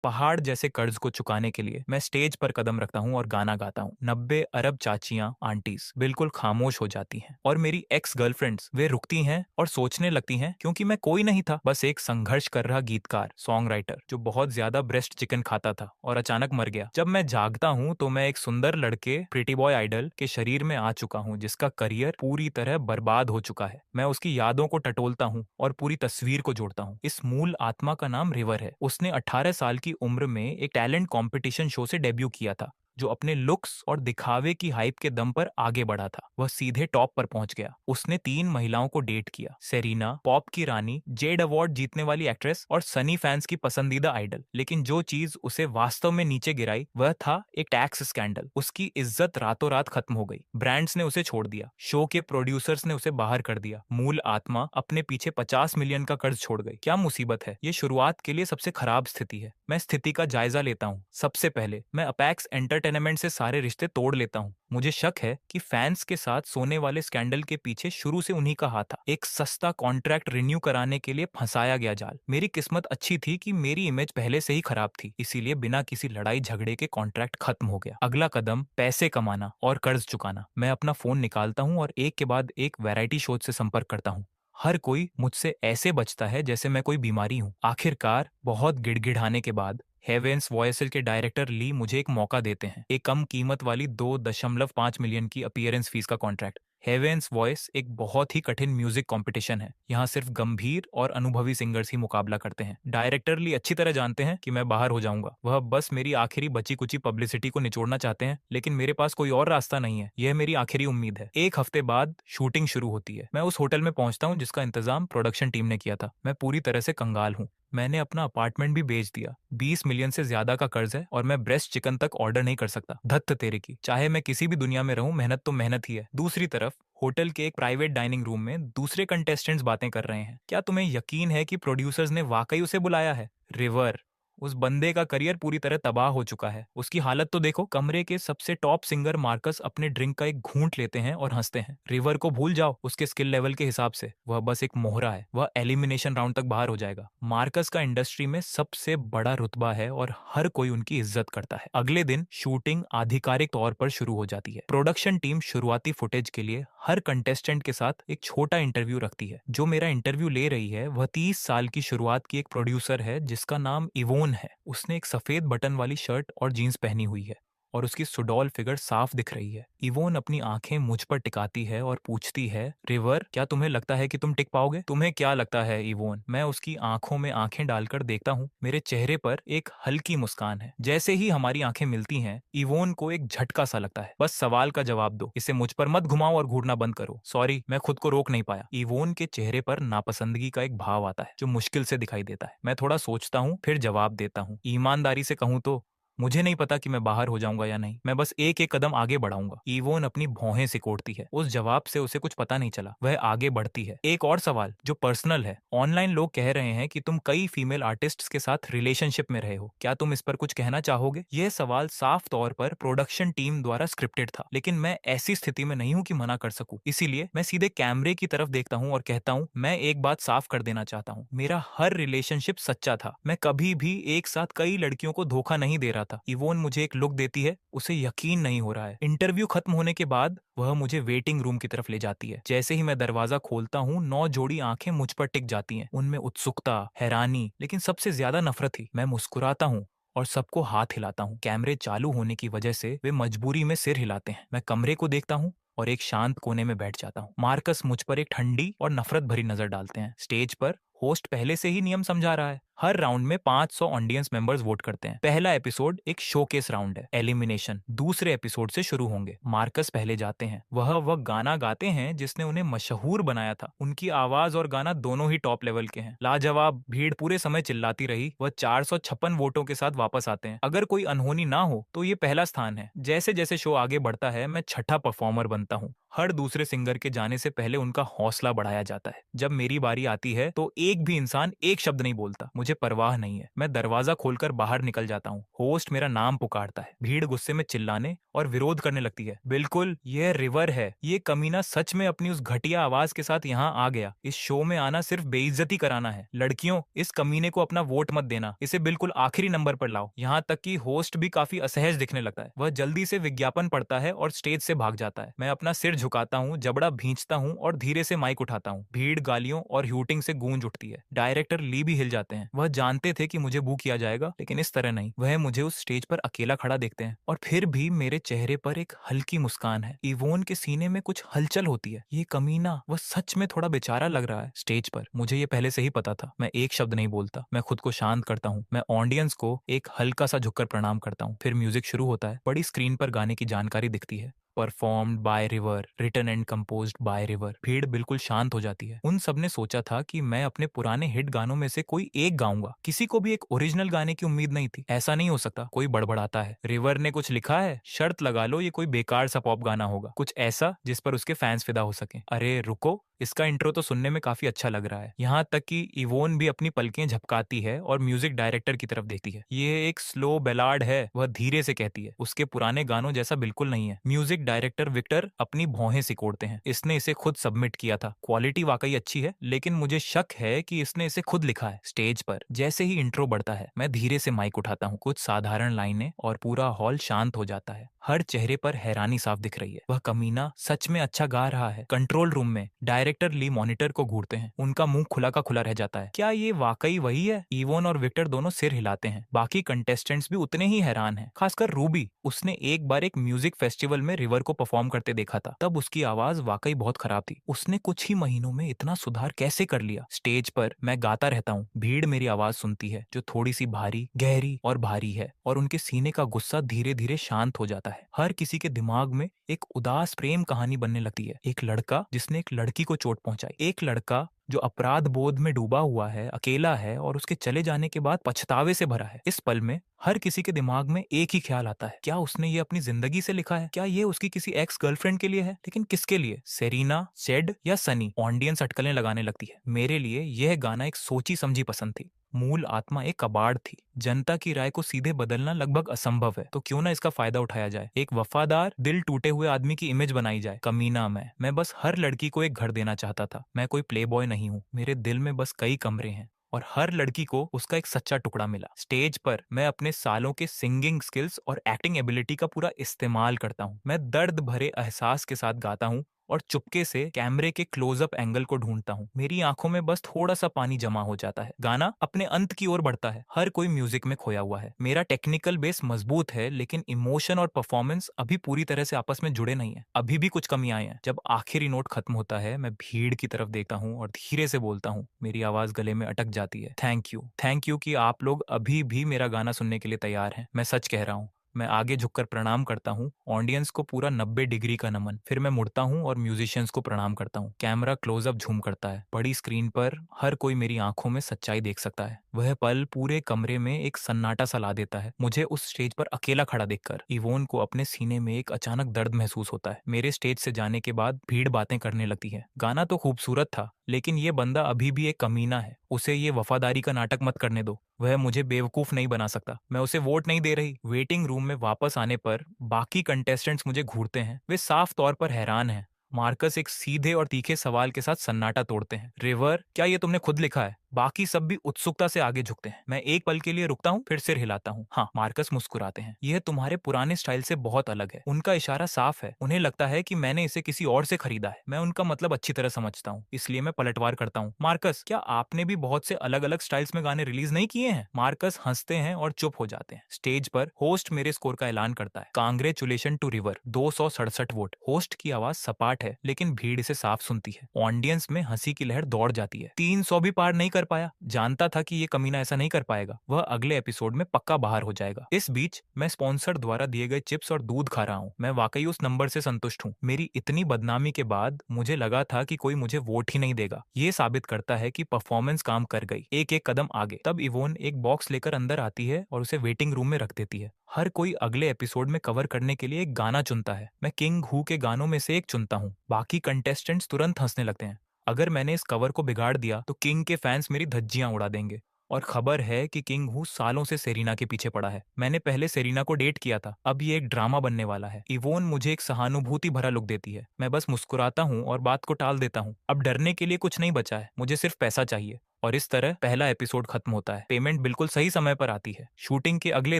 पहाड़ जैसे कर्ज को चुकाने के लिए मैं स्टेज पर कदम रखता हूँ और गाना गाता हूँ। 90 अरब चाचियां आंटीज बिल्कुल खामोश हो जाती हैं और मेरी एक्स गर्लफ्रेंड्स वे रुकती हैं और सोचने लगती हैं, क्योंकि मैं कोई नहीं था, बस एक संघर्ष कर रहा गीतकार, सॉन्ग राइटर जो बहुत ज्यादा ब्रेस्ट चिकन खाता था और अचानक मर गया। जब मैं जागता हूँ तो मैं एक सुंदर लड़के, प्रिटी बॉय आइडल के शरीर में आ चुका हूँ जिसका करियर पूरी तरह बर्बाद हो चुका है। मैं उसकी यादों को टटोलता हूँ और पूरी तस्वीर को जोड़ता हूँ। इस मूल आत्मा का नाम रिवर है। उसने 18 साल की उम्र में एक टैलेंट कंपटीशन शो से डेब्यू किया था, जो अपने लुक्स और दिखावे की हाइप के दम पर आगे बढ़ा था। वह सीधे टॉप पर पहुंच गया। उसने 3 महिलाओं को डेट किया, सेरीना, पॉप की रानी, जेड अवार्ड जीतने वाली एक्ट्रेस और सनी फैंस की पसंदीदा आइडल। लेकिन जो चीज उसे वास्तव में नीचे गिराई वह था एक टैक्स स्कैंडल। उसकी इज्जत रातों रात खत्म हो गई। ब्रांड्स ने उसे छोड़ दिया, शो के प्रोड्यूसर्स ने उसे बाहर कर दिया। मूल आत्मा अपने पीछे 50 मिलियन का कर्ज छोड़ गई। क्या मुसीबत है। ये शुरुआत के लिए सबसे खराब स्थिति है। मैं स्थिति का जायजा लेता हूँ। सबसे पहले मैं अपेक्स एंटरटेनमेंट से सारे रिश्ते तोड़ लेता हूँ। मुझे शक है कि फैंस के साथ सोने वाले स्कैंडल के पीछे शुरू से उन्हीं का हाथ था। एक सस्ता कॉन्ट्रैक्ट रिन्यू कराने के लिए फंसाया गया जाल। मेरी किस्मत अच्छी थी कि मेरी इमेज पहले से ही खराब थी, इसीलिए बिना किसी लड़ाई झगड़े के कॉन्ट्रैक्ट खत्म हो गया। अगला कदम पैसे कमाना और कर्ज चुकाना। मैं अपना फोन निकालता हूँ और एक के बाद एक वैरायटी शो से संपर्क करता हूँ। हर कोई मुझसे ऐसे बचता है जैसे मैं कोई बीमारी हूँ। आखिरकार बहुत गिड़गिड़ाने के बाद हेवेंस वॉयसल के डायरेक्टर ली मुझे एक मौका देते हैं। एक कम कीमत वाली 2.5 मिलियन की अपीयरेंस फीस का कॉन्ट्रैक्ट। हेवेंस वॉइस एक बहुत ही कठिन म्यूजिक कंपटीशन है। यहाँ सिर्फ गंभीर और अनुभवी सिंगर्स ही मुकाबला करते हैं। डायरेक्टर ली अच्छी तरह जानते हैं कि मैं बाहर हो जाऊंगा। वह बस मेरी आखिरी बची कुची पब्लिसिटी को निचोड़ना चाहते हैं, लेकिन मेरे पास कोई और रास्ता नहीं है। यह मेरी आखिरी उम्मीद है। एक हफ्ते बाद शूटिंग शुरू होती है। मैं उस होटल में पहुंचता हूँ जिसका इंतजाम प्रोडक्शन टीम ने किया था। मैं पूरी तरह से कंगाल हूँ। मैंने अपना अपार्टमेंट भी बेच दिया। 20 मिलियन से ज्यादा का कर्ज है और मैं ब्रेस्ट चिकन तक ऑर्डर नहीं कर सकता। धत्त तेरे की। चाहे मैं किसी भी दुनिया में रहूं, मेहनत तो मेहनत ही है। दूसरी तरफ होटल के एक प्राइवेट डाइनिंग रूम में दूसरे कंटेस्टेंट्स बातें कर रहे हैं। क्या तुम्हें यकीन है कि प्रोड्यूसर्स ने वाकई उसे बुलाया है? रिवर, उस बंदे का करियर पूरी तरह तबाह हो चुका है। उसकी हालत तो देखो। कमरे के सबसे टॉप सिंगर मार्कस अपने ड्रिंक का एक घूंट लेते हैं और हंसते हैं। रिवर को भूल जाओ। उसके स्किल लेवल के हिसाब से वह बस एक मोहरा है। वह एलिमिनेशन राउंड तक बाहर हो जाएगा। मार्कस का इंडस्ट्री में सबसे बड़ा रुतबा है और हर कोई उनकी इज्जत करता है। अगले दिन शूटिंग आधिकारिक तौर पर शुरू हो जाती है। प्रोडक्शन टीम शुरुआती फुटेज के लिए हर कंटेस्टेंट के साथ एक छोटा इंटरव्यू रखती है। जो मेरा इंटरव्यू ले रही है वह 30 साल की शुरुआत की एक प्रोड्यूसर है जिसका नाम इवोन है। उसने एक सफेद बटन वाली शर्ट और जीन्स पहनी हुई है और उसकी सुडौल फिगर साफ दिख रही है। इवोन अपनी आंखें मुझ पर टिकाती है और पूछती है, रिवर, क्या तुम्हें लगता है कि तुम टिक पाओगे? तुम्हें क्या लगता है इवोन? मैं उसकी आंखों में आंखें डालकर देखता हूँ। मेरे चेहरे पर एक हल्की मुस्कान है। जैसे ही हमारी आंखें मिलती हैं, इवोन को एक झटका सा लगता है। बस सवाल का जवाब दो, इसे मुझ पर मत घुमाओ और घूरना बंद करो। सॉरी, मैं खुद को रोक नहीं पाया। इवोन के चेहरे पर नापसंदगी का एक भाव आता है जो मुश्किल से दिखाई देता है। मैं थोड़ा सोचता हूँ, फिर जवाब देता हूँ। ईमानदारी से कहूँ तो मुझे नहीं पता कि मैं बाहर हो जाऊंगा या नहीं। मैं बस एक एक कदम आगे बढ़ाऊंगा। इवोन अपनी भौहें सिकोड़ती है। उस जवाब से उसे कुछ पता नहीं चला। वह आगे बढ़ती है। एक और सवाल जो पर्सनल है। ऑनलाइन लोग कह रहे हैं कि तुम कई फीमेल आर्टिस्ट्स के साथ रिलेशनशिप में रहे हो। क्या तुम इस पर कुछ कहना चाहोगे? यह सवाल साफ तौर पर प्रोडक्शन टीम द्वारा स्क्रिप्टेड था, लेकिन मैं ऐसी स्थिति में नहीं हूं कि मना कर सकूं। इसीलिए मैं सीधे कैमरे की तरफ देखता हूं और कहता हूं, मैं एक बात साफ कर देना चाहता हूं। मेरा हर रिलेशनशिप सच्चा था। मैं कभी भी एक साथ कई लड़कियों को धोखा नहीं दे रहा था। इवोन मुझे एक लुक देती है। उसे यकीन नहीं हो रहा है। इंटरव्यू खत्म होने के बाद वह मुझे वेटिंग रूम की तरफ ले जाती है। जैसे ही मैं दरवाजा खोलता हूँ, 9 जोड़ी आंखें मुझ पर टिक जाती हैं। उनमें उत्सुकता, हैरानी, लेकिन सबसे ज्यादा नफरत थी। मैं मुस्कुराता हूँ और सबको हाथ हिलाता हूँ। कैमरे चालू होने की वजह से वे मजबूरी में सिर हिलाते हैं। मैं कमरे को देखता हूँ और एक शांत कोने में बैठ जाता हूँ। मार्कस मुझ पर एक ठंडी और नफरत भरी नजर डालते हैं। स्टेज पर होस्ट पहले से ही नियम समझा रहा है। हर राउंड में 500 ऑडियंस मेंबर्स वोट करते हैं। पहला एपिसोड एक शोकेस राउंड है। एलिमिनेशन दूसरे एपिसोड से शुरू होंगे। मार्कस पहले जाते हैं। वह गाना गाते हैं जिसने उन्हें मशहूर बनाया था। उनकी आवाज और गाना दोनों ही टॉप लेवल के हैं। लाजवाब। भीड़ पूरे समय चिल्लाती रही। वह 456 वोटों के साथ वापस आते हैं। अगर कोई अनहोनी ना हो तो ये पहला स्थान है। जैसे जैसे शो आगे बढ़ता है, मैं छठा परफॉर्मर बनता हूँ। हर दूसरे सिंगर के जाने से पहले उनका हौसला बढ़ाया जाता है। जब मेरी बारी आती है तो एक भी इंसान एक शब्द नहीं बोलता। मुझे मुझे परवाह नहीं है। मैं दरवाजा खोलकर बाहर निकल जाता हूँ। होस्ट मेरा नाम पुकारता है। भीड़ गुस्से में चिल्लाने और विरोध करने लगती है। बिल्कुल, यह रिवर है। ये कमीना सच में अपनी उस घटिया आवाज के साथ यहाँ आ गया। इस शो में आना सिर्फ बेइज्जती कराना है। लड़कियों, इस कमीने को अपना वोट मत देना। इसे बिल्कुल आखिरी नंबर पर लाओ। यहाँ तक कि होस्ट भी काफी असहज दिखने लगता है। वह जल्दी से विज्ञापन पढ़ता है और स्टेज से भाग जाता है। मैं अपना सिर झुकाता हूँ, जबड़ा भींचता हूँ और धीरे से माइक उठाता हूँ। भीड़ गालियों और ह्यूटिंग से गूंज उठती है। डायरेक्टर ली भी हिल जाते हैं। वह जानते थे कि मुझे बू किया जाएगा, लेकिन इस तरह नहीं। वह मुझे उस स्टेज पर अकेला खड़ा देखते हैं और फिर भी मेरे चेहरे पर एक हल्की मुस्कान है। इवोन के सीने में कुछ हलचल होती है। ये कमीना, वह सच में थोड़ा बेचारा लग रहा है स्टेज पर। मुझे ये पहले से ही पता था। मैं एक शब्द नहीं बोलता। मैं खुद को शांत करता हूँ। मैं ऑडियंस को एक हल्का सा झुककर प्रणाम करता हूँ। फिर म्यूजिक शुरू होता है। बड़ी स्क्रीन पर गाने की जानकारी दिखती है। Performed by River, written and composed by River. भीड़ बिल्कुल शांत हो जाती है। उन सब ने सोचा था कि मैं अपने पुराने हिट गानों में से कोई एक गाऊंगा। किसी को भी एक ओरिजिनल गाने की उम्मीद नहीं थी। ऐसा नहीं हो सकता। कोई बड़बड़ाता है। रिवर ने कुछ लिखा है, शर्त लगा लो ये कोई बेकार सा पॉप गाना होगा, कुछ ऐसा जिस पर उसके फैंस फिदा हो सके। अरे रुको, इसका इंट्रो तो सुनने में काफी अच्छा लग रहा है। यहाँ तक कि इवोन भी अपनी पलकें झपकाती है और म्यूजिक डायरेक्टर की तरफ देखती है। ये एक स्लो बैलाड है, वह धीरे से कहती है। उसके पुराने गानों जैसा बिल्कुल नहीं है। म्यूजिक डायरेक्टर विक्टर अपनी भौहें सिकोड़ते हैं। इसने इसे खुद सबमिट किया था। क्वालिटी वाकई अच्छी है, लेकिन मुझे शक है कि इसने इसे खुद लिखा है। स्टेज पर जैसे ही इंट्रो बढ़ता है, मैं धीरे से माइक उठाता हूँ। कुछ साधारण लाइनें और पूरा हॉल शांत हो जाता है। हर चेहरे पर हैरानी साफ दिख रही है। वह कमीना सच में अच्छा गा रहा है। कंट्रोल रूम में डायरेक्टर ली मॉनिटर को घूरते हैं। उनका मुंह खुला का खुला रह जाता है। क्या ये वाकई वही है? इवोन और विक्टर दोनों सिर हिलाते हैं। बाकी कंटेस्टेंट्स भी उतने ही हैरान हैं, खासकर रूबी। उसने एक बार एक म्यूजिक फेस्टिवल में रिवर को परफॉर्म करते देखा था। तब उसकी आवाज वाकई बहुत खराब थी। उसने कुछ ही महीनों में इतना सुधार कैसे कर लिया? स्टेज पर मैं गाता रहता हूँ। भीड़ मेरी आवाज सुनती है, जो थोड़ी सी भारी, गहरी और भारी है, और उनके सीने का गुस्सा धीरे धीरे शांत हो जाता है। हर किसी के दिमाग में एक उदास प्रेम कहानी बनने लगती है। एक लड़का जिसने एक लड़की को चोट पहुंचाई। एक लड़का जो अपराध बोध में डूबा हुआ है, अकेला है और उसके चले जाने के बाद पछतावे से भरा है। इस पल में हर किसी के दिमाग में एक ही ख्याल आता है, क्या उसने ये अपनी जिंदगी से लिखा है? क्या ये उसकी किसी एक्स गर्लफ्रेंड के लिए है? लेकिन किसके लिए? सेरीना, सेड या सनी? ऑडियंस अटकलें लगाने लगती है। मेरे लिए यह गाना एक सोची समझी पसंद थी। मूल आत्मा एक कबाड़ थी। जनता की राय को सीधे बदलना लगभग असंभव है, तो क्यों ना इसका फायदा उठाया जाए। एक वफादार, दिल टूटे हुए आदमी की इमेज बनाई जाए। कमीना मैं बस हर लड़की को एक घर देना चाहता था। मैं कोई प्ले बॉय नहीं हूँ। मेरे दिल में बस कई कमरे हैं और हर लड़की को उसका एक सच्चा टुकड़ा मिला। स्टेज पर मैं अपने सालों के सिंगिंग स्किल्स और एक्टिंग एबिलिटी का पूरा इस्तेमाल करता हूँ। मैं दर्द भरे एहसास के साथ गाता हूँ और चुपके से कैमरे के क्लोजअप एंगल को ढूंढता हूँ। मेरी आंखों में बस थोड़ा सा पानी जमा हो जाता है। गाना अपने अंत की ओर बढ़ता है। हर कोई म्यूजिक में खोया हुआ है। मेरा टेक्निकल बेस मजबूत है, लेकिन इमोशन और परफॉर्मेंस अभी पूरी तरह से आपस में जुड़े नहीं है। अभी भी कुछ कमियां हैं। जब आखिरी नोट खत्म होता है, मैं भीड़ की तरफ देखता हूँ और धीरे से बोलता हूँ। मेरी आवाज गले में अटक जाती है। थैंक यू कि आप लोग अभी भी मेरा गाना सुनने के लिए तैयार हैं। मैं सच कह रहा हूँ। मैं आगे झुककर प्रणाम करता हूँ। ऑडियंस को पूरा 90 डिग्री का नमन। फिर मैं मुड़ता हूँ और म्यूजिशियंस को प्रणाम करता हूँ। कैमरा क्लोजअप झूम करता है। बड़ी स्क्रीन पर हर कोई मेरी आंखों में सच्चाई देख सकता है। वह पल पूरे कमरे में एक सन्नाटा सा ला देता है। मुझे उस स्टेज पर अकेला खड़ा देखकर इवोन को अपने सीने में एक अचानक दर्द महसूस होता है। मेरे स्टेज से जाने के बाद भीड़ बातें करने लगती है। गाना तो खूबसूरत था, लेकिन ये बंदा अभी भी एक कमीना है। उसे ये वफादारी का नाटक मत करने दो। वह मुझे बेवकूफ नहीं बना सकता। मैं उसे वोट नहीं दे रही। वेटिंग रूम में वापस आने पर बाकी कंटेस्टेंट्स मुझे घूरते हैं। वे साफ तौर पर हैरान हैं। मार्कस एक सीधे और तीखे सवाल के साथ सन्नाटा तोड़ते हैं। रिवर, क्या ये तुमने खुद लिखा है? बाकी सब भी उत्सुकता से आगे झुकते हैं। मैं एक पल के लिए रुकता हूँ, फिर सिर हिलाता हूँ। हाँ, मार्कस मुस्कुराते हैं। यह तुम्हारे पुराने स्टाइल से बहुत अलग है। उनका इशारा साफ है। उन्हें लगता है कि मैंने इसे किसी और से खरीदा है। मैं उनका मतलब अच्छी तरह समझता हूँ, इसलिए मैं पलटवार करता हूँ। मार्कस, क्या आपने भी बहुत से अलग अलग स्टाइल्स में गाने रिलीज नहीं किए हैं? मार्कस हंसते हैं और चुप हो जाते हैं। स्टेज पर होस्ट मेरे स्कोर का ऐलान करता है। Congratulation to River, 267 vote. होस्ट की आवाज सपाट है, लेकिन भीड़ इसे साफ सुनती है। ऑडियंस में हंसी की लहर दौड़ जाती है। 300 भी पार नहीं कर पाया। जानता था कि ये कमीना ऐसा नहीं कर पाएगा। वह अगले एपिसोड में पक्का बाहर हो जाएगा। इस बीच मैं स्पॉन्सर द्वारा दिए गए चिप्स और दूध खा रहा हूँ। मैं वाकई उस नंबर से संतुष्ट हूँ। मेरी इतनी बदनामी के बाद मुझे लगा था कि कोई मुझे वोट ही नहीं देगा। ये साबित करता है कि परफॉर्मेंस काम कर गई। एक एक कदम आगे। तब इवोन एक बॉक्स लेकर अंदर आती है और उसे वेटिंग रूम में रख देती है। हर कोई अगले एपिसोड में कवर करने के लिए एक गाना चुनता है। मैं किंग हू के गानों में से एक चुनता हूँ। बाकी कंटेस्टेंट्स तुरंत हंसने लगते हैं। अगर मैंने इस कवर को बिगाड़ दिया तो किंग के फैंस मेरी धज्जियां उड़ा देंगे। और खबर है कि किंग हू सालों से सेरेना के पीछे पड़ा है। मैंने पहले सेरेना को डेट किया था, अब ये एक ड्रामा बनने वाला है। इवोन मुझे एक सहानुभूति भरा लुक देती है। मैं बस मुस्कुराता हूँ और बात को टाल देता हूँ। अब डरने के लिए कुछ नहीं बचा है, मुझे सिर्फ पैसा चाहिए। और इस तरह पहला एपिसोड खत्म होता है। पेमेंट बिल्कुल सही समय पर आती है। शूटिंग के अगले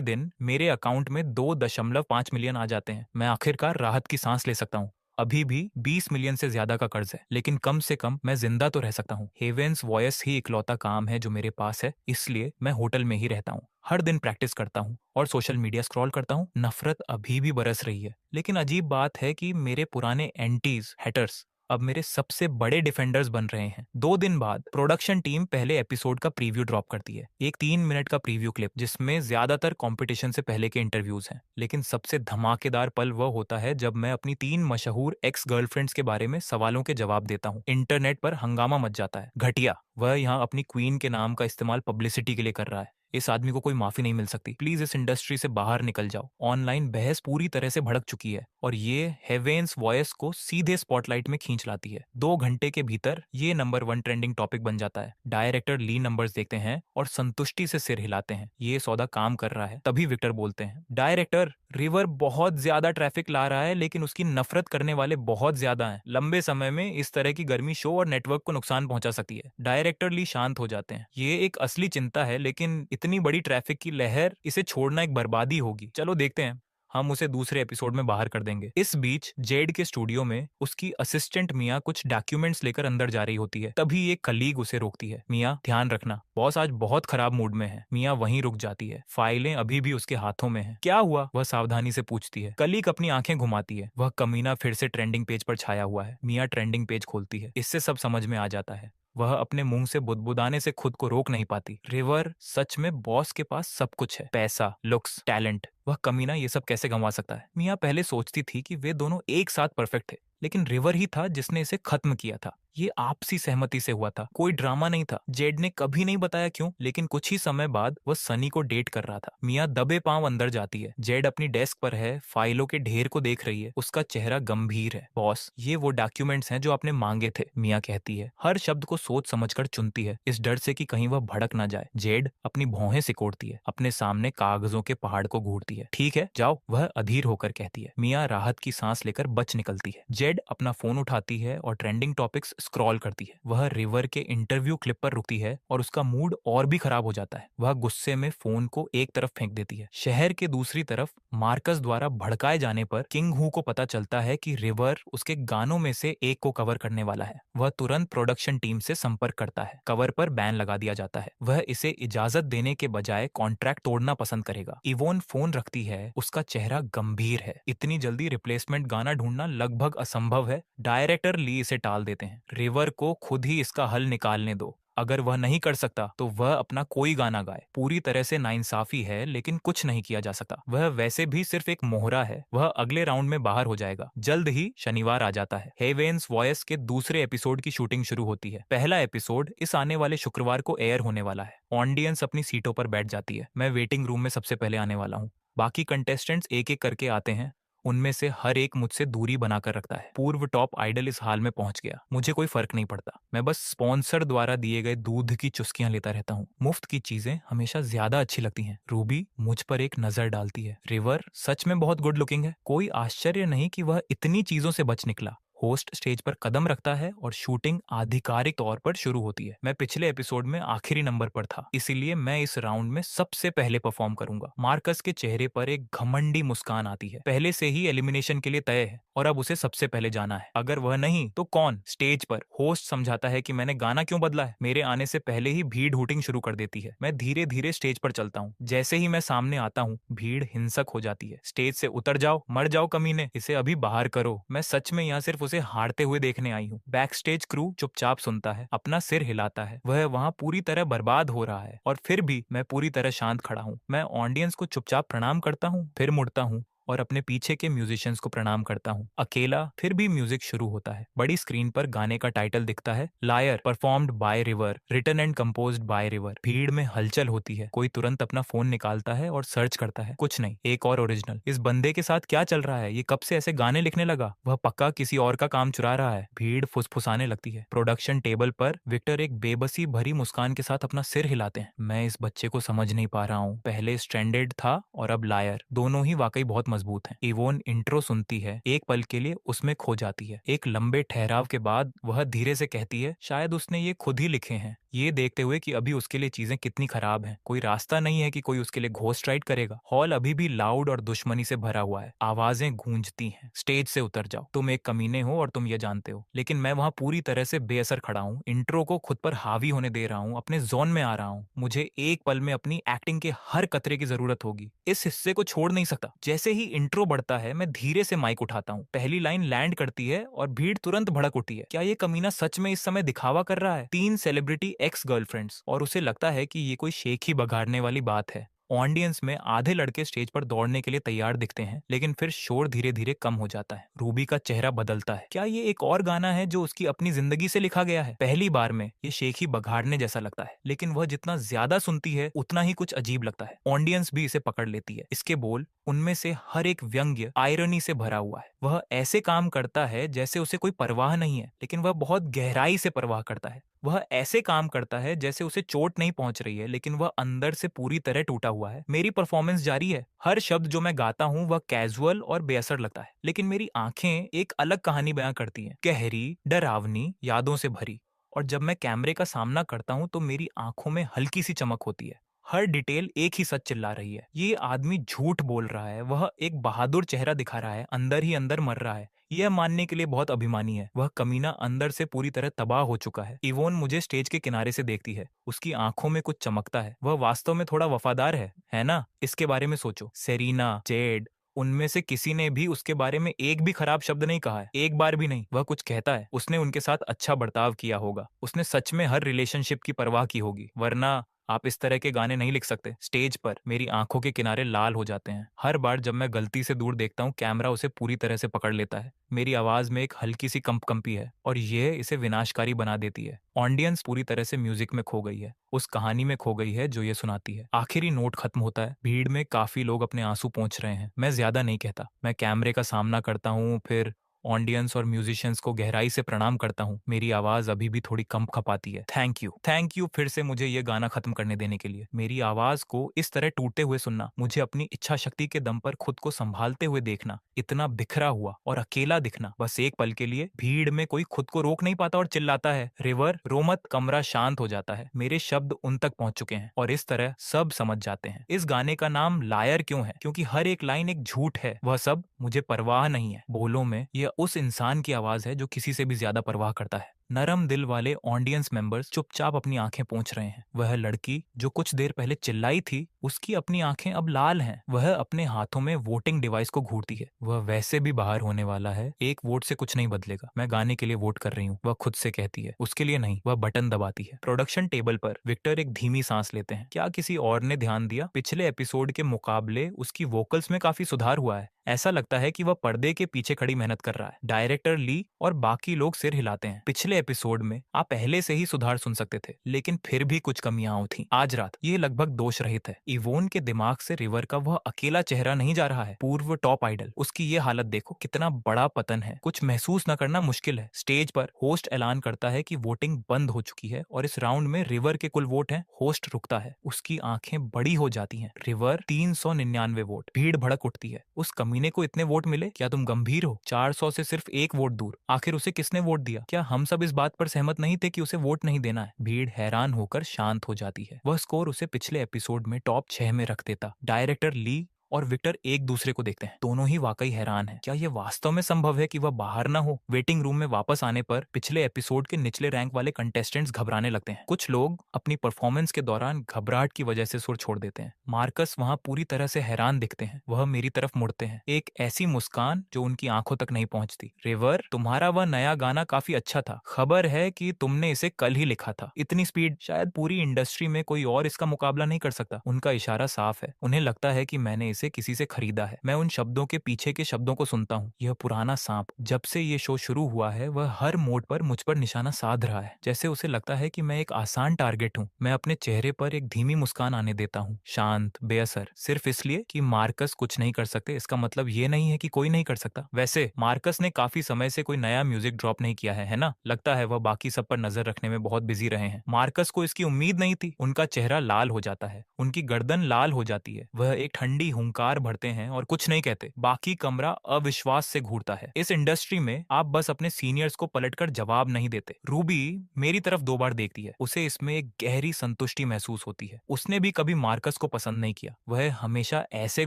दिन मेरे अकाउंट में 2.5 मिलियन आ जाते हैं। मैं आखिरकार राहत की सांस ले सकता हूँ। अभी भी 20 मिलियन से ज्यादा का कर्ज है, लेकिन कम से कम मैं जिंदा तो रह सकता हूँ। हेवेंस वॉयस ही इकलौता काम है जो मेरे पास है, इसलिए मैं होटल में ही रहता हूँ। हर दिन प्रैक्टिस करता हूँ और सोशल मीडिया स्क्रॉल करता हूँ। नफरत अभी भी बरस रही है, लेकिन अजीब बात है कि मेरे पुराने एंटीज हैटर्स अब मेरे सबसे बड़े डिफेंडर्स बन रहे हैं। 2 दिन बाद प्रोडक्शन टीम पहले एपिसोड का प्रीव्यू ड्रॉप करती है। एक 3 मिनट का प्रीव्यू क्लिप जिसमें ज्यादातर कंपटीशन से पहले के इंटरव्यूज हैं। लेकिन सबसे धमाकेदार पल वह होता है जब मैं अपनी 3 मशहूर एक्स गर्लफ्रेंड्स के बारे में सवालों के जवाब देता हूँ। इंटरनेट पर हंगामा मच जाता है। घटिया, वह यहाँ अपनी क्वीन के नाम का इस्तेमाल पब्लिसिटी के लिए कर रहा है। इस आदमी को कोई माफी नहीं मिल सकती। प्लीज इस इंडस्ट्री से बाहर निकल जाओ। ऑनलाइन बहस पूरी तरह से भड़क चुकी है और ये हेवेंस वॉयस को सीधे स्पॉटलाइट में खींच लाती है। 2 घंटे के भीतर ये नंबर 1 ट्रेंडिंग टॉपिक बन जाता है। डायरेक्टर ली नंबर्स देखते हैं और संतुष्टि से सिर हिलाते हैं। ये सौदा काम कर रहा है। तभी विक्टर बोलते हैं, डायरेक्टर, रिवर बहुत ज्यादा ट्रैफिक ला रहा है, लेकिन उसकी नफरत करने वाले बहुत ज्यादा हैं। लंबे समय में इस तरह की गर्मी शो और नेटवर्क को नुकसान पहुंचा सकती है। डायरेक्टर ली शांत हो जाते हैं। ये एक असली चिंता है, लेकिन इतनी बड़ी ट्रैफिक की लहर, इसे छोड़ना एक बर्बादी होगी। चलो देखते हैं, हम उसे दूसरे एपिसोड में बाहर कर देंगे। इस बीच जेड के स्टूडियो में उसकी असिस्टेंट मिया कुछ डॉक्यूमेंट्स लेकर अंदर जा रही होती है। तभी एक कलीग उसे रोकती है। मिया, ध्यान रखना, बॉस आज बहुत खराब मूड में है। मिया वहीं रुक जाती है। फाइलें अभी भी उसके हाथों में हैं। क्या हुआ, वह सावधानी से पूछती है। कलीग अपनी आंखें घुमाती है। वह कमीना फिर से ट्रेंडिंग पेज पर छाया हुआ है। मिया ट्रेंडिंग पेज खोलती है। इससे सब समझ में आ जाता है। वह अपने मुंह से बुदबुदाने से खुद को रोक नहीं पाती। रिवर, सच में बॉस के पास सब कुछ है, पैसा, लुक्स, टैलेंट। वह कमीना ये सब कैसे गंवा सकता है? मिया पहले सोचती थी कि वे दोनों एक साथ परफेक्ट थे, लेकिन रिवर ही था जिसने इसे खत्म किया था। ये आपसी सहमति से हुआ था, कोई ड्रामा नहीं था। जेड ने कभी नहीं बताया क्यों, लेकिन कुछ ही समय बाद वह सनी को डेट कर रहा था। मिया दबे पांव अंदर जाती है। जेड अपनी डेस्क पर है, फाइलों के ढेर को देख रही है। उसका चेहरा गंभीर है। बॉस, ये वो डॉक्यूमेंट्स हैं जो आपने मांगे थे, मिया कहती है। हर शब्द को सोच समझकर चुनती है, इस डर से कि कहीं वह भड़क ना जाए। जेड अपनी भौहें सिकोड़ती है, अपने सामने कागजों के पहाड़ को घूरती है। ठीक है, जाओ, वह अधीर होकर कहती है। मिया राहत की सांस लेकर बच निकलती है। जेड अपना फोन उठाती है और ट्रेंडिंग टॉपिक्स स्क्रॉल करती है। वह रिवर के इंटरव्यू क्लिप पर रुकती है और उसका मूड और भी खराब हो जाता है। वह गुस्से में फोन को एक तरफ फेंक देती है। शहर के दूसरी तरफ मार्कस द्वारा भड़काए जाने पर किंग हू को पता चलता है कि रिवर उसके गानों में से एक को कवर करने वाला है। वह तुरंत प्रोडक्शन टीम से संपर्क करता है। कवर पर बैन लगा दिया जाता है। वह इसे इजाजत देने के बजाय कॉन्ट्रैक्ट तोड़ना पसंद करेगा। इवोन फोन रखती है। उसका चेहरा गंभीर है। इतनी जल्दी रिप्लेसमेंट गाना ढूंढना लगभग असंभव है। डायरेक्टर ली इसे टाल देते हैं। रिवर को खुद ही इसका हल निकालने दो। अगर वह नहीं कर सकता तो वह अपना कोई गाना गाए। पूरी तरह से नाइंसाफी है, लेकिन कुछ नहीं किया जा सकता। वह वैसे भी सिर्फ एक मोहरा है। वह अगले राउंड में बाहर हो जाएगा। जल्द ही शनिवार आ जाता है। हेवेंस वॉयस के दूसरे एपिसोड की शूटिंग शुरू होती है। पहला एपिसोड इस आने वाले शुक्रवार को एयर होने वाला है। ऑडियंस अपनी सीटों पर बैठ जाती है। मैं वेटिंग रूम में सबसे पहले आने वाला हूँ। बाकी कंटेस्टेंट्स एक एक करके आते हैं। उनमें से हर एक मुझसे दूरी बनाकर रखता है। पूर्व टॉप आइडल इस हाल में पहुंच गया। मुझे कोई फर्क नहीं पड़ता। मैं बस स्पॉन्सर द्वारा दिए गए दूध की चुस्कियां लेता रहता हूँ। मुफ्त की चीजें हमेशा ज्यादा अच्छी लगती हैं। रूबी मुझ पर एक नजर डालती है। रिवर सच में बहुत गुड लुकिंग है। कोई आश्चर्य नहीं कि वह इतनी चीजों से बच निकला। होस्ट स्टेज पर कदम रखता है और शूटिंग आधिकारिक तौर पर शुरू होती है। मैं पिछले एपिसोड में आखिरी नंबर पर था, इसीलिए मैं इस राउंड में सबसे पहले परफॉर्म करूंगा। मार्कस के चेहरे पर एक घमंडी मुस्कान आती है। पहले से ही एलिमिनेशन के लिए तय है और अब उसे सबसे पहले जाना है। अगर वह नहीं तो कौन? स्टेज पर होस्ट समझाता है कि मैंने गाना क्यों बदला है। मेरे आने से पहले ही भीड़ हूटिंग शुरू कर देती है। मैं धीरे धीरे स्टेज पर चलता हूँ। जैसे ही मैं सामने आता हूँ, भीड़ हिंसक हो जाती है। स्टेज से उतर जाओ, मर जाओ कमीने, इसे अभी बाहर करो। मैं सच में यहाँ सिर्फ उसे हारते हुए देखने आई हूँ। बैक स्टेज क्रू चुपचाप सुनता है, अपना सिर हिलाता है। वह वहाँ पूरी तरह बर्बाद हो रहा है और फिर भी मैं पूरी तरह शांत खड़ा हूँ। मैं ऑडियंस को चुपचाप प्रणाम करता हूँ, फिर मुड़ता हूँ और अपने पीछे के म्यूजिशियंस को प्रणाम करता हूँ। अकेला फिर भी म्यूजिक शुरू होता है। बड़ी स्क्रीन पर गाने का टाइटल दिखता है, liar performed by River, written and composed by River. भीड़ में हलचल होती है। कोई तुरंत अपना फोन निकालता है और सर्च करता है। कुछ नहीं, एक और ओरिजिनल। इस बंदे के साथ क्या चल रहा है? ये कब से ऐसे गाने लिखने लगा? वह पक्का किसी और का काम चुरा रहा है। भीड़ फुसफुसाने लगती है। प्रोडक्शन टेबल पर विक्टर एक बेबसी भरी मुस्कान के साथ अपना सिर हिलाते हैं। मैं इस बच्चे को समझ नहीं पा रहा हूँ। पहले स्ट्रैंडेड था और अब लायर। दोनों ही वाकई बहुत मजबूत हैं। इवोन इंट्रो सुनती है, एक पल के लिए उसमें खो जाती है। एक लंबे ठहराव के बाद वह धीरे से कहती है, शायद उसने ये खुद ही लिखे हैं। ये देखते हुए कि अभी उसके लिए चीजें कितनी खराब हैं। कोई रास्ता नहीं है कि कोई उसके लिए घोस्ट राइड करेगा। हॉल अभी भी लाउड और दुश्मनी से भरा हुआ है। आवाजें गूंजती हैं, स्टेज से उतर जाओ, तुम एक कमीने हो और तुम ये जानते हो। लेकिन मैं वहां पूरी तरह से बेअसर खड़ा हूँ। इंट्रो को खुद पर हावी होने दे रहा हूँ, अपने जोन में आ रहा हूँ। मुझे एक पल में अपनी एक्टिंग के हर कतरे की जरूरत होगी। इस हिस्से को छोड़ नहीं सकता। जैसे ही इंट्रो बढ़ता है, मैं धीरे से माइक उठाता हूँ। पहली लाइन लैंड करती है और भीड़ तुरंत भड़क उठी है। क्या ये कमीना सच में इस समय दिखावा कर रहा है? 3 सेलिब्रिटी एक्स गर्लफ्रेंड्स, और उसे लगता है कि ये कोई शेख ही बघाड़ने वाली बात है। ऑडियंस में आधे लड़के स्टेज पर दौड़ने के लिए तैयार दिखते हैं, लेकिन फिर शोर धीरे धीरे कम हो जाता है। रूबी का चेहरा बदलता है। क्या ये एक और गाना है जो उसकी अपनी जिंदगी से लिखा गया है? पहली बार में ये शेखी बघाड़ने जैसा लगता है, लेकिन वह जितना ज्यादा सुनती है उतना ही कुछ अजीब लगता है। ऑडियंस भी इसे पकड़ लेती है। इसके बोल, उनमें से हर एक व्यंग्य आयरनी से भरा हुआ है। वह ऐसे काम करता है जैसे उसे कोई परवाह नहीं है, लेकिन वह बहुत गहराई से परवाह करता है। वह ऐसे काम करता है जैसे उसे चोट नहीं पहुंच रही है, लेकिन वह अंदर से पूरी तरह टूटा हुआ है। मेरी परफॉर्मेंस जारी है। हर शब्द जो मैं गाता हूँ वह कैजुअल और बेअसर लगता है, लेकिन मेरी आंखें एक अलग कहानी बयां करती हैं, गहरी, डरावनी, यादों से भरी। और जब मैं कैमरे का सामना करता हूँ तो मेरी आंखों में हल्की सी चमक होती है। हर डिटेल एक ही सच चिल्ला रही है। ये आदमी झूठ बोल रहा है। वह एक बहादुर चेहरा दिखा रहा है, अंदर ही अंदर मर रहा है। यह मानने के लिए बहुत अभिमानी है। वह कमीना अंदर से पूरी तरह तबाह हो चुका है। इवोन मुझे स्टेज के किनारे से देखती है। उसकी आंखों में कुछ चमकता है। वह वास्तव में थोड़ा वफादार है ना? इसके बारे में सोचो। सेरीना, जेड, उनमें से किसी ने भी उसके बारे में एक भी खराब शब्द नहीं कहा है, एक बार भी नहीं। वह कुछ कहता है, उसने उनके साथ अच्छा बर्ताव किया होगा। उसने सच में हर रिलेशनशिप की परवाह की होगी, वरना आप इस तरह के गाने नहीं लिख सकते। स्टेज पर मेरी आंखों के किनारे लाल हो जाते हैं। हर बार जब मैं गलती से दूर देखता हूँ, कैमरा उसे पूरी तरह से पकड़ लेता है। मेरी आवाज में एक हल्की सी कंपकंपी है और यह इसे विनाशकारी बना देती है। ऑडियंस पूरी तरह से म्यूजिक में खो गई है, उस कहानी में खो गई है जो ये सुनाती है। आखिरी नोट खत्म होता है। भीड़ में काफी लोग अपने आंसू पोंछ रहे हैं। मैं ज्यादा नहीं कहता। मैं कैमरे का सामना करता हूँ, फिर ऑडियंस और म्यूजिशियंस को गहराई से प्रणाम करता हूँ। मेरी आवाज अभी भी थोड़ी कम खपाती है। थैंक यू फिर से मुझे ये गाना खत्म करने देने के लिए। मेरी आवाज को इस तरह टूटते हुए सुनना, मुझे अपनी इच्छा शक्ति के दम पर खुद को संभालते हुए देखना, इतना बिखरा हुआ और अकेला दिखना, बस एक पल के लिए। भीड़ में कोई खुद को रोक नहीं पाता और चिल्लाता है, रिवर रो मत। कमरा शांत हो जाता है। मेरे शब्द उन तक पहुंच चुके हैं और इस तरह सब समझ जाते हैं। इस गाने का नाम लायर क्यों है? क्योंकि हर एक लाइन एक झूठ है। वह सब मुझे परवाह नहीं है। बोलों में यह उस इंसान की आवाज है जो किसी से भी ज्यादा परवाह करता है। नरम दिल वाले ऑडियंस मेंबर्स चुपचाप अपनी आंखें पोंछ रहे हैं। वह लड़की जो कुछ देर पहले चिल्लाई थी, उसकी अपनी आंखें अब लाल हैं। वह अपने हाथों में वोटिंग डिवाइस को घूरती है। वह वैसे भी बाहर होने वाला है, एक वोट से कुछ नहीं बदलेगा। मैं गाने के लिए वोट कर रही हूँ, वह खुद से कहती है। उसके लिए नहीं, वह बटन दबाती है। प्रोडक्शन टेबल पर विक्टर एक धीमी सांस लेते हैं। क्या किसी और ने ध्यान दिया? पिछले एपिसोड के मुकाबले उसकी वोकल्स में काफी सुधार हुआ है। ऐसा लगता है कि वह पर्दे के पीछे खड़ी मेहनत कर रहा है। डायरेक्टर ली और बाकी लोग सिर हिलाते हैं। पिछले एपिसोड में आप पहले से ही सुधार सुन सकते थे, लेकिन फिर भी कुछ कमियां थी। आज रात ये लगभग दोष रहित है। इवोन के दिमाग से रिवर का वह अकेला चेहरा नहीं जा रहा है। पूर्व टॉप आइडल, उसकी ये हालत देखो, कितना बड़ा पतन है। कुछ महसूस न करना मुश्किल है। स्टेज पर होस्ट ऐलान करता है कि वोटिंग बंद हो चुकी है और इस राउंड में रिवर के कुल वोट हैं। होस्ट रुकता है, उसकी आंखें बड़ी हो जाती हैं। River 399 vote. भीड़ भड़क उठती है। उस कमीने को इतने वोट मिले? क्या तुम गंभीर हो? 400 से सिर्फ एक वोट दूर। आखिर उसे किसने वोट दिया? क्या हम सब इस बात पर सहमत नहीं थे कि उसे वोट नहीं देना है? भीड़ हैरान होकर शांत हो जाती है। वह स्कोर उसे पिछले एपिसोड में टॉप 6 में रख देता। डायरेक्टर ली और विक्टर एक दूसरे को देखते हैं। दोनों ही वाकई हैरान हैं। क्या यह वास्तव में संभव है कि वह बाहर ना हो? वेटिंग रूम में वापस आने पर पिछले एपिसोड के निचले रैंक वाले कंटेस्टेंट्स घबराने लगते हैं। कुछ लोग अपनी परफॉर्मेंस के दौरान घबराहट की वजह से सुर छोड़ देते हैं। मार्कस वहां पूरी तरह से हैरान दिखते हैं। वह मेरी तरफ मुड़ते हैं, एक ऐसी मुस्कान जो उनकी आंखों तक नहीं पहुंचती। रिवर, तुम्हारा वह नया गाना काफी अच्छा था। खबर है कि तुमने इसे कल ही लिखा था। इतनी स्पीड, शायद पूरी इंडस्ट्री में कोई और इसका मुकाबला नहीं कर सकता। उनका इशारा साफ है, उन्हें लगता है कि मैंने से किसी से खरीदा है। मैं उन शब्दों के पीछे के शब्दों को सुनता हूँ। यह पुराना सांप जब से ये शो शुरू हुआ है वह हर मोड़ पर मुझ पर निशाना साध रहा है, जैसे उसे लगता है कि मैं एक आसान टारगेट हूँ। मैं अपने चेहरे पर एक धीमी मुस्कान आने देता हूँ, शांत, बेअसर, सिर्फ इसलिए कि मार्कस कुछ नहीं कर सकते इसका मतलब ये नहीं है कि कोई नहीं कर सकता। वैसे मार्कस ने काफी समय से कोई नया म्यूजिक ड्रॉप नहीं किया है ना? लगता है वह बाकी सब पर नजर रखने में बहुत बिजी रहे हैं। मार्कस को इसकी उम्मीद नहीं थी। उनका चेहरा लाल हो जाता है, उनकी गर्दन लाल हो जाती है। वह एक ठंडी हुंकार भरते हैं और कुछ नहीं कहते। बाकी कमरा अविश्वास से घूरता है। इस इंडस्ट्री में आप बस अपने सीनियर्स को पलटकर जवाब नहीं देते। रूबी मेरी तरफ 2 बार देखती है। उसे इसमें एक गहरी संतुष्टि महसूस होती है। उसने भी कभी मार्कस को पसंद नहीं किया। वह हमेशा ऐसे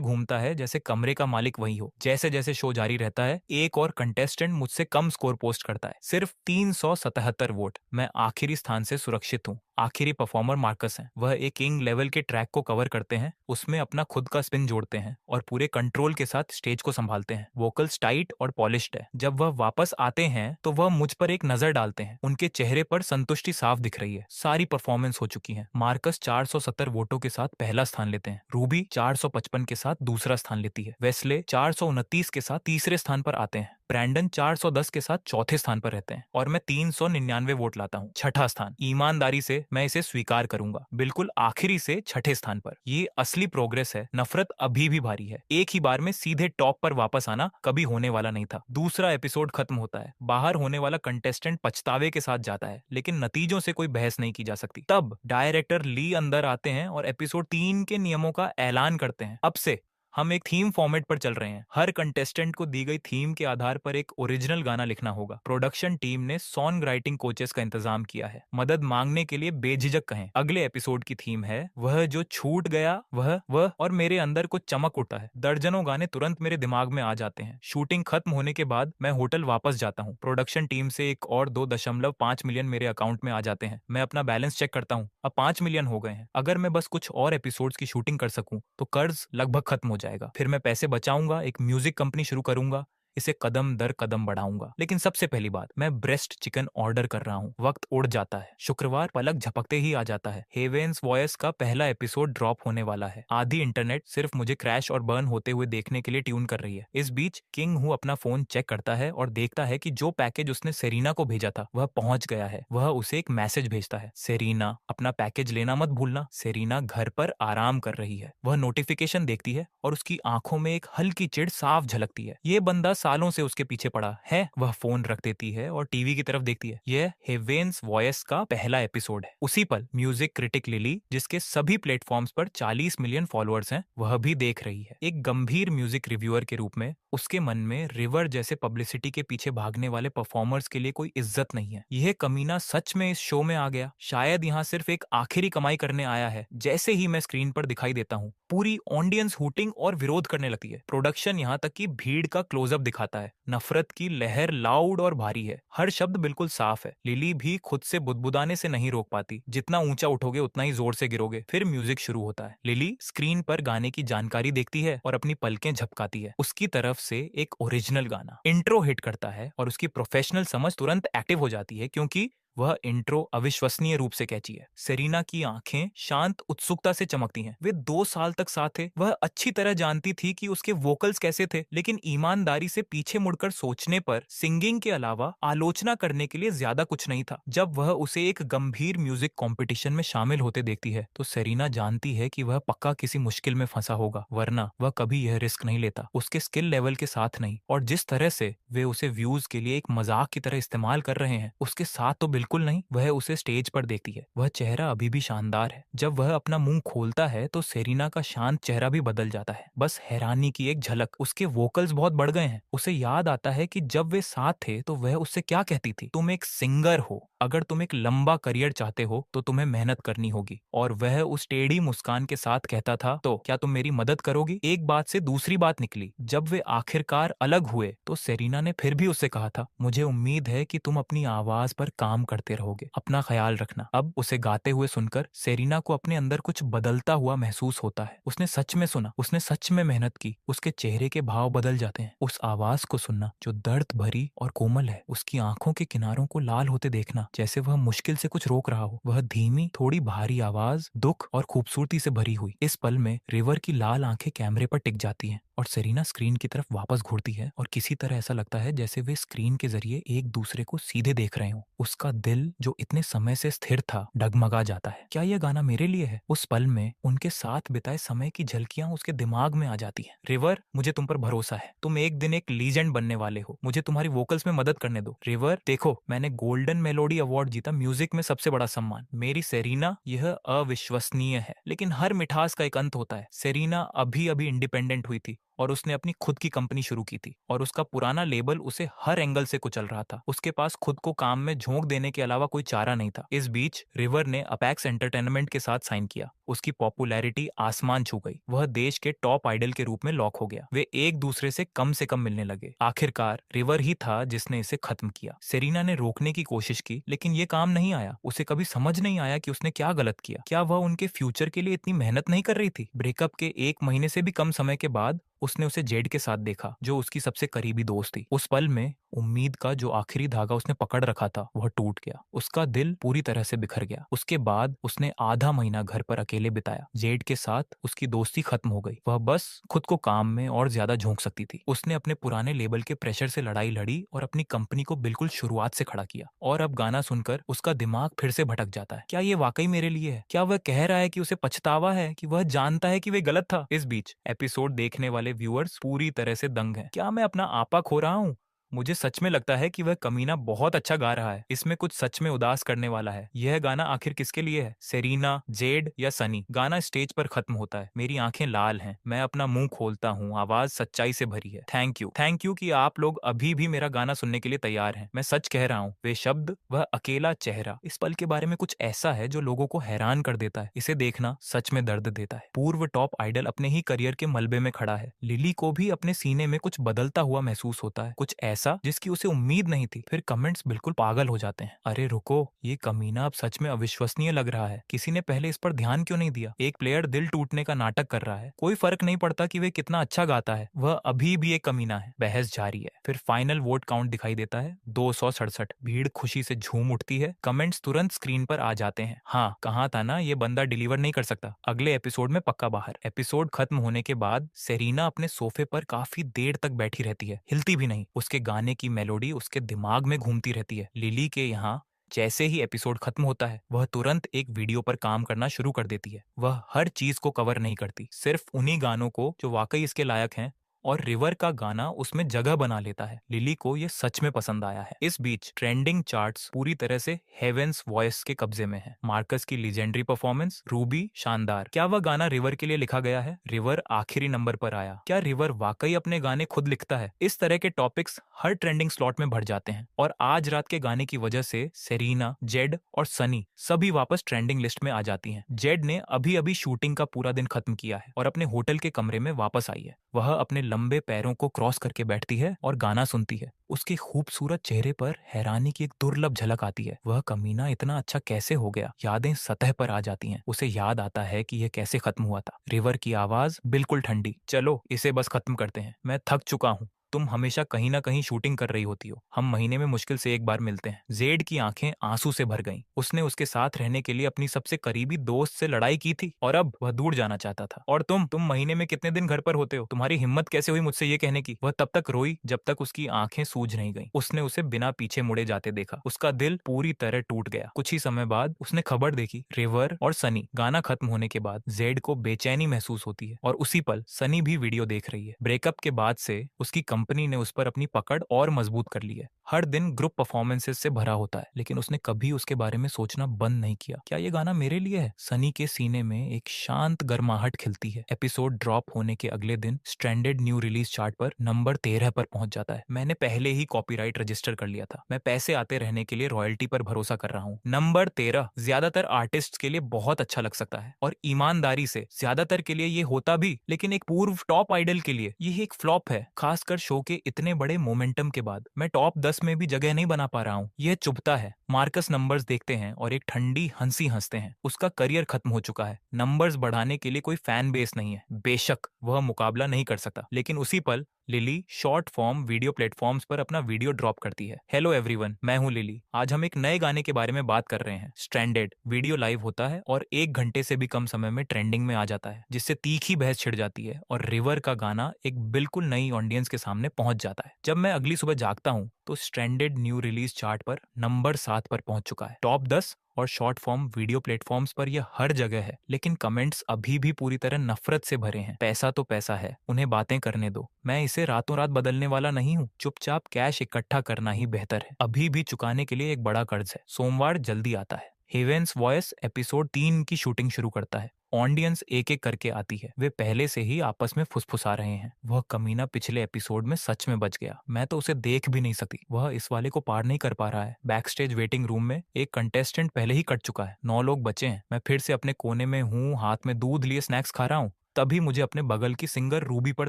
घूमता है जैसे कमरे का मालिक वही हो। जैसे जैसे शो जारी रहता है एक और कंटेस्टेंट मुझसे कम स्कोर पोस्ट करता है, सिर्फ 377 वोट। मैं आखिरी स्थान से सुरक्षित हूँ। आखिरी परफॉर्मर मार्कस हैं। वह एक किंग लेवल के ट्रैक को कवर करते हैं, उसमें अपना खुद का स्पिन जोड़ते हैं और पूरे कंट्रोल के साथ स्टेज को संभालते हैं। वोकल्स टाइट और पॉलिश्ड है। जब वह वापस आते हैं तो वह मुझ पर एक नजर डालते हैं। उनके चेहरे पर संतुष्टि साफ दिख रही है। सारी परफॉर्मेंस हो चुकी है। मार्कस 470 वोटों के साथ पहला स्थान लेते हैं। रूबी 455 के साथ दूसरा स्थान लेती है। वेस्ले 429 के साथ तीसरे स्थान पर आते हैं। ब्रैंडन 410 के साथ चौथे स्थान पर रहते हैं और मैं 399 वोट लाता हूँ, छठा स्थान। ईमानदारी से मैं इसे स्वीकार करूंगा, बिल्कुल आखिरी से छठे स्थान पर। ये असली प्रोग्रेस है। नफरत अभी भी भारी है। एक ही बार में सीधे टॉप पर वापस आना कभी होने वाला नहीं था। दूसरा एपिसोड खत्म होता है। बाहर होने वाला कंटेस्टेंट पछतावे के साथ जाता है, लेकिन नतीजों से कोई बहस नहीं की जा सकती। तब डायरेक्टर ली अंदर आते हैं और एपिसोड 3 के नियमों का ऐलान करते हैं। अब से हम एक थीम फॉर्मेट पर चल रहे हैं। हर कंटेस्टेंट को दी गई थीम के आधार पर एक ओरिजिनल गाना लिखना होगा। प्रोडक्शन टीम ने सॉन्ग राइटिंग कोचेस का इंतजाम किया है। मदद मांगने के लिए बेझिझक कहें। अगले एपिसोड की थीम है वह जो छूट गया, वह और मेरे अंदर कुछ चमक उठा है। दर्जनों गाने तुरंत मेरे दिमाग में आ जाते हैं। शूटिंग खत्म होने के बाद मैं होटल वापस जाता हूँ। प्रोडक्शन टीम से एक और 2.5 मिलियन मेरे अकाउंट में आ जाते हैं। मैं अपना बैलेंस चेक करता हूँ, अब 5 मिलियन हो गए हैं। अगर मैं बस कुछ और एपिसोड्स की शूटिंग कर सकूं तो कर्ज लगभग खत्म हो जाएगा। फिर मैं पैसे बचाऊंगा, एक म्यूजिक कंपनी शुरू करूंगा, इसे कदम दर कदम बढ़ाऊंगा। लेकिन सबसे पहली बात, मैं ब्रेस्ट चिकन ऑर्डर कर रहा हूँ। वक्त उड़ जाता है। शुक्रवार पलक झपकते ही आ जाता है। हेवेंस वॉयस का पहला एपिसोड ड्रॉप होने वाला है। आधी इंटरनेट सिर्फ मुझे क्रैश और बर्न होते हुए देखने के लिए ट्यून कर रही है। इस बीच किंग हु अपना फोन चेक करता है और देखता है कि जो पैकेज उसने सेरीना को भेजा था वह पहुंच गया है। वह उसे एक मैसेज भेजता है, सेरीना अपना पैकेज लेना मत भूलना। सेरीना घर पर आराम कर रही है। वह नोटिफिकेशन देखती है और उसकी आंखों में एक हल्की चिढ़ साफ झलकती है। ये बंदा सालों से उसके पीछे पड़ा है। वह फोन रख देती है और टीवी की तरफ देखती है। यह हेवेंस वॉयस का पहला एपिसोड है। उसी पल म्यूजिक क्रिटिक लिली, जिसके सभी प्लेटफॉर्म्स पर 40 मिलियन फॉलोअर्स हैं, वह भी देख रही है। एक गंभीर म्यूजिक रिव्यूअर के रूप में उसके मन में रिवर जैसे पब्लिसिटी के पीछे भागने वाले परफॉर्मर्स के लिए कोई इज्जत नहीं है। यह कमीना सच में इस शो में आ गया। शायद यहाँ सिर्फ एक आखिरी कमाई करने आया है। जैसे ही मैं स्क्रीन पर दिखाई देता हूँ पूरी ऑडियंस हूटिंग और विरोध करने लगती है। प्रोडक्शन यहाँ तक कि भीड़ का क्लोजअप दिखाता है। नफरत की लहर लाउड और भारी है। हर शब्द बिल्कुल साफ है। लिली भी खुद से बुदबुदाने से नहीं रोक पाती। जितना ऊंचा उठोगे उतना ही जोर से गिरोगे। फिर म्यूजिक शुरू होता है। लिली स्क्रीन पर गाने की जानकारी देखती है और अपनी पलकें झपकाती है। उसकी तरफ से एक ओरिजिनल गाना इंट्रो हिट करता है और उसकी प्रोफेशनल समझ तुरंत एक्टिव हो जाती है, क्योंकि वह इंट्रो अविश्वसनीय रूप से कैची है। सेरीना की आंखें शांत उत्सुकता से चमकती हैं। वे 2 साल तक साथ थे। वह अच्छी तरह जानती थी कि उसके वोकल्स कैसे थे, लेकिन ईमानदारी से पीछे मुड़कर सोचने पर सिंगिंग के अलावा आलोचना करने के लिए ज्यादा कुछ नहीं था। जब वह उसे एक गंभीर म्यूजिक कंपटीशन में शामिल होते देखती है तो सेरीना जानती है कि वह पक्का किसी मुश्किल में फंसा होगा, वरना वह कभी यह रिस्क नहीं लेता। उसके स्किल लेवल के साथ नहीं, और जिस तरह से वे उसे व्यूज के लिए एक मजाक की तरह इस्तेमाल कर रहे हैं उसके साथ तो बिल्कुल नहीं। वह उसे स्टेज पर देखती है। वह चेहरा अभी भी शानदार है। जब वह अपना मुंह खोलता है तो सेरीना का शांत चेहरा भी बदल जाता है। बस हैरानी की एक झलक। उसके वोकल्स बहुत बढ़ गए हैं। उसे याद आता है कि जब वे साथ थे तो वह उससे क्या कहती थी, तुम एक सिंगर हो, अगर तुम एक लंबा करियर चाहते हो तो तुम्हें मेहनत करनी होगी। और वह उस टेढ़ी मुस्कान के साथ कहता था, तो क्या तुम मेरी मदद करोगी? एक बात से दूसरी बात निकली। जब वे आखिरकार अलग हुए तो सेरीना ने फिर भी उससे कहा था, मुझे उम्मीद है कि तुम अपनी आवाज पर काम करते रहोगे। अपना ख्याल रखना। अब उसे गाते हुए सुनकर सेरेना को अपने अंदर कुछ बदलता हुआ महसूस होता है। उसने सच में सुना, उसने सच में मेहनत की। उसके चेहरे के भाव बदल जाते हैं। उस आवाज को सुनना जो दर्द भरी और कोमल है, उसकी आंखों के किनारों को लाल होते देखना जैसे वह मुश्किल से कुछ रोक रहा हो। वह धीमी, थोड़ी भारी आवाज, दुख और खूबसूरती से भरी हुई। इस पल में रिवर की लाल आंखें कैमरे पर टिक जाती हैं और सेरेना स्क्रीन की तरफ वापस घूरती है और किसी तरह ऐसा लगता है जैसे वे स्क्रीन के जरिए एक दूसरे को सीधे देख रहे हों। उसका दिल जो इतने समय से स्थिर था डगमगा जाता है। क्या यह गाना मेरे लिए है? उस पल में उनके साथ बिताए समय की झलकियां उसके दिमाग में आ जाती हैं। रिवर, मुझे तुम पर भरोसा है। तुम एक दिन एक लीजेंड बनने वाले हो। मुझे तुम्हारी वोकल्स में मदद करने दो। रिवर, देखो, मैंने गोल्डन मेलोडी अवार्ड जीता, म्यूजिक में सबसे बड़ा सम्मान। मेरी सेरेना, यह अविश्वसनीय है, लेकिन हर मिठास का एक अंत होता है। सेरेना अभी अभी इंडिपेंडेंट हुई थी और उसने अपनी खुद की कंपनी शुरू की थी और उसका पुराना लेबल उसे हर एंगल से कुचल रहा था। उसके पास खुद को काम में झोंक देने के अलावा कोई चारा नहीं था। इस बीच रिवर ने अपेक्स एंटरटेनमेंट के साथ साइन किया। उसकी पॉपुलैरिटी आसमान छू गई। वह देश के टॉप आइडल के रूप में लॉक हो गया। वे एक दूसरे से कम मिलने लगे। आखिरकार रिवर ही था जिसने इसे खत्म किया। सेरेना ने रोकने की कोशिश की, लेकिन ये काम नहीं आया। उसे कभी समझ नहीं आया कि उसने क्या गलत किया। क्या वह उनके फ्यूचर के लिए इतनी मेहनत नहीं कर रही थी? ब्रेकअप के 1 महीने से भी कम समय के बाद उसने उसे जेड के साथ देखा, जो उसकी सबसे करीबी दोस्त थी। उस पल में उम्मीद का जो आखिरी धागा उसने पकड़ रखा था वह टूट गया। उसका दिल पूरी तरह से बिखर गया। उसके बाद उसने आधा महीना घर पर अकेले बिताया। जेड के साथ उसकी दोस्ती खत्म हो गई। वह बस खुद को काम में और ज्यादा झोंक सकती थी। उसने अपने पुराने लेबल के प्रेशर से लड़ाई लड़ी और अपनी कंपनी को बिल्कुल शुरुआत से खड़ा किया। और अब गाना सुनकर उसका दिमाग फिर से भटक जाता है। क्या ये वाकई मेरे लिए है? क्या वह कह रहा है कि उसे पछतावा है, कि वह जानता है कि वे गलत था? इस बीच एपिसोड देखने वाले व्यूअर्स पूरी तरह से दंग हैं। क्या मैं अपना आपा खो रहा हूँ? मुझे सच में लगता है कि वह कमीना बहुत अच्छा गा रहा है। इसमें कुछ सच में उदास करने वाला है। यह गाना आखिर किसके लिए है? सेरेना, जेड या सनी? गाना स्टेज पर खत्म होता है। मेरी आंखें लाल हैं। मैं अपना मुंह खोलता हूँ। आवाज सच्चाई से भरी है। थैंक यू कि आप लोग अभी भी मेरा गाना सुनने के लिए तैयार हैं। मैं सच कह रहा हूँ। वे शब्द, वह अकेला चेहरा, इस पल के बारे में कुछ ऐसा है जो लोगों को हैरान कर देता है। इसे देखना सच में दर्द देता है। पूर्व टॉप आइडल अपने ही करियर के मलबे में खड़ा है। लिली को भी अपने सीने में कुछ बदलता हुआ महसूस होता है, कुछ ऐसा जिसकी उसे उम्मीद नहीं थी। फिर कमेंट्स बिल्कुल पागल हो जाते हैं। अरे रुको, ये कमीना अब सच में अविश्वसनीय लग रहा है। किसी ने पहले इस पर ध्यान क्यों नहीं दिया? एक प्लेयर दिल टूटने का नाटक कर रहा है। कोई फर्क नहीं पड़ता कि वे कितना अच्छा गाता है, वह अभी भी एक कमीना है। बहस जारी है। फिर फाइनल वोट काउंट दिखाई देता है, 267। भीड़ खुशी से झूम उठती है। कमेंट्स तुरंत स्क्रीन पर आ जाते हैं। हाँ, कहा था ना, ये बंदा डिलीवर नहीं कर सकता। अगले एपिसोड में पक्का बाहर। एपिसोड खत्म होने के बाद सेरेना अपने सोफे पर काफी देर तक बैठी रहती है, हिलती भी नहीं। उसके गाने की मेलोडी उसके दिमाग में घूमती रहती है। लिली के यहाँ जैसे ही एपिसोड खत्म होता है, वह तुरंत एक वीडियो पर काम करना शुरू कर देती है। वह हर चीज को कवर नहीं करती, सिर्फ उन्हीं गानों को जो वाकई इसके लायक हैं, और रिवर का गाना उसमें जगह बना लेता है। लिली को यह सच में पसंद आया है। इस बीच ट्रेंडिंग चार्ट्स पूरी तरह से हेवेंस वॉइस के कब्जे में है। मार्कस की लीजेंडरी परफॉर्मेंस, रूबी शानदार। क्या वह गाना रिवर के लिए लिखा गया है? रिवर आखिरी नंबर पर आया। क्या रिवर वाकई अपने गाने खुद लिखता है? इस तरह के टॉपिक्स हर ट्रेंडिंग स्लॉट में भर जाते हैं और आज रात के गाने की वजह से सेरेना, जेड और सनी सभी वापस ट्रेंडिंग लिस्ट में आ जाती हैं। जेड ने अभी अभी शूटिंग का पूरा दिन खत्म किया है और अपने होटल के कमरे में वापस आई है। वह अपने लंबे पैरों को क्रॉस करके बैठती है और गाना सुनती है। उसके खूबसूरत चेहरे पर हैरानी की एक दुर्लभ झलक आती है। वह कमीना इतना अच्छा कैसे हो गया? यादें सतह पर आ जाती हैं। उसे याद आता है कि यह कैसे खत्म हुआ था। रिवर की आवाज बिल्कुल ठंडी, चलो इसे बस खत्म करते हैं, मैं थक चुका हूँ। तुम हमेशा कहीं ना कहीं शूटिंग कर रही होती हो। हम महीने में मुश्किल से एक बार मिलते हैं। जेड की आंखें आंसू से भर गईं। उसने उसके साथ रहने के लिए अपनी सबसे करीबी दोस्त से लड़ाई की थी और अब वह दूर जाना चाहता था। और तुम महीने में कितने दिन घर पर होते हो? तुम्हारी हिम्मत कैसे हुई मुझसे ये कहने की? वह तब तक रोई जब तक उसकी आंखें सूज नहीं गईं। उसने उसे बिना पीछे मुड़े जाते देखा। उसका दिल पूरी तरह टूट गया। कुछ ही समय बाद उसने खबर देखी, रिवर और सनी। गाना खत्म होने के बाद जेड को बेचैनी महसूस होती है और उसी पल सनी भी वीडियो देख रही है। ब्रेकअप के बाद से उसकी कंपनी ने उस पर अपनी पकड़ और मजबूत कर ली है। हर दिन ग्रुप परफॉर्मेंसेस से भरा होता है, लेकिन उसने कभी उसके बारे में सोचना बंद नहीं किया। क्या ये गाना मेरे लिए है? सनी के सीने में एक शांत गर्माहट खिलती है। एपिसोड ड्रॉप होने के अगले दिन स्ट्रैंडेड न्यू रिलीज चार्ट पर नंबर 13 पर पहुंच जाता है। मैंने पहले ही कॉपीराइट रजिस्टर कर लिया था। मैं पैसे आते रहने के लिए रॉयल्टी पर भरोसा कर रहा हूँ। नंबर 13 ज्यादातर आर्टिस्ट के लिए बहुत अच्छा लग सकता है और ईमानदारी से ज्यादातर के लिए ये होता भी, लेकिन एक पूर्व टॉप आइडल के लिए ये एक फ्लॉप है। खासकर शो के इतने बड़े मोमेंटम के बाद। मैं टॉप 10 10 में भी जगह नहीं बना पा रहा हूँ। यह चुभता है। मार्कस नंबर्स देखते हैं और एक ठंडी हंसी हंसते हैं। उसका करियर खत्म हो चुका है। नंबर्स बढ़ाने के लिए कोई फैन बेस नहीं है। बेशक वह मुकाबला नहीं कर सकता, लेकिन उसी पल lily short form video platforms पर अपना वीडियो ड्रॉप करती है। हेलो एवरीवन, मैं हूं लिली। आज हम एक नए गाने के बारे में बात कर रहे हैं। स्ट्रैंडेड वीडियो लाइव होता है और 1 घंटे से भी कम समय में ट्रेंडिंग में आ जाता है, जिससे तीखी बहस छिड़ जाती है और रिवर का गाना एक बिल्कुल नई ऑडियंस के सामने पहुंच जाता है। जब मैं अगली सुबह जागता हूं तो स्ट्रैंडेड न्यू रिलीज चार्ट पर नंबर 7 पर पहुंच चुका है। टॉप 10 और शॉर्ट फॉर्म वीडियो प्लेटफॉर्म्स पर यह हर जगह है, लेकिन कमेंट्स अभी भी पूरी तरह नफरत से भरे हैं। पैसा तो पैसा है, उन्हें बातें करने दो। मैं इसे रातों रात बदलने वाला नहीं हूँ। चुपचाप कैश इकट्ठा करना ही बेहतर है। अभी भी चुकाने के लिए एक बड़ा कर्ज है। सोमवार जल्दी आता है। हेवेंस वॉइस एपिसोड 3 की शूटिंग शुरू करता है। ऑडियंस एक एक करके आती है। वे पहले से ही आपस में फुसफुसा रहे हैं। वह कमीना पिछले एपिसोड में सच में बच गया। मैं तो उसे देख भी नहीं सकती। वह इस वाले को पार नहीं कर पा रहा है। बैक स्टेज वेटिंग रूम में एक कंटेस्टेंट पहले ही कट चुका है। 9 लोग बचे हैं। मैं फिर से अपने कोने में हूँ, हाथ में दूध लिए स्नैक्स खा रहा हूँ। तभी मुझे अपने बगल की सिंगर रूबी पर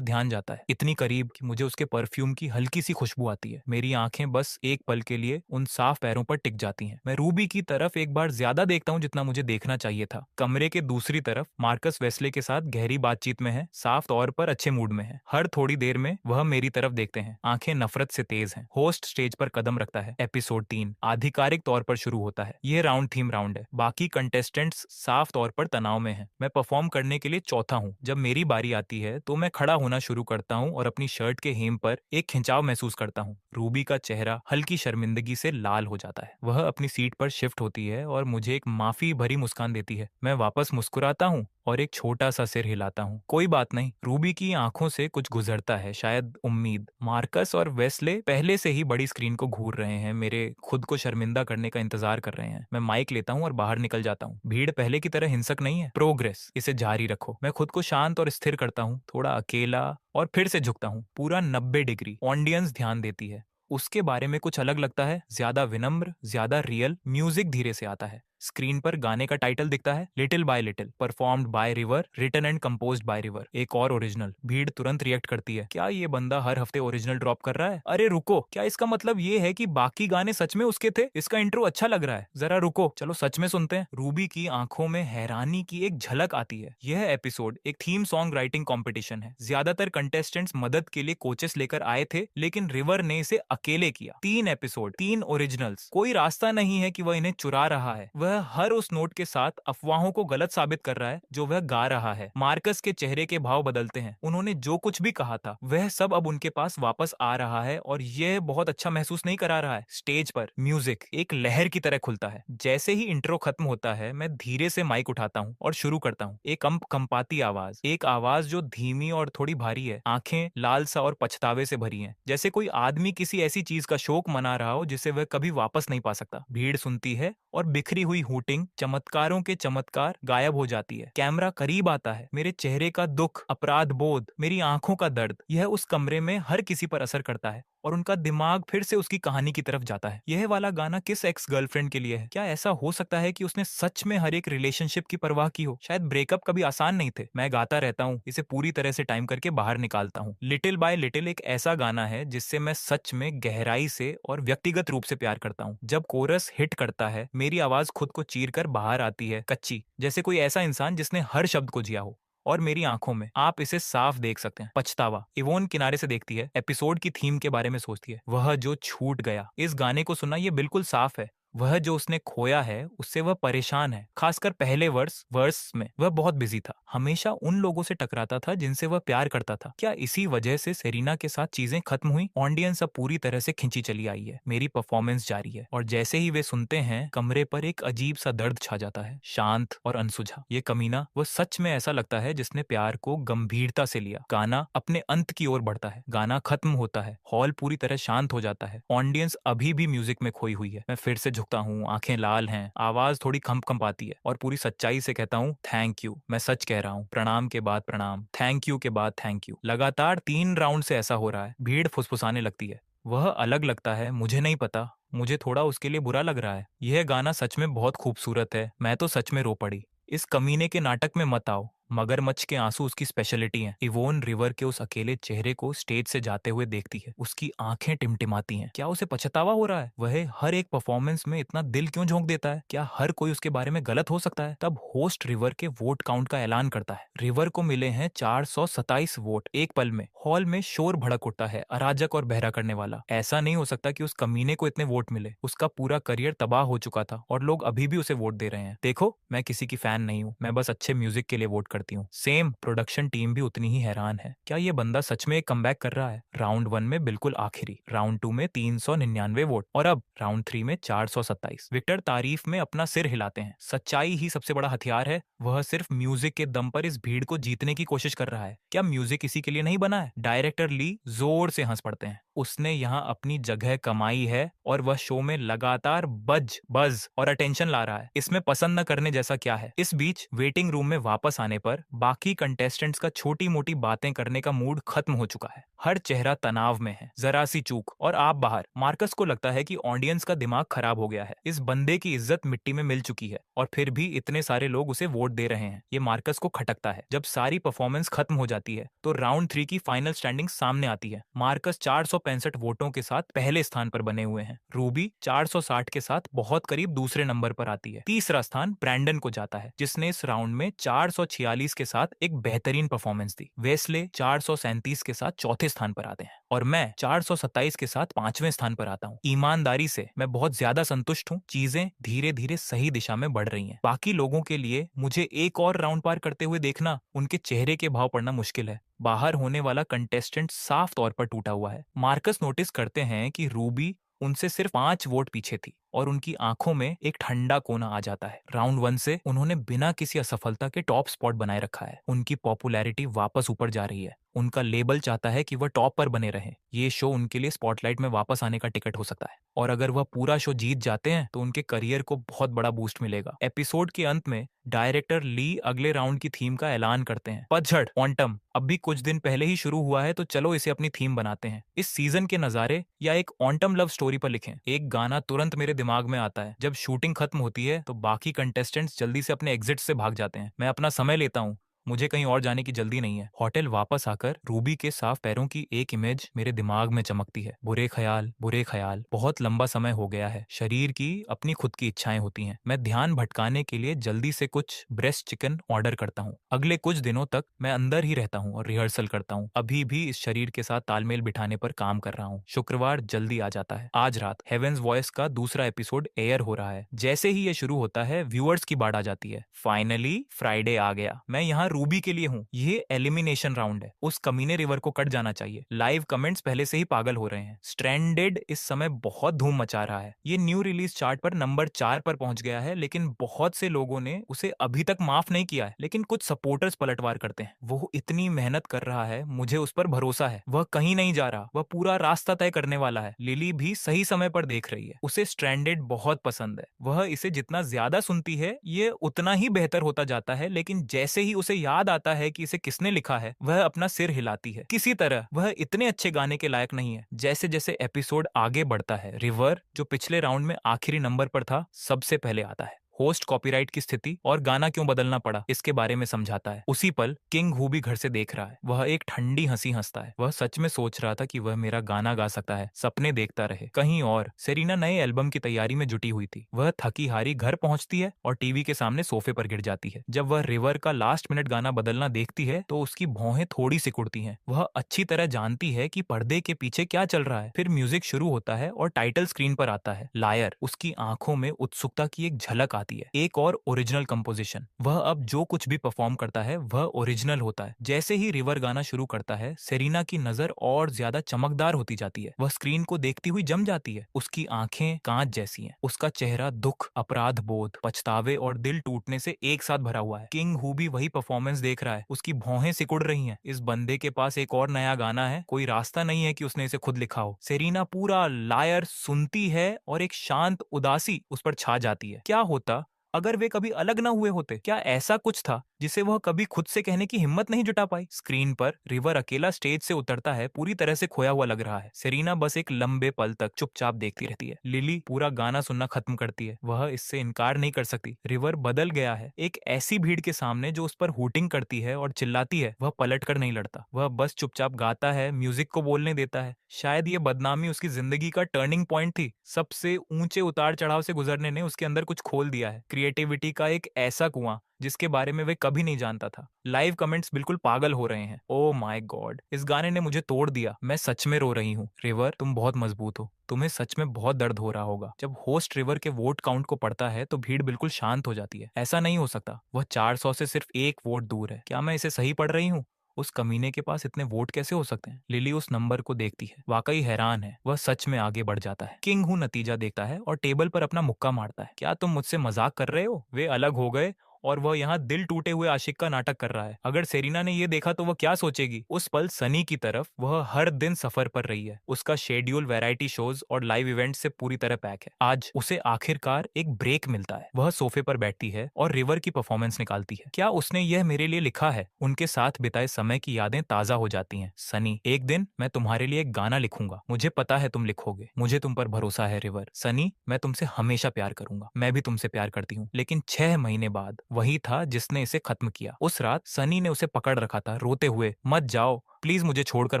ध्यान जाता है। इतनी करीब कि मुझे उसके परफ्यूम की हल्की सी खुशबू आती है। मेरी आंखें बस एक पल के लिए उन साफ पैरों पर टिक जाती हैं। मैं रूबी की तरफ एक बार ज्यादा देखता हूँ जितना मुझे देखना चाहिए था। कमरे के दूसरी तरफ मार्कस वेस्ले के साथ गहरी बातचीत में है। साफ तौर पर अच्छे मूड में है। हर थोड़ी देर में वह मेरी तरफ देखते हैं। आंखें नफरत से तेज हैं। होस्ट स्टेज पर कदम रखता है। एपिसोड 3 आधिकारिक तौर पर शुरू होता है। यह राउंड थीम राउंड है। बाकी कंटेस्टेंट्स साफ तौर पर तनाव में हैं। मैं परफॉर्म करने के लिए चौथा हूँ। जब मेरी बारी आती है तो मैं खड़ा होना शुरू करता हूँ और अपनी शर्ट के हेम पर एक खिंचाव महसूस करता हूँ। रूबी का चेहरा हल्की शर्मिंदगी से लाल हो जाता है। वह अपनी सीट पर शिफ्ट होती है और मुझे एक माफी भरी मुस्कान देती है। मैं वापस मुस्कुराता हूँ और एक छोटा सा सिर हिलाता हूँ। कोई बात नहीं। रूबी की आंखों से कुछ गुजरता है, शायद उम्मीद। मार्कस और वेस्ले पहले से ही बड़ी स्क्रीन को घूर रहे हैं। मेरे खुद को शर्मिंदा करने का इंतजार कर रहे हैं। मैं माइक लेता हूँ और बाहर निकल जाता हूँ। भीड़ पहले की तरह हिंसक नहीं है। प्रोग्रेस, इसे जारी रखो। मैं खुद को शांत और स्थिर करता हूँ, थोड़ा अकेला, और फिर से झुकता हूँ। पूरा 90 डिग्री। ऑडियंस ध्यान देती है। उसके बारे में कुछ अलग लगता है, ज्यादा विनम्र, ज्यादा रियल। म्यूजिक धीरे से आता है। स्क्रीन पर गाने का टाइटल दिखता है, little by little, performed by River, written and composed by River. एक और ओरिजिनल। भीड़ तुरंत रिएक्ट करती है। क्या ये बंदा हर हफ्ते ओरिजिनल ड्रॉप कर रहा है? अरे रुको, क्या इसका मतलब ये है कि बाकी गाने सच में उसके थे? इसका इंट्रो अच्छा लग रहा है, जरा रुको, चलो सच में सुनते हैं। रूबी की आंखों में हैरानी की एक झलक आती है। यह एपिसोड एक थीम सॉन्ग राइटिंग कॉम्पिटिशन है। ज्यादातर कंटेस्टेंट्स मदद के लिए कोचेस लेकर आए थे, लेकिन रिवर ने इसे अकेले किया। 3 एपिसोड, 3 ओरिजिनल्स। कोई रास्ता नहीं है कि वह इन्हें चुरा रहा है। वह हर उस नोट के साथ अफवाहों को गलत साबित कर रहा है जो वह गा रहा है। मार्कस के चेहरे के भाव बदलते हैं। उन्होंने जो कुछ भी कहा था वह सब अब उनके पास वापस आ रहा है और यह बहुत अच्छा महसूस नहीं करा रहा है। स्टेज पर म्यूजिक एक लहर की तरह खुलता है। जैसे ही इंट्रो खत्म होता है, मैं धीरे से माइक उठाता हूँ और शुरू करता हूँ। एक कंपाती आवाज, एक आवाज जो धीमी और थोड़ी भारी है। आंखें लाल सा और पछतावे से भरी हैं, जैसे कोई आदमी किसी ऐसी चीज का शोक मना रहा हो जिसे वह कभी वापस नहीं पा सकता। भीड़ सुनती है और बिखरी हुई हूटिंग, चमत्कारों के चमत्कार गायब हो जाती है। कैमरा करीब आता है। मेरे चेहरे का दुख, अपराध बोध, मेरी आंखों का दर्द, यह उस कमरे में हर किसी पर असर करता है और उनका दिमाग फिर से उसकी कहानी की तरफ जाता है। यह वाला गाना किस एक्स गर्लफ्रेंड के लिए है? क्या ऐसा हो सकता है कि उसने सच में हर एक रिलेशनशिप की परवाह की हो? शायद ब्रेकअप कभी आसान नहीं थे। मैं गाता रहता हूँ, इसे पूरी तरह से टाइम करके बाहर निकालता हूँ। लिटिल बाय लिटिल एक ऐसा गाना है जिससे मैं सच में गहराई से और व्यक्तिगत रूप से प्यार करता हूँ। जब कोरस हिट करता है, मेरी आवाज खुद को चीर कर बाहर आती है, कच्ची, जैसे कोई ऐसा इंसान जिसने हर शब्द को जिया हो। और मेरी आंखों में आप इसे साफ देख सकते हैं, पछतावा। इवोन किनारे से देखती है, एपिसोड की थीम के बारे में सोचती है। वह जो छूट गया। इस गाने को सुनना ये बिल्कुल साफ है। वह जो उसने खोया है उससे वह परेशान है। खासकर पहले वर्स में वह बहुत बिजी था। हमेशा उन लोगों से टकराता था जिनसे वह प्यार करता था। क्या इसी वजह से सेरीना के साथ चीजें खत्म हुई? ऑडियंस अब पूरी तरह से खिंची चली आई है। मेरी परफॉर्मेंस जारी है और जैसे ही वे सुनते हैं, कमरे पर एक अजीब सा दर्द छा जाता है, शांत और अनसुझा। ये कमीना, वह सच में ऐसा लगता है जिसने प्यार को गंभीरता से लिया। गाना अपने अंत की ओर बढ़ता है। गाना खत्म होता है। हॉल पूरी तरह शांत हो जाता है। ऑडियंस अभी भी म्यूजिक में खोई हुई है। मैं फिर से झुकता हूँ, आंखें लाल हैं, आवाज थोड़ी कंपाती है और पूरी सच्चाई से कहता हूँ, थैंक यू। मैं सच कह रहा हूँ। प्रणाम के बाद प्रणाम, थैंक यू के बाद थैंक यू। लगातार 3 राउंड से ऐसा हो रहा है। भीड़ फुसफुसाने लगती है। वह अलग लगता है, मुझे नहीं पता। मुझे थोड़ा उसके लिए बुरा लग रहा है। यह गाना सच में बहुत खूबसूरत है। मैं तो सच में रो पड़ी। इस कमीने के नाटक में मत आओ। मगरमच्छ के आंसू उसकी स्पेशलिटी हैं। इवोन रिवर के उस अकेले चेहरे को स्टेज से जाते हुए देखती है। उसकी आंखें टिमटिमाती हैं। क्या उसे पछतावा हो रहा है? वह हर एक परफॉर्मेंस में इतना दिल क्यों झोंक देता है? क्या हर कोई उसके बारे में गलत हो सकता है? तब होस्ट रिवर के वोट काउंट का ऐलान करता है। रिवर को मिले हैं 427 वोट। एक पल में हॉल में शोर भड़क उठता है, अराजक और बहरा करने वाला। ऐसा नहीं हो सकता कि उस कमीने को इतने वोट मिले। उसका पूरा करियर तबाह हो चुका था और लोग अभी भी उसे वोट दे रहे हैं। देखो, मैं किसी की फैन नहीं हूँ, मैं बस अच्छे म्यूजिक के लिए वोट करती हूँ। सेम प्रोडक्शन टीम भी उतनी ही हैरान है। क्या ये बंदा सच में एक कमबैक कर रहा है? राउंड 1 में बिल्कुल आखिरी, राउंड 2 में 399 वोट और अब राउंड 3 में 427। विक्टर तारीफ में अपना सिर हिलाते हैं। सच्चाई ही सबसे बड़ा हथियार है। वह सिर्फ म्यूजिक के दम पर इस भीड़ को जीतने की कोशिश कर रहा है। क्या म्यूजिक इसी के लिए नहीं बना है? डायरेक्टर ली जोर से हंस पड़ते हैं। उसने यहाँ अपनी जगह कमाई है और वह शो में लगातार बज और अटेंशन ला रहा है। इसमें पसंद न करने जैसा क्या है? इस बीच वेटिंग रूम में वापस आने पर बाकी कंटेस्टेंट्स का छोटी मोटी बातें करने का मूड खत्म हो चुका है। हर चेहरा तनाव में है। जरा सी चूक और आप बाहर। मार्कस को लगता है कि ऑडियंस का दिमाग खराब हो गया है। इस बंदे की इज्जत मिट्टी में मिल चुकी है और फिर भी इतने सारे लोग उसे वोट दे रहे हैं। ये मार्कस को खटकता है। जब सारी परफॉर्मेंस खत्म हो जाती है तो राउंड 3 की फाइनल स्टैंडिंग सामने आती है। मार्कस 465 वोटों के साथ पहले स्थान पर बने हुए हैं। रूबी 460 के साथ बहुत करीब दूसरे नंबर पर आती है। तीसरा स्थान ब्रैंडन को जाता है, जिसने इस राउंड में 446 के साथ एक बेहतरीन परफॉर्मेंस दी। वेस्ले 437 के साथ चौथे स्थान पर आते हैं और मैं 427 के साथ 5वें स्थान पर आता हूँ। ईमानदारी से मैं बहुत ज्यादा संतुष्ट हूँ। चीजें धीरे धीरे सही दिशा में बढ़ रही हैं। बाकी लोगों के लिए मुझे एक और राउंड पार करते हुए देखना, उनके चेहरे के भाव पढ़ना मुश्किल है। बाहर होने वाला कंटेस्टेंट साफ तौर पर टूटा हुआ है। मार्कस नोटिस करते हैं कि रूबी उनसे सिर्फ 5 वोट पीछे थी और उनकी आंखों में एक ठंडा कोना आ जाता है। राउंड 1 से उन्होंने बिना किसी असफलता के टॉप स्पॉट बनाए रखा है। उनकी पॉपुलैरिटी वापस ऊपर जा रही है। उनका लेबल चाहता है कि वह टॉप पर बने रहें। ये शो उनके लिए स्पॉटलाइट में वापस आने का टिकट हो सकता है और अगर वह पूरा शो जीत जाते हैं तो उनके करियर को बहुत बड़ा बूस्ट मिलेगा। एपिसोड के अंत में डायरेक्टर ली अगले राउंड की थीम का ऐलान करते हैं। पतझड़ क्वांटम अब भी कुछ दिन पहले ही शुरू हुआ है, तो चलो इसे अपनी थीम बनाते हैं। इस सीजन के नजारे या एक ऑन्टम लव स्टोरी पर लिखें। एक गाना तुरंत मेरे दिमाग में आता है। जब शूटिंग खत्म होती है तो बाकी कंटेस्टेंट्स जल्दी से अपने एग्जिट से भाग जाते हैं। मैं अपना समय लेता हूँ, मुझे कहीं और जाने की जल्दी नहीं है। होटल वापस आकर रूबी के साफ पैरों की एक इमेज मेरे दिमाग में चमकती है। बुरे ख्याल, बहुत लंबा समय हो गया है। शरीर की अपनी खुद की इच्छाएं होती हैं। मैं ध्यान भटकाने के लिए जल्दी से कुछ ब्रेस्ट चिकन ऑर्डर करता हूँ। अगले कुछ दिनों तक मैं अंदर ही रहता हूँ और रिहर्सल करता हूँ। अभी भी इस शरीर के साथ तालमेल बिठाने पर काम कर रहा हूँ। शुक्रवार जल्दी आ जाता है। आज रात हेवेंस वॉइस का दूसरा एपिसोड एयर हो रहा है। जैसे ही ये शुरू होता है व्यूअर्स की बाढ़ आ जाती है। फाइनली फ्राइडे आ गया। मैं यहाँ रूबी के लिए हूँ। ये एलिमिनेशन राउंड है। उस कमीने रिवर को कट जाना चाहिए। लाइव कमेंट्स पहले से ही पागल हो रहे हैं। स्ट्रैंडेड इस समय बहुत धूम मचा रहा है। ये न्यू रिलीज चार्ट पर नंबर 4 पर पहुंच गया है, लेकिन बहुत से लोगों ने उसे अभी तक माफ नहीं किया है। लेकिन कुछ सपोर्टर्स पलटवार करते हैं। वो इतनी मेहनत कर रहा है, मुझे उस पर भरोसा है। वह कहीं नहीं जा रहा, वह पूरा रास्ता तय करने वाला है। लिली भी सही समय पर देख रही है। उसे स्ट्रैंडेड बहुत पसंद है। वह इसे जितना ज्यादा सुनती है ये उतना ही बेहतर होता जाता है, लेकिन जैसे ही उसे याद आता है कि इसे किसने लिखा है, वह अपना सिर हिलाती है। किसी तरह वह इतने अच्छे गाने के लायक नहीं है। जैसे जैसे एपिसोड आगे बढ़ता है, रिवर जो पिछले राउंड में आखिरी नंबर पर था, सबसे पहले आता है। होस्ट कॉपीराइट की स्थिति और गाना क्यों बदलना पड़ा इसके बारे में समझाता है। उसी पल किंग हु भी घर से देख रहा है। वह एक ठंडी हंसी हंसता है। वह सच में सोच रहा था कि वह मेरा गाना गा सकता है। सपने देखता रहे। कहीं और सेरीना नए एल्बम की तैयारी में जुटी हुई थी। वह थकी हारी घर पहुंचती है और टीवी के सामने सोफे पर गिर जाती है। जब वह रिवर का लास्ट मिनट गाना बदलना देखती है तो उसकी भौहें थोड़ी सिकुड़ती हैं। वह अच्छी तरह जानती है कि पर्दे के पीछे क्या चल रहा है। फिर म्यूजिक शुरू होता है और टाइटल स्क्रीन पर आता है, लायर। उसकी आंखों में उत्सुकता की एक झलक आती है। एक और ओरिजिनल कंपोजिशन। वह अब जो कुछ भी परफॉर्म करता है वह ओरिजिनल होता है। जैसे ही रिवर गाना शुरू करता है, सेरीना की नजर और ज्यादा चमकदार होती जाती है। वह स्क्रीन को देखती हुई जम जाती है। उसकी आंखें कांच जैसी हैं। उसका चेहरा दुख, अपराध बोध, पछतावे और दिल टूटने से एक साथ भरा हुआ है। किंग हु भी वही परफॉर्मेंस देख रहा है। उसकी भौहें सिकुड़ रही हैं। इस बंदे के पास एक और नया गाना है। कोई रास्ता नहीं है कि उसने इसे खुद लिखा हो। सेरीना पूरा लायर सुनती है और एक शांत उदासी उस पर छा जाती है। क्या होता अगर वे कभी अलग ना हुए होते? क्या ऐसा कुछ था जिसे वह कभी खुद से कहने की हिम्मत नहीं जुटा पाई। स्क्रीन पर रिवर अकेला स्टेज से उतरता है, पूरी तरह से खोया हुआ लग रहा है। सेरेना बस एक लंबे पल तक चुपचाप देखती रहती है। लिली पूरा गाना सुनना खत्म करती है, वह इससे इनकार नहीं कर सकती। रिवर बदल गया है। एक ऐसी भीड़ के सामने जो उस पर हूटिंग करती है और चिल्लाती है, वह पलट कर नहीं लड़ता। वह बस चुपचाप गाता है, म्यूजिक को बोलने देता है। शायद ये बदनामी उसकी जिंदगी का टर्निंग पॉइंट थी। सबसे ऊंचे उतार चढ़ाव से गुजरने ने उसके अंदर कुछ खोल दिया है, क्रिएटिविटी का एक ऐसा कुआं जिसके बारे में वे कभी नहीं जानता था। लाइव कमेंट्स बिल्कुल पागल हो रहे हैं। ओ माय गॉड, इस गाने ने मुझे तोड़ दिया। मैं सच में रो रही हूँ। रिवर, तुम बहुत मजबूत हो। तुम्हें सच में बहुत दर्द हो रहा होगा। जब होस्ट रिवर के वोट काउंट को पढ़ता है तो भीड़ बिल्कुल शांत हो जाती है। ऐसा नहीं हो सकता, वह 400 से सिर्फ एक वोट दूर है। क्या मैं इसे सही पढ़ रही हूँ? उस कमीने के पास इतने वोट कैसे हो सकते हैं? लिली उस नंबर को देखती है, वाकई हैरान है। वह सच में आगे बढ़ जाता है। किंग हूँ नतीजा देखता है और टेबल पर अपना मुक्का मारता है। क्या तुम मुझसे मजाक कर रहे हो? वे अलग हो गए और वह यहाँ दिल टूटे हुए आशिक का नाटक कर रहा है। अगर सेरेना ने ये देखा तो वह क्या सोचेगी? उस पल सनी की तरफ वह हर दिन सफर पर रही है। उसका शेड्यूल वैरायटी शोज और लाइव इवेंट से पूरी तरह पैक है। आज उसे आखिरकार एक ब्रेक मिलता है। वह सोफे पर बैठती है और रिवर की परफॉर्मेंस निकालती है। क्या उसने यह मेरे लिए लिखा है? उनके साथ बिताए समय की यादें ताजा हो जाती हैं। सनी, एक दिन मैं तुम्हारे लिए एक गाना लिखूंगा। मुझे पता है तुम लिखोगे। मुझे तुम पर भरोसा है रिवर। सनी, मैं तुमसे हमेशा प्यार करूंगा। मैं भी तुमसे प्यार करती हूँ। लेकिन 6 महीने बाद वही था जिसने इसे खत्म किया। उस रात सनी ने उसे पकड़ रखा था, रोते हुए, मत जाओ प्लीज, मुझे छोड़कर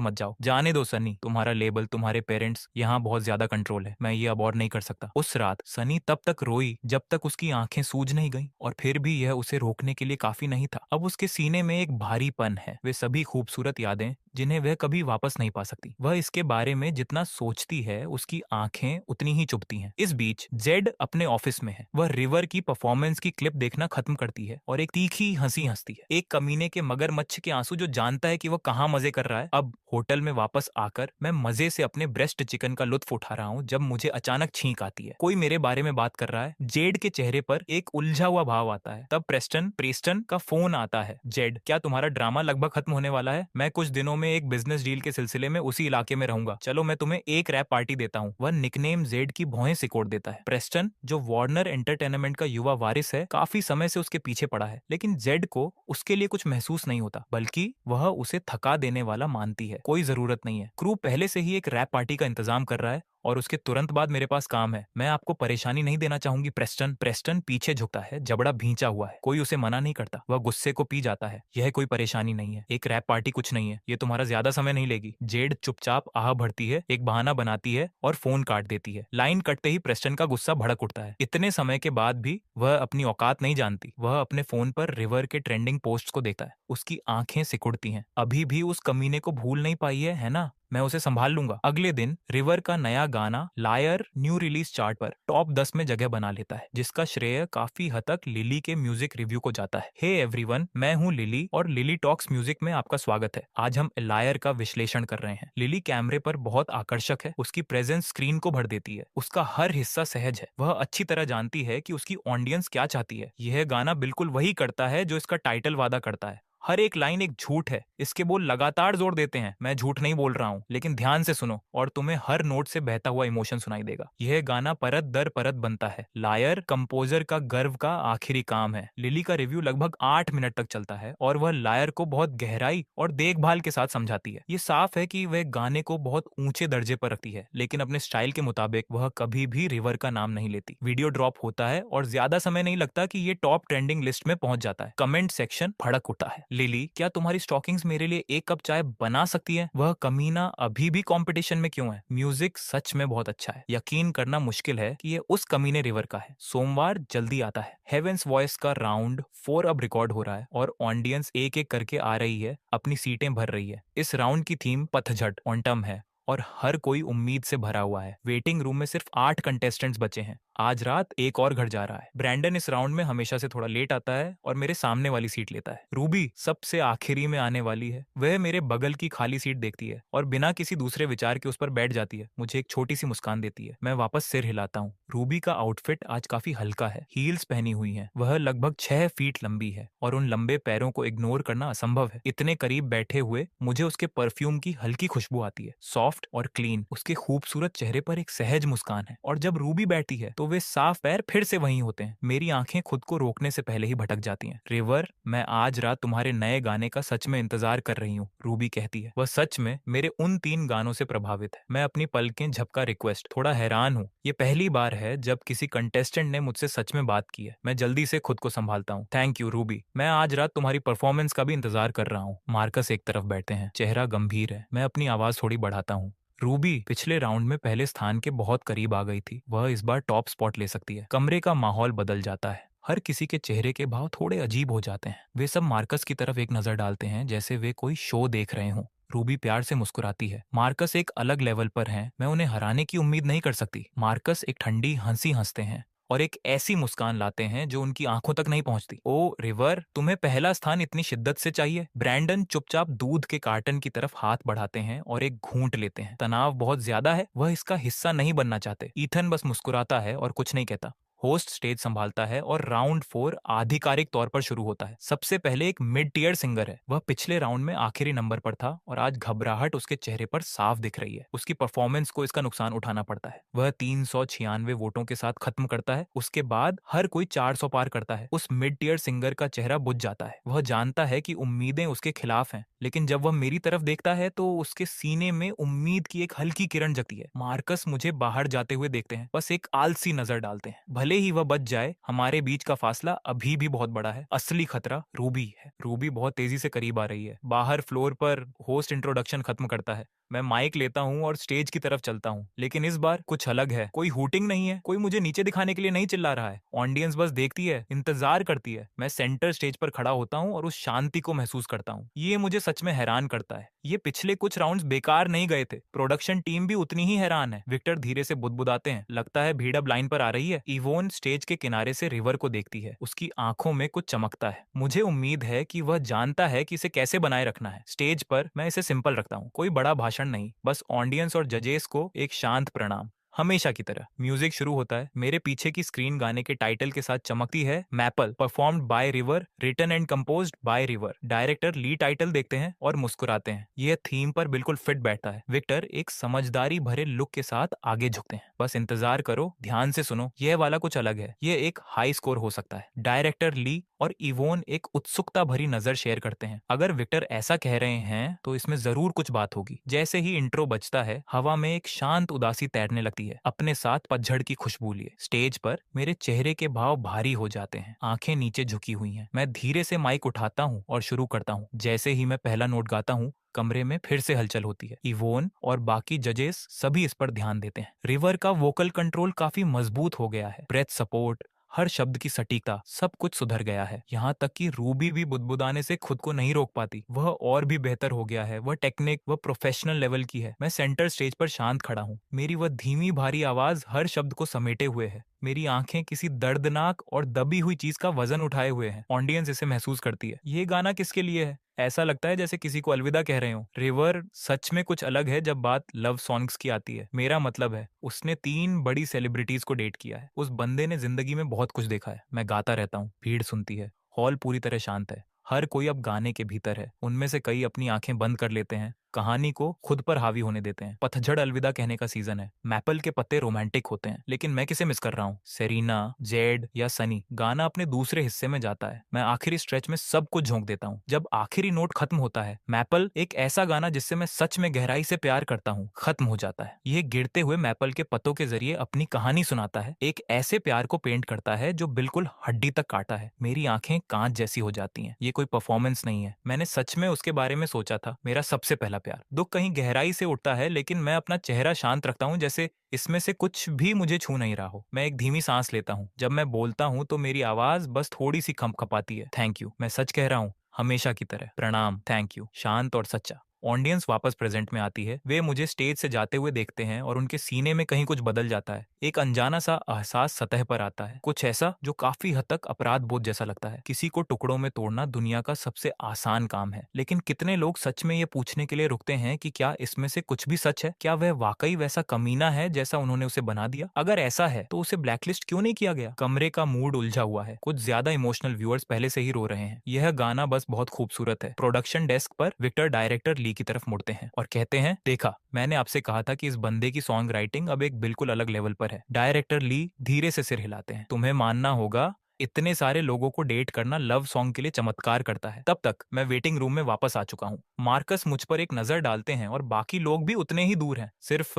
मत जाओ। जाने दो सनी, तुम्हारा लेबल, तुम्हारे पेरेंट्स, यहाँ बहुत ज्यादा कंट्रोल है। मैं ये अब और नहीं कर सकता। उस रात सनी तब तक रोई जब तक उसकी आंखें सूज नहीं गईं, और फिर भी यह उसे रोकने के लिए काफी नहीं था। अब उसके सीने में एक भारीपन है, वे सभी खूबसूरत यादें जिन्हें वह कभी वापस नहीं पा सकती। वह इसके बारे में जितना सोचती है, उसकी आंखें उतनी ही चुभती हैं। इस बीच जेड अपने ऑफिस में है। वह रिवर की परफॉर्मेंस की क्लिप देखना खत्म करती है और एक तीखी हंसी हंसती है। एक कमीने के मगरमच्छ के आंसू जो जानता है कि वह कहाँ मजे कर रहा है। अब होटल में वापस आकर मैं मजे से अपने ब्रेस्ट चिकन का लुत्फ उठा रहा हूँ जब मुझे अचानक छींक आती है। कोई मेरे बारे में बात कर रहा है। जेड के चेहरे पर एक उलझा हुआ भाव आता है। तब प्रेस्टन का फोन आता है। जेड, क्या तुम्हारा ड्रामा लगभग खत्म होने वाला है? मैं कुछ दिनों में एक बिजनेस डील के सिलसिले में उसी इलाके में रहूंगा। चलो मैं तुम्हें एक रैप पार्टी देता हूँ। वह निकनेम जेड की भौहें सिकोड़ देता है। प्रेस्टन, जो वार्नर एंटरटेनमेंट का युवा वारिस है, काफी समय से उसके पीछे पड़ा है, लेकिन जेड को उसके लिए कुछ महसूस नहीं होता, बल्कि वह उसे थका देने वाला मानती है। कोई जरूरत नहीं है। क्रू पहले से ही एक रैप पार्टी का इंतजाम कर रहा है और उसके तुरंत बाद मेरे पास काम है। मैं आपको परेशानी नहीं देना चाहूंगी प्रेस्टन पीछे झुकता है, जबड़ा भींचा हुआ है। कोई उसे मना नहीं करता। वह गुस्से को पी जाता है। यह कोई परेशानी नहीं है, एक रैप पार्टी कुछ नहीं है, ये तुम्हारा ज्यादा समय नहीं लेगी। जेड चुपचाप आह भरती है, एक बहाना बनाती है और फोन काट देती है। लाइन कटते ही प्रेस्टन का गुस्सा भड़क उठता है। इतने समय के बाद भी वह अपनी औकात नहीं जानती। वह अपने फोन पर रिवर के ट्रेंडिंग पोस्ट को देखता है। उसकी आंखें सिकुड़ती हैं। अभी भी उस कमीने को भूल नहीं पाई है ना? मैं उसे संभाल लूंगा। अगले दिन रिवर का नया गाना लायर न्यू रिलीज चार्ट पर टॉप 10 में जगह बना लेता है, जिसका श्रेय काफी हद तक लिली के म्यूजिक रिव्यू को जाता है। हे एवरीवन, मैं हूँ लिली और लिली टॉक्स म्यूजिक में आपका स्वागत है। आज हम लायर का विश्लेषण कर रहे हैं। लिली कैमरे पर बहुत आकर्षक है। उसकी प्रेजेंस स्क्रीन को भर देती है। उसका हर हिस्सा सहज है। वह अच्छी तरह जानती है कि उसकी ऑडियंस क्या चाहती है। यह गाना बिल्कुल वही करता है जो इसका टाइटल वादा करता है। हर एक लाइन एक झूठ है। इसके बोल लगातार जोर देते हैं। मैं झूठ नहीं बोल रहा हूँ, लेकिन ध्यान से सुनो और तुम्हें हर नोट से बहता हुआ इमोशन सुनाई देगा। यह गाना परत दर परत बनता है। लायर कंपोजर का गर्व का आखिरी काम है। लिली का रिव्यू लगभग 8 मिनट तक चलता है और वह लायर को बहुत गहराई और देखभाल के साथ समझाती है। ये साफ है कि वह गाने को बहुत ऊंचे दर्जे पर रखती है, लेकिन अपने स्टाइल के मुताबिक वह कभी भी रिवर का नाम नहीं लेती। वीडियो ड्रॉप होता है और ज्यादा समय नहीं लगता कि ये टॉप ट्रेंडिंग लिस्ट में पहुंच जाता है। कमेंट सेक्शन भड़क उठा है। लिली, क्या तुम्हारी स्टॉकिंग्स मेरे लिए एक कप चाय बना सकती है? वह कमीना अभी भी कंपटीशन में क्यों है? म्यूजिक सच में बहुत अच्छा है। यकीन करना मुश्किल है कि ये उस कमीने रिवर का है। सोमवार जल्दी आता है। हेवेंस वॉइस का राउंड 4 अब रिकॉर्ड हो रहा है और ऑडियंस एक एक करके आ रही है, अपनी सीटें भर रही है। इस राउंड की थीम पतझड़ ऑटम है और हर कोई उम्मीद से भरा हुआ है। वेटिंग रूम में सिर्फ 8 कंटेस्टेंट्स बचे हैं। आज रात एक और घर जा रहा है। ब्रैंडन इस राउंड में हमेशा से थोड़ा लेट आता है और मेरे सामने वाली सीट लेता है। रूबी सबसे आखिरी में आने वाली है। वह मेरे बगल की खाली सीट देखती है और बिना किसी दूसरे विचार के उस पर बैठ जाती है। मुझे एक छोटी सी मुस्कान देती है। मैं वापस सिर हिलाता हूँ। रूबी का आउटफिट आज काफी हल्का है। हील्स पहनी हुई है। वह लगभग 6 फीट लंबी है और उन लंबे पैरों को इग्नोर करना असंभव है। इतने करीब बैठे हुए मुझे उसके परफ्यूम की हल्की खुशबू आती है, सॉफ्ट और क्लीन। उसके खूबसूरत चेहरे पर एक सहज मुस्कान है और जब रूबी बैठती है तो तो वे साफ पैर फिर से वहीं होते हैं। मेरी आंखें खुद को रोकने से पहले ही भटक जाती हैं। रिवर, मैं आज रात तुम्हारे नए गाने का सच में इंतजार कर रही हूँ, रूबी कहती है। वह सच में मेरे उन 3 गानों से प्रभावित है। मैं अपनी पलकें झपका रिक्वेस्ट, थोड़ा हैरान हूँ। ये पहली बार है जब किसी कंटेस्टेंट ने मुझसे सच में बात की है। मैं जल्दी से खुद को संभालता हूँ। थैंक यू रूबी, मैं आज रात तुम्हारी परफॉर्मेंस का भी इंतजार कर रहा हूँ। मार्कस एक तरफ बैठते हैं, चेहरा गंभीर है। मैं अपनी आवाज थोड़ी बढ़ाता हूँ। रूबी पिछले राउंड में पहले स्थान के बहुत करीब आ गई थी। वह इस बार टॉप स्पॉट ले सकती है। कमरे का माहौल बदल जाता है। हर किसी के चेहरे के भाव थोड़े अजीब हो जाते हैं। वे सब मार्कस की तरफ एक नजर डालते हैं, जैसे वे कोई शो देख रहे हों। रूबी प्यार से मुस्कुराती है। मार्कस एक अलग लेवल पर हैं। मैं उन्हें हराने की उम्मीद नहीं कर सकती। मार्कस एक ठंडी हंसी हंसते हैं और एक ऐसी मुस्कान लाते हैं जो उनकी आंखों तक नहीं पहुंचती। ओ रिवर, तुम्हें पहला स्थान इतनी शिद्दत से चाहिए? ब्रैंडन चुपचाप दूध के कार्टन की तरफ हाथ बढ़ाते हैं और एक घूंट लेते हैं। तनाव बहुत ज्यादा है, वह इसका हिस्सा नहीं बनना चाहते। ईथन बस मुस्कुराता है और कुछ नहीं कहता। होस्ट स्टेज संभालता है और राउंड 4 आधिकारिक तौर पर शुरू होता है। सबसे पहले एक मिड टीयर सिंगर है। वह पिछले राउंड में आखिरी नंबर पर था और आज घबराहट उसके चेहरे पर साफ दिख रही है। उसकी परफॉर्मेंस को इसका नुकसान उठाना पड़ता है। वह 396 वोटों के साथ खत्म करता है। उसके बाद हर कोई 400 पार करता है। उस मिड टीयर सिंगर का चेहरा बुझ जाता है। वह जानता है कि उम्मीदें उसके खिलाफ हैं, लेकिन जब वह मेरी तरफ देखता है तो उसके सीने में उम्मीद की एक हल्की किरण जगती है। मार्कस मुझे बाहर जाते हुए देखते हैं, बस एक आलसी नजर डालते हैं। भले ही वह बच जाए, हमारे बीच का फासला अभी भी बहुत बड़ा है। असली खतरा रूबी है। रूबी बहुत तेजी से करीब आ रही है। बाहर फ्लोर पर होस्ट इंट्रोडक्शन खत्म करता है। मैं माइक लेता हूँ और स्टेज की तरफ चलता हूँ, लेकिन इस बार कुछ अलग है। कोई हूटिंग नहीं है, कोई मुझे नीचे दिखाने के लिए नहीं चिल्ला रहा है। ऑडियंस बस देखती है, इंतजार करती है। मैं सेंटर स्टेज पर खड़ा होता हूँ और उस शांति को महसूस करता हूँ। ये मुझे सच में हैरान करता है। ये पिछले कुछ राउंड्स बेकार नहीं गए थे। प्रोडक्शन टीम भी उतनी ही हैरान है। विक्टर धीरे से बुदबुदाते हैं, लगता है भीड़ अब लाइन पर आ रही है। इवोन स्टेज के किनारे से रिवर को देखती है। उसकी आंखों में कुछ चमकता है। मुझे उम्मीद है कि वह जानता है कि इसे कैसे बनाए रखना है। स्टेज पर मैं इसे सिंपल रखता हूँ, कोई बड़ा भाषण नहीं, बस ऑडियंस और जजेस को एक शांत प्रणाम। हमेशा की तरह म्यूजिक शुरू होता है। मेरे पीछे की स्क्रीन गाने के टाइटल के साथ चमकती है, maple, performed by River, written and composed by River. Director lead title देखते हैं और मुस्कुराते हैं। यह थीम पर बिल्कुल फिट बैठता है। विक्टर एक समझदारी भरे लुक के साथ आगे झुकते हैं। बस इंतजार करो, ध्यान से सुनो, यह वाला कुछ अलग है। यह एक हाई स्कोर हो सकता है। डायरेक्टर ली और इवोन एक उत्सुकता भरी नजर शेयर करते हैं। अगर विक्टर ऐसा कह रहे हैं तो इसमें जरूर कुछ बात होगी। जैसे ही इंट्रो बजता है, हवा में एक शांत उदासी तैरने लगती है। अपने साथ पतझड़ की खुशबू लिए। स्टेज पर मेरे चेहरे के भाव भारी हो जाते हैं। आंखें नीचे झुकी हुई हैं। मैं धीरे से माइक उठाता हूँ और शुरू करता हूँ। जैसे ही मैं पहला नोट गाता हूँ, कमरे में फिर से हलचल होती है। इवोन और बाकी जजेस सभी इस पर ध्यान देते हैं। रिवर का वोकल कंट्रोल काफी मजबूत हो गया है। ब्रेथ सपोर्ट, हर शब्द की सटीकता, सब कुछ सुधर गया है। यहाँ तक कि रूबी भी बुदबुदाने से खुद को नहीं रोक पाती। वह और भी बेहतर हो गया है। वह टेक्निक, वह प्रोफेशनल लेवल की है। मैं सेंटर स्टेज पर शांत खड़ा हूँ। मेरी वह धीमी भारी आवाज हर शब्द को समेटे हुए है। मेरी आंखें किसी दर्दनाक और दबी हुई चीज का वजन उठाए हुए हैं। ऑडियंस इसे महसूस करती है। ये गाना किसके लिए है? ऐसा लगता है जैसे किसी को अलविदा कह रहे हो। रिवर सच में कुछ अलग है जब बात लव सॉन्ग्स की आती है। मेरा मतलब है, उसने 3 बड़ी सेलिब्रिटीज को डेट किया है। उस बंदे ने जिंदगी में बहुत कुछ देखा है। मैं गाता रहता हूँ, भीड़ सुनती है। हॉल पूरी तरह शांत है। हर कोई अब गाने के भीतर है। उनमें से कई अपनी आंखें बंद कर लेते हैं, कहानी को खुद पर हावी होने देते हैं। पतझड़ अलविदा कहने का सीजन है। मैपल के पत्ते रोमांटिक होते हैं, लेकिन मैं किसे मिस कर रहा हूँ? सेरीना, जेड या सनी? गाना अपने दूसरे हिस्से में जाता है। मैं आखिरी स्ट्रेच में सब कुछ झोंक देता हूँ। जब आखिरी नोट खत्म होता है, मैपल, एक ऐसा गाना जिससे मैं सच में गहराई से प्यार करता हूँ, खत्म हो जाता है। यह गिरते हुए मैपल के पत्तों के जरिए अपनी कहानी सुनाता है। एक ऐसे प्यार को पेंट करता है जो बिल्कुल हड्डी तक काटा है। मेरी आंखें कांच जैसी हो जाती हैं। ये कोई परफॉर्मेंस नहीं है। मैंने सच में उसके बारे में सोचा था। मेरा सबसे पहला प्यार। दुख कहीं गहराई से उठता है, लेकिन मैं अपना चेहरा शांत रखता हूँ, जैसे इसमें से कुछ भी मुझे छू नहीं रहा हो। मैं एक धीमी सांस लेता हूँ। जब मैं बोलता हूँ तो मेरी आवाज बस थोड़ी सी खपखपाती है। थैंक यू, मैं सच कह रहा हूँ, हमेशा की तरह। प्रणाम, थैंक यू, शांत और सच्चा। ऑडियंस वापस प्रेजेंट में आती है। वे मुझे स्टेज से जाते हुए देखते हैं और उनके सीने में कहीं कुछ बदल जाता है। एक अनजाना सा एहसास सतह पर आता है, कुछ ऐसा जो काफी हद तक अपराध बोध जैसा लगता है। किसी को टुकड़ों में तोड़ना दुनिया का सबसे आसान काम है, लेकिन कितने लोग सच में ये पूछने के लिए रुकते हैं कि क्या इसमें से कुछ भी सच है? क्या वह वाकई वैसा कमीना है जैसा उन्होंने उसे बना दिया? अगर ऐसा है तो उसे ब्लैकलिस्ट क्यों नहीं किया गया? कमरे का मूड उलझा हुआ है। कुछ ज्यादा इमोशनल व्यूअर्स पहले से ही रो रहे हैं। यह गाना बस बहुत खूबसूरत है। प्रोडक्शन डेस्क पर विक्टर डायरेक्टर ली की तरफ मुड़ते हैं और कहते हैं, देखा, मैंने आपसे कहा था कि इस बंदे की सॉन्ग राइटिंग अब एक बिल्कुल अलग लेवल पर है। डायरेक्टर ली धीरे से सिर हिलाते हैं। तुम्हें मानना होगा, इतने सारे लोगों को डेट करना लव सॉन्ग के लिए चमत्कार करता है। तब तक मैं वेटिंग रूम में वापस आ चुका हूँ। मार्कस मुझ पर एक नजर डालते हैं और बाकी लोग भी उतने ही दूर हैं। सिर्फ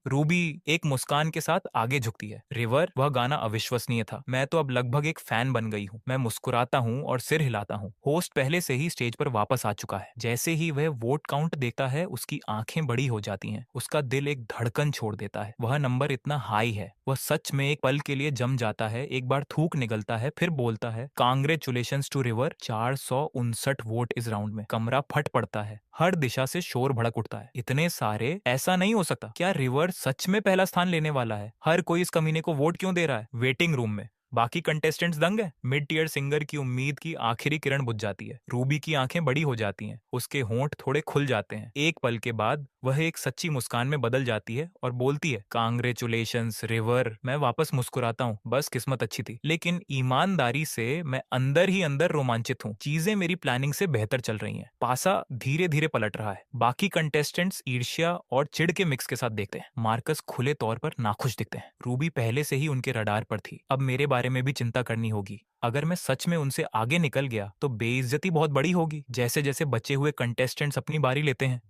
रूबी एक मुस्कान के साथ आगे झुकती है। रिवर, वह गाना अविश्वसनीय था। मैं तो अब लगभग एक फैन बन गई हूँ। मैं मुस्कुराता हूँ और सिर हिलाता हूँ। होस्ट पहले से ही स्टेज पर वापस आ चुका है। जैसे ही वह वोट काउंट देखता है, उसकी आंखें बड़ी हो जाती हैं। उसका दिल एक धड़कन छोड़ देता है। वह नंबर इतना हाई है, वह सच में एक पल के लिए जम जाता है। एक बार थूक निकलता है, फिर बोलता है, कांग्रेचुलेशंस टू रिवर, 459 वोट इस राउंड में। कमरा फट पड़ता है। हर दिशा से शोर भड़क उठता है। इतने सारे, ऐसा नहीं हो सकता। क्या रिवर सच में पहला स्थान लेने वाला है? हर कोई इस कमीने को वोट क्यों दे रहा है? वेटिंग रूम में बाकी कंटेस्टेंट्स दंग है। मिड टीयर सिंगर की उम्मीद की आखिरी किरण बुझ जाती है। रूबी की आंखें बड़ी हो जाती हैं। उसके होंठ थोड़े खुल जाते हैं। एक पल के बाद वह एक सच्ची मुस्कान में बदल जाती है और बोलती है, कांग्रेचुलेशंस रिवर। मैं वापस मुस्कुराता हूँ। बस किस्मत अच्छी थी। लेकिन ईमानदारी से मैं अंदर ही अंदर रोमांचित हूँ। चीजें मेरी प्लानिंग से बेहतर चल रही हैं। पासा धीरे धीरे पलट रहा है। बाकी कंटेस्टेंट्स ईर्ष्या और चिढ़ के मिक्स के साथ देखते हैं। मार्कस खुले तौर पर नाखुश दिखते हैं। रूबी पहले से ही उनके रडार पर थी। अब मेरे बारे में भी चिंता करनी होगी। अगर मैं सच में उनसे आगे निकल गया तो बेइज्जती बहुत बड़ी होगी। जैसे जैसे बचे हुए कंटेस्टेंट्स अपनी बारी लेते हैं,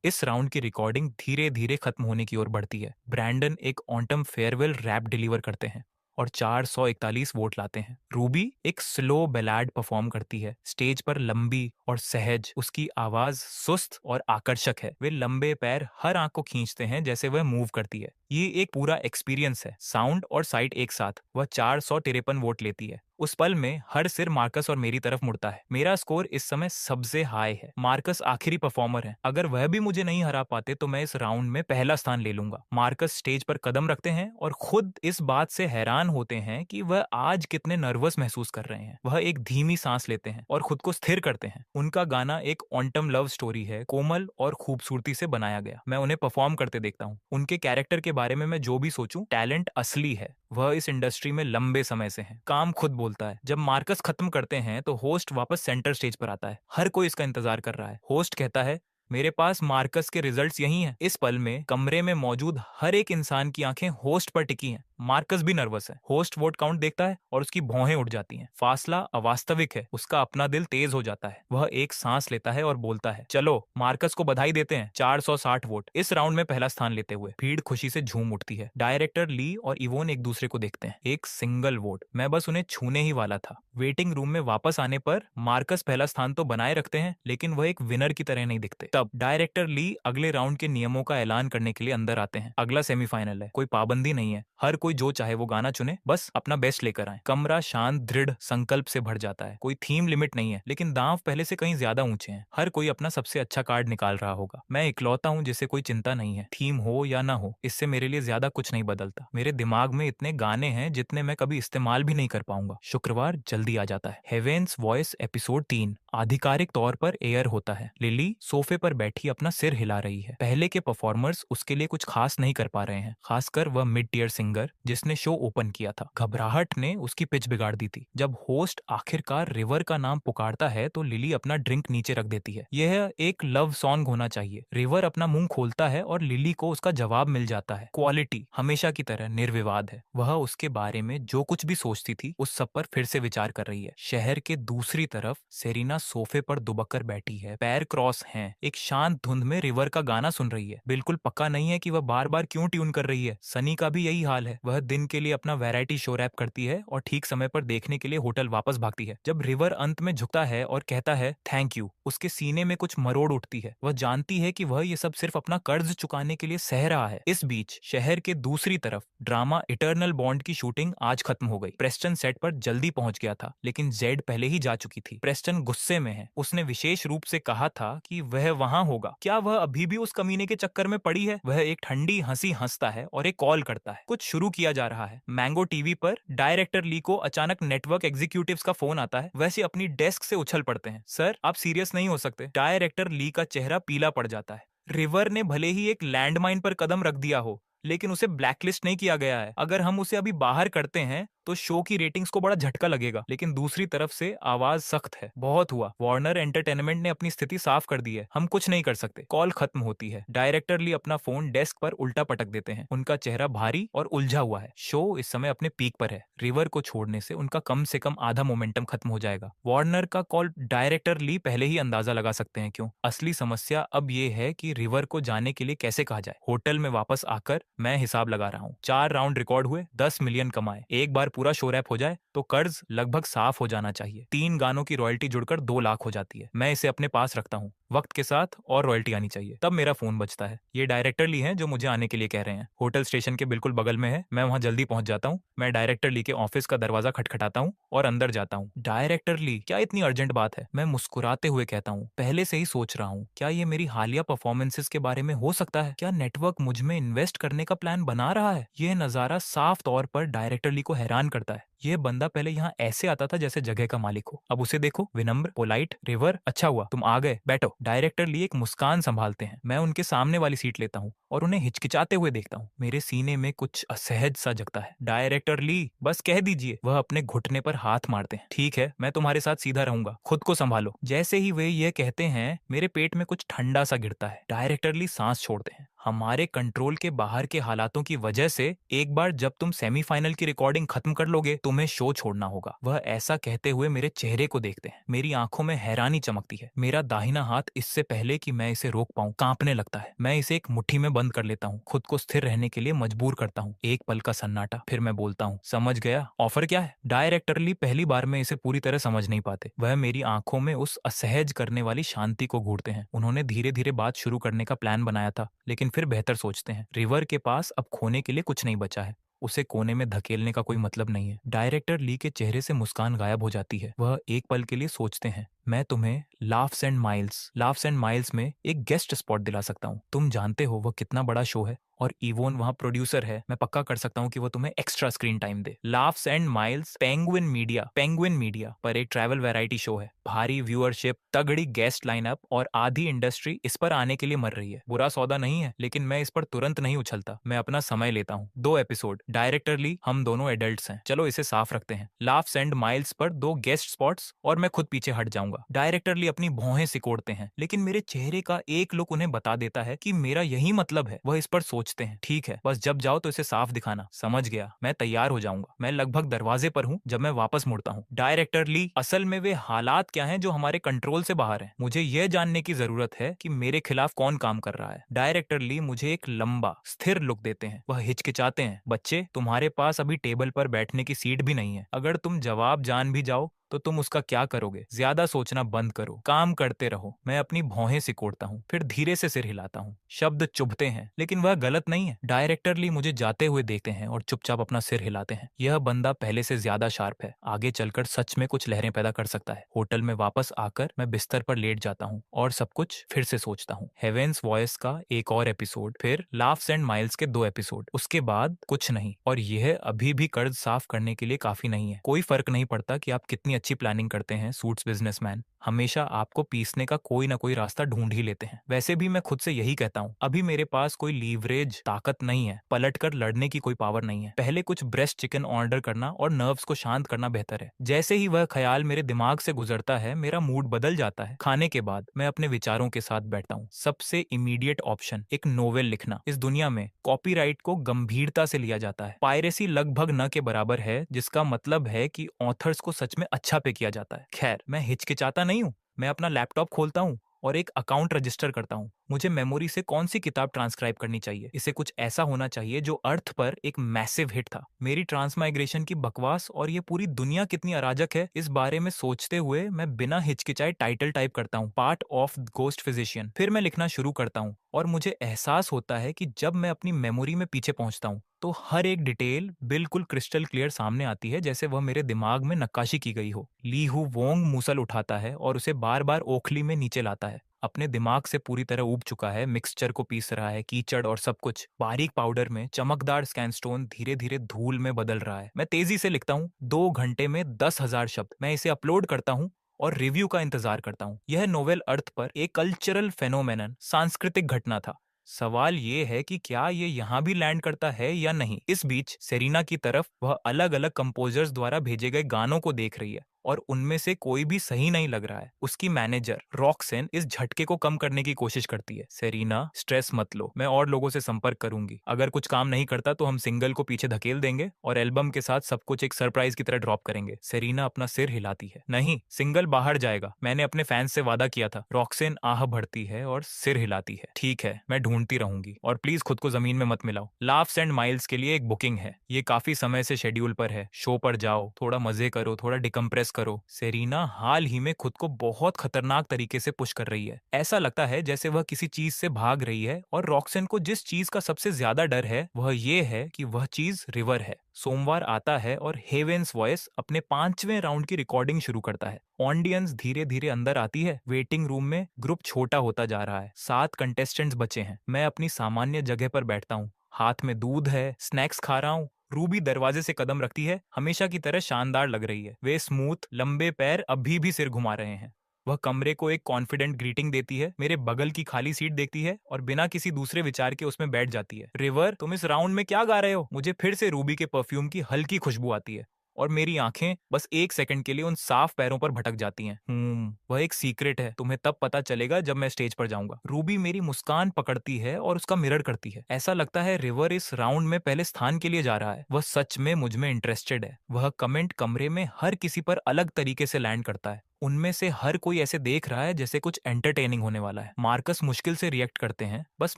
इस राउंड की रिकॉर्डिंग धीरे धीरे खत्म होने की ओर बढ़ती है। ब्रैंडन एक ऑटम फेयरवेल रैप डिलीवर करते हैं और 441 वोट लाते हैं। रूबी एक स्लो बैलाड परफॉर्म करती है। स्टेज पर लंबी और सहज, उसकी आवाज सुस्त और आकर्षक है। वे लंबे पैर हर आंख को खींचते हैं जैसे वह मूव करती है। ये एक पूरा एक्सपीरियंस है। साउंड और साइट एक साथ। वह 453 वोट लेती है। उस पल में हर सिर मार्कस और मेरी तरफ मुड़ता है। मेरा स्कोर इस समय सबसे हाई है। मार्कस आखिरी परफॉर्मर है। अगर वह भी मुझे नहीं हरा पाते तो मैं इस राउंड में पहला स्थान ले लूंगा। मार्कस स्टेज पर कदम रखते हैं और खुद इस बात से हैरान होते हैं कि वह आज कितने नर्वस महसूस कर रहे हैं। वह एक धीमी सांस लेते हैं और खुद को स्थिर करते हैं। उनका गाना एक ऑटम लव स्टोरी है, कोमल और खूबसूरती से बनाया गया। मैं उन्हें परफॉर्म करते देखता हूँ। उनके कैरेक्टर के बारे में मैं जो भी सोचूं, टैलेंट असली है। वह इस इंडस्ट्री में लंबे समय से हैं। काम खुद बोलता है। जब मार्कस खत्म करते हैं तो होस्ट वापस सेंटर स्टेज पर आता है। हर कोई इसका इंतजार कर रहा है। होस्ट कहता है, मेरे पास मार्कस के रिजल्ट्स यही हैं। इस पल में कमरे में मौजूद हर एक इंसान की आंखें होस्ट पर टिकी हैं। मार्कस भी नर्वस है। होस्ट वोट काउंट देखता है और उसकी भौहें उठ जाती हैं। फासला अवास्तविक है। उसका अपना दिल तेज हो जाता है। वह एक सांस लेता है और बोलता है, चलो मार्कस को बधाई देते हैं, 460 वोट इस राउंड में पहला स्थान लेते हुए। भीड़ खुशी से झूम उठती है। डायरेक्टर ली और इवोन एक दूसरे को देखते हैं। एक सिंगल वोट। मैं बस उन्हें छूने ही वाला था। वेटिंग रूम में वापस आने पर मार्कस पहला स्थान तो बनाए रखते हैं, लेकिन वह एक विनर की तरह नहीं दिखते। तब डायरेक्टर ली अगले राउंड के नियमों का ऐलान करने के लिए अंदर आते हैं। अगला सेमीफाइनल है। कोई पाबंदी नहीं है। हर कोई जो चाहे वो गाना चुने, बस अपना बेस्ट लेकर आए। कमरा शांत दृढ़ संकल्प से भर जाता है। कोई थीम लिमिट नहीं है, लेकिन दांव पहले से कहीं ज्यादा ऊंचे हैं। हर कोई अपना सबसे अच्छा कार्ड निकाल रहा होगा। मैं इकलौता हूँ जिसे कोई चिंता नहीं है। थीम हो या ना हो, इससे मेरे लिए ज्यादा कुछ नहीं बदलता। मेरे दिमाग में इतने गाने हैं जितने मैं कभी इस्तेमाल भी नहीं कर पाऊंगा। शुक्रवार जल्दी आ जाता है। हेवेंस वॉइस एपिसोड 3 आधिकारिक तौर पर एयर होता है। लिली सोफे पर बैठी अपना सिर हिला रही है। पहले के परफॉर्मर्स उसके लिए कुछ खास नहीं कर पा रहे हैं, खासकर वह मिड टीयर सिंगर जिसने शो ओपन किया था। घबराहट ने उसकी पिच बिगाड़ दी थी। जब होस्ट आखिरकार रिवर का नाम पुकारता है तो लिली अपना ड्रिंक नीचे रख देती है। यह एक लव सॉन्ग होना चाहिए। रिवर अपना मुंह खोलता है और लिली को उसका जवाब मिल जाता है। क्वालिटी हमेशा की तरह निर्विवाद है। वह उसके बारे में जो कुछ भी सोचती थी उस सब पर फिर से विचार कर रही है। शहर के दूसरी तरफ सेरिना सोफे पर दुबक कर बैठी है। पैर क्रॉस हैं। एक शांत धुंध में रिवर का गाना सुन रही है। बिल्कुल पक्का नहीं है कि वह बार बार क्यों ट्यून कर रही है। सनी का भी यही हाल है। वह दिन के लिए अपना वैरायटी शो रैप करती है और ठीक समय पर देखने के लिए होटल वापस भागती है। जब रिवर अंत में झुकता है और कहता है थैंक यू, उसके सीने में कुछ मरोड़ उठती है। वह जानती है कि वह ये सब सिर्फ अपना कर्ज चुकाने के लिए सह रहा है। इस बीच शहर के दूसरी तरफ ड्रामा इटर्नल बॉन्ड की शूटिंग आज खत्म हो गई। प्रेस्टन सेट पर जल्दी पहुंच गया था, लेकिन जेड पहले ही जा चुकी थी। प्रेस्टन गुस्से में है। उसने विशेष रूप से कहा था कि वह वहां होगा। क्या वह अभी भी उस कमीने के चक्कर में पड़ी है? वह एक ठंडी हंसी हंसता है और एक कॉल करता है। कुछ शुरू किया जा रहा है। मैंगो टीवी पर डायरेक्टर ली को अचानक नेटवर्क एग्जीक्यूटिव्स का फोन आता है। वैसे अपनी डेस्क से उछल पड़ते हैं। सर, आप सीरियस नहीं हो सकते। डायरेक्टर ली का चेहरा पीला पड़ जाता है। रिवर ने भले ही एक लैंडमाइन पर कदम रख दिया हो, लेकिन उसे ब्लैकलिस्ट नहीं किया गया है। अगर हम उसे अभी बाहर करते हैं तो शो की रेटिंग्स को बड़ा झटका लगेगा, लेकिन दूसरी तरफ से आवाज सख्त है। बहुत हुआ, वार्नर एंटरटेनमेंट ने अपनी स्थिति साफ कर दी है, हम कुछ नहीं कर सकते। कॉल खत्म होती है। डायरेक्टर ली अपना फोन डेस्क पर उल्टा पटक देते हैं। उनका चेहरा भारी और उलझा हुआ है। शो इस समय अपने पीक पर है। रिवर को छोड़ने से उनका कम से कम आधा मोमेंटम खत्म हो जाएगा। वार्नर का कॉल डायरेक्टर ली पहले ही अंदाजा लगा सकते हैं क्यों। असली समस्या अब ये है कि रिवर को जाने के लिए कैसे कहा जाए। होटल में वापस आकर मैं हिसाब लगा रहा हूँ। 4 राउंड रिकॉर्ड हुए, 10 मिलियन कमाए। एक बार पूरा शो रैप हो जाए तो कर्ज लगभग साफ हो जाना चाहिए। 3 गानों की रॉयल्टी जुड़कर 2 लाख हो जाती है। मैं इसे अपने पास रखता हूँ। वक्त के साथ और रॉयल्टी आनी चाहिए। तब मेरा फोन बजता है। ये डायरेक्टर ली हैं जो मुझे आने के लिए कह रहे हैं। होटल स्टेशन के बिल्कुल बगल में है। मैं वहां जल्दी पहुंच जाता हूँ। मैं डायरेक्टर ली के ऑफिस का दरवाजा खटखटाता हूँ और अंदर जाता हूँ। डायरेक्टर ली, क्या इतनी अर्जेंट बात है? मैं मुस्कुराते हुए कहता हूँ, पहले से ही सोच रहा हूँ। क्या ये मेरी हालिया परफॉर्मेंसेस के बारे में हो सकता है? क्या नेटवर्क मुझ में इन्वेस्ट करने का प्लान बना रहा है? यह नजारा साफ तौर पर डायरेक्टर ली को हैरान करता है। यह बंदा पहले यहाँ ऐसे आता था जैसे जगह का मालिक हो। अब उसे देखो, विनम्र, पोलाइट। रिवर, अच्छा हुआ तुम आ गए, बैठो। डायरेक्टर ली एक मुस्कान संभालते हैं। मैं उनके सामने वाली सीट लेता हूँ और उन्हें हिचकिचाते हुए देखता हूँ। मेरे सीने में कुछ असहज सा जगता है। डायरेक्टर ली, बस कह दीजिए। वह अपने घुटने पर हाथ मारते हैं। ठीक है, मैं तुम्हारे साथ सीधा रहूंगा, खुद को संभालो। जैसे ही वे ये कहते हैं, मेरे पेट में कुछ ठंडा सा गिरता है। डायरेक्टर ली सांस छोड़ते हैं। हमारे कंट्रोल के बाहर के हालातों की वजह से एक बार जब तुम सेमीफाइनल की रिकॉर्डिंग खत्म कर लोगे, तुम्हें शो छोड़ना होगा। वह ऐसा कहते हुए मेरे चेहरे को देखते हैं। मेरी आंखों में हैरानी चमकती है। मेरा दाहिना हाथ इससे पहले कि मैं इसे रोक पाऊं कांपने लगता है। मैं इसे एक मुट्ठी में बंद कर लेता हूँ, खुद को स्थिर रहने के लिए मजबूर करता हूँ। एक पल का सन्नाटा, फिर मैं बोलता हूँ, समझ गया, ऑफर क्या है? डायरेक्टर ली पहली बार में इसे पूरी तरह समझ नहीं पाते। वह मेरी आंखों में उस असहज करने वाली शांति को घूरते हैं। उन्होंने धीरे धीरे बात शुरू करने का प्लान बनाया था, लेकिन फिर बेहतर सोचते हैं। रिवर के पास अब खोने के लिए कुछ नहीं बचा है। उसे कोने में धकेलने का कोई मतलब नहीं है। डायरेक्टर ली के चेहरे से मुस्कान गायब हो जाती है। वह एक पल के लिए सोचते हैं, मैं तुम्हें लाफ्स एंड माइल्स में एक गेस्ट स्पॉट दिला सकता हूँ। तुम जानते हो वह कितना बड़ा शो है और इवोन वहाँ प्रोड्यूसर है। मैं पक्का कर सकता हूँ कि वो तुम्हें extra screen time they. Laughs and miles penguin media पर एक ट्रैवल वैरायटी शो है। भारी व्यूअरशिप, तगड़ी गेस्ट लाइनअप और आधी इंडस्ट्री इस पर आने के लिए मर रही है। बुरा सौदा नहीं है, लेकिन मैं इस पर तुरंत नहीं उछलता। मैं अपना समय लेता हूँ। 2 एपिसोड। डायरेक्टर ली, हम दोनों एडल्ट्स हैं, चलो इसे साफ रखते हैं। Laughs and miles per 2 guest spots और मैं खुद पीछे हट जाऊंगा। डायरेक्टर ली अपनी भौहें सिकोड़ते हैं, लेकिन मेरे चेहरे का एक लुक उन्हें बता देता है कि मेरा यही मतलब है। वह इस पर सोचते हैं, ठीक है, बस जब जाओ तो इसे साफ दिखाना। समझ गया, मैं तैयार हो जाऊंगा। मैं लगभग दरवाजे पर हूँ जब मैं वापस मुड़ता हूँ। डायरेक्टर ली, असल में वे हालात क्या हैं जो हमारे कंट्रोल से बाहर हैं? मुझे यह जानने की जरूरत है कि मेरे खिलाफ कौन काम कर रहा है। डायरेक्टर ली मुझे एक लंबा स्थिर लुक देते हैं। वह हिचकिचाते हैं, बच्चे, तुम्हारे पास अभी टेबल पर बैठने की सीट भी नहीं है। अगर तुम जवाब जान भी जाओ तो तुम उसका क्या करोगे? ज्यादा सोचना बंद करो, काम करते रहो। मैं अपनी भौहें सिकोड़ता हूँ, फिर धीरे से सिर हिलाता हूँ। शब्द चुभते हैं, लेकिन वह गलत नहीं है। डायरेक्टर ली मुझे जाते हुए देखते हैं और चुपचाप अपना सिर हिलाते हैं। यह बंदा पहले से ज्यादा शार्प है, आगे चलकर सच में कुछ लहरें पैदा कर सकता है। होटल में वापस आकर मैं बिस्तर पर लेट जाता हूँ और सब कुछ फिर से सोचता हूँ। हेवेंस वॉइस का एक और एपिसोड, फिर लाफ्स एंड माइल्स के 2 एपिसोड, उसके बाद कुछ नहीं। और यह अभी भी कर्ज साफ करने के लिए काफी नहीं है। कोई फर्क नहीं पड़ता कि आप कितनी अच्छी प्लानिंग करते हैं, सूट्स बिजनेसमैन हमेशा आपको पीसने का कोई ना कोई रास्ता ढूंढ ही लेते हैं। वैसे भी मैं खुद से यही कहता हूँ, अभी मेरे पास कोई लीवरेज ताकत नहीं है, पलटकर लड़ने की कोई पावर नहीं है। पहले कुछ ब्रेस्ट चिकन ऑर्डर करना और नर्व्स को शांत करना बेहतर है। जैसे ही वह ख्याल मेरे दिमाग से गुजरता है, मेरा मूड बदल जाता है। खाने के बाद मैं अपने विचारों के साथ बैठता हूँ। सबसे इमीडिएट ऑप्शन एक नोवेल लिखना। इस दुनिया में कॉपीराइट को गंभीरता से लिया जाता है। पायरेसी लगभग न के बराबर है, जिसका मतलब है कि ऑथर्स को सच में अच्छा पे किया जाता है। खैर, मैं हिचकिचाता नहीं हूँ। मैं अपना लैपटॉप खोलता हूँ और एक अकाउंट रजिस्टर करता हूँ। मुझे मेमोरी से कौन सी किताब ट्रांसक्राइब करनी चाहिए? इसे कुछ ऐसा होना चाहिए जो अर्थ पर एक मैसिव हिट था। मेरी ट्रांसमाइग्रेशन की बकवास और ये पूरी दुनिया कितनी अराजक है, इस बारे में सोचते हुए मैं बिना हिचकिचाए टाइटल टाइप करता हूँ, पार्ट ऑफ गोस्ट फिजिशियन। फिर मैं लिखना शुरू करता हूँ और मुझे एहसास होता है कि जब मैं अपनी मेमोरी में पीछे पहुंचता हूँ तो हर एक डिटेल बिल्कुल क्रिस्टल क्लियर सामने आती है, जैसे वह मेरे दिमाग में नक्काशी की गई हो। ली हू वोंग मूसल उठाता है और उसे बार बार ओखली में नीचे लाता है। अपने दिमाग से पूरी तरह ऊब चुका है, मिक्सचर को पीस रहा है, कीचड़ और सब कुछ बारीक पाउडर में। चमकदार स्कैनस्टोन धीरे धीरे धूल में बदल रहा है। मैं तेजी से लिखता हूँ, 2 घंटे में 10,000 शब्द। मैं इसे अपलोड करता हूँ और रिव्यू का इंतजार करता हूँ। यह नोवेल अर्थ पर एक कल्चरल फेनोमेनन, सांस्कृतिक घटना था। सवाल ये है कि क्या ये यहाँ भी लैंड करता है या नहीं। इस बीच सेरेना की तरफ वह अलग अलग कंपोजर्स द्वारा भेजे गए गानों को देख रही है और उनमें से कोई भी सही नहीं लग रहा है। उसकी मैनेजर रॉक्सेन इस झटके को कम करने की कोशिश करती है। सेरेना, स्ट्रेस मत लो, मैं और लोगों से संपर्क करूंगी। अगर कुछ काम नहीं करता तो हम सिंगल को पीछे धकेल देंगे और एल्बम के साथ सब कुछ एक सरप्राइज की तरह ड्रॉप करेंगे। सेरेना अपना सिर हिलाती है। नहीं, सिंगल बाहर जाएगा, मैंने अपने फैंस से वादा किया था। रॉक्सेन आह भरती है और सिर हिलाती है। ठीक है, मैं ढूंढती रहूंगी और प्लीज खुद को जमीन में मत मिलाओ। लाफ्स एंड माइल्स के लिए एक बुकिंग है, ये काफी समय से शेड्यूल पर है। शो पर जाओ, थोड़ा मजे करो, थोड़ा डिकम्प्रेस करो। सेरेना हाल ही में खुद को बहुत खतरनाक तरीके से पुश कर रही है। ऐसा लगता है जैसे वह किसी चीज से भाग रही है और रॉक्सेन को जिस चीज का सबसे ज्यादा डर है वह ये है कि वह चीज रिवर है। सोमवार आता है और हेवेंस वॉइस अपने 5वें राउंड की रिकॉर्डिंग शुरू करता है। ऑडियंस धीरे धीरे अंदर आती है। वेटिंग रूम में ग्रुप छोटा होता जा रहा है। 7 कंटेस्टेंट्स बचे हैं। मैं अपनी सामान्य जगह पर बैठता हूँ, हाथ में दूध है, स्नैक्स खा रहा हूँ। रूबी दरवाजे से कदम रखती है, हमेशा की तरह शानदार लग रही है। वे स्मूथ लंबे पैर अभी भी सिर घुमा रहे हैं। वह कमरे को एक कॉन्फिडेंट ग्रीटिंग देती है, मेरे बगल की खाली सीट देखती है और बिना किसी दूसरे विचार के उसमें बैठ जाती है। रिवर, तुम इस राउंड में क्या गा रहे हो? मुझे फिर से रूबी के परफ्यूम की हल्की खुशबू आती है और मेरी आंखें बस एक सेकंड के लिए उन साफ पैरों पर भटक जाती हैं। वह एक सीक्रेट है, तुम्हें तब पता चलेगा जब मैं स्टेज पर जाऊंगा। रूबी मेरी मुस्कान पकड़ती है और उसका मिरर करती है। ऐसा लगता है रिवर इस राउंड में पहले स्थान के लिए जा रहा है। वह सच में मुझ में इंटरेस्टेड है। वह कमेंट कमरे में हर किसी पर अलग तरीके से लैंड करता है। उनमें से हर कोई ऐसे देख रहा है जैसे कुछ एंटरटेनिंग होने वाला है। मार्कस मुश्किल से रिएक्ट करते हैं, बस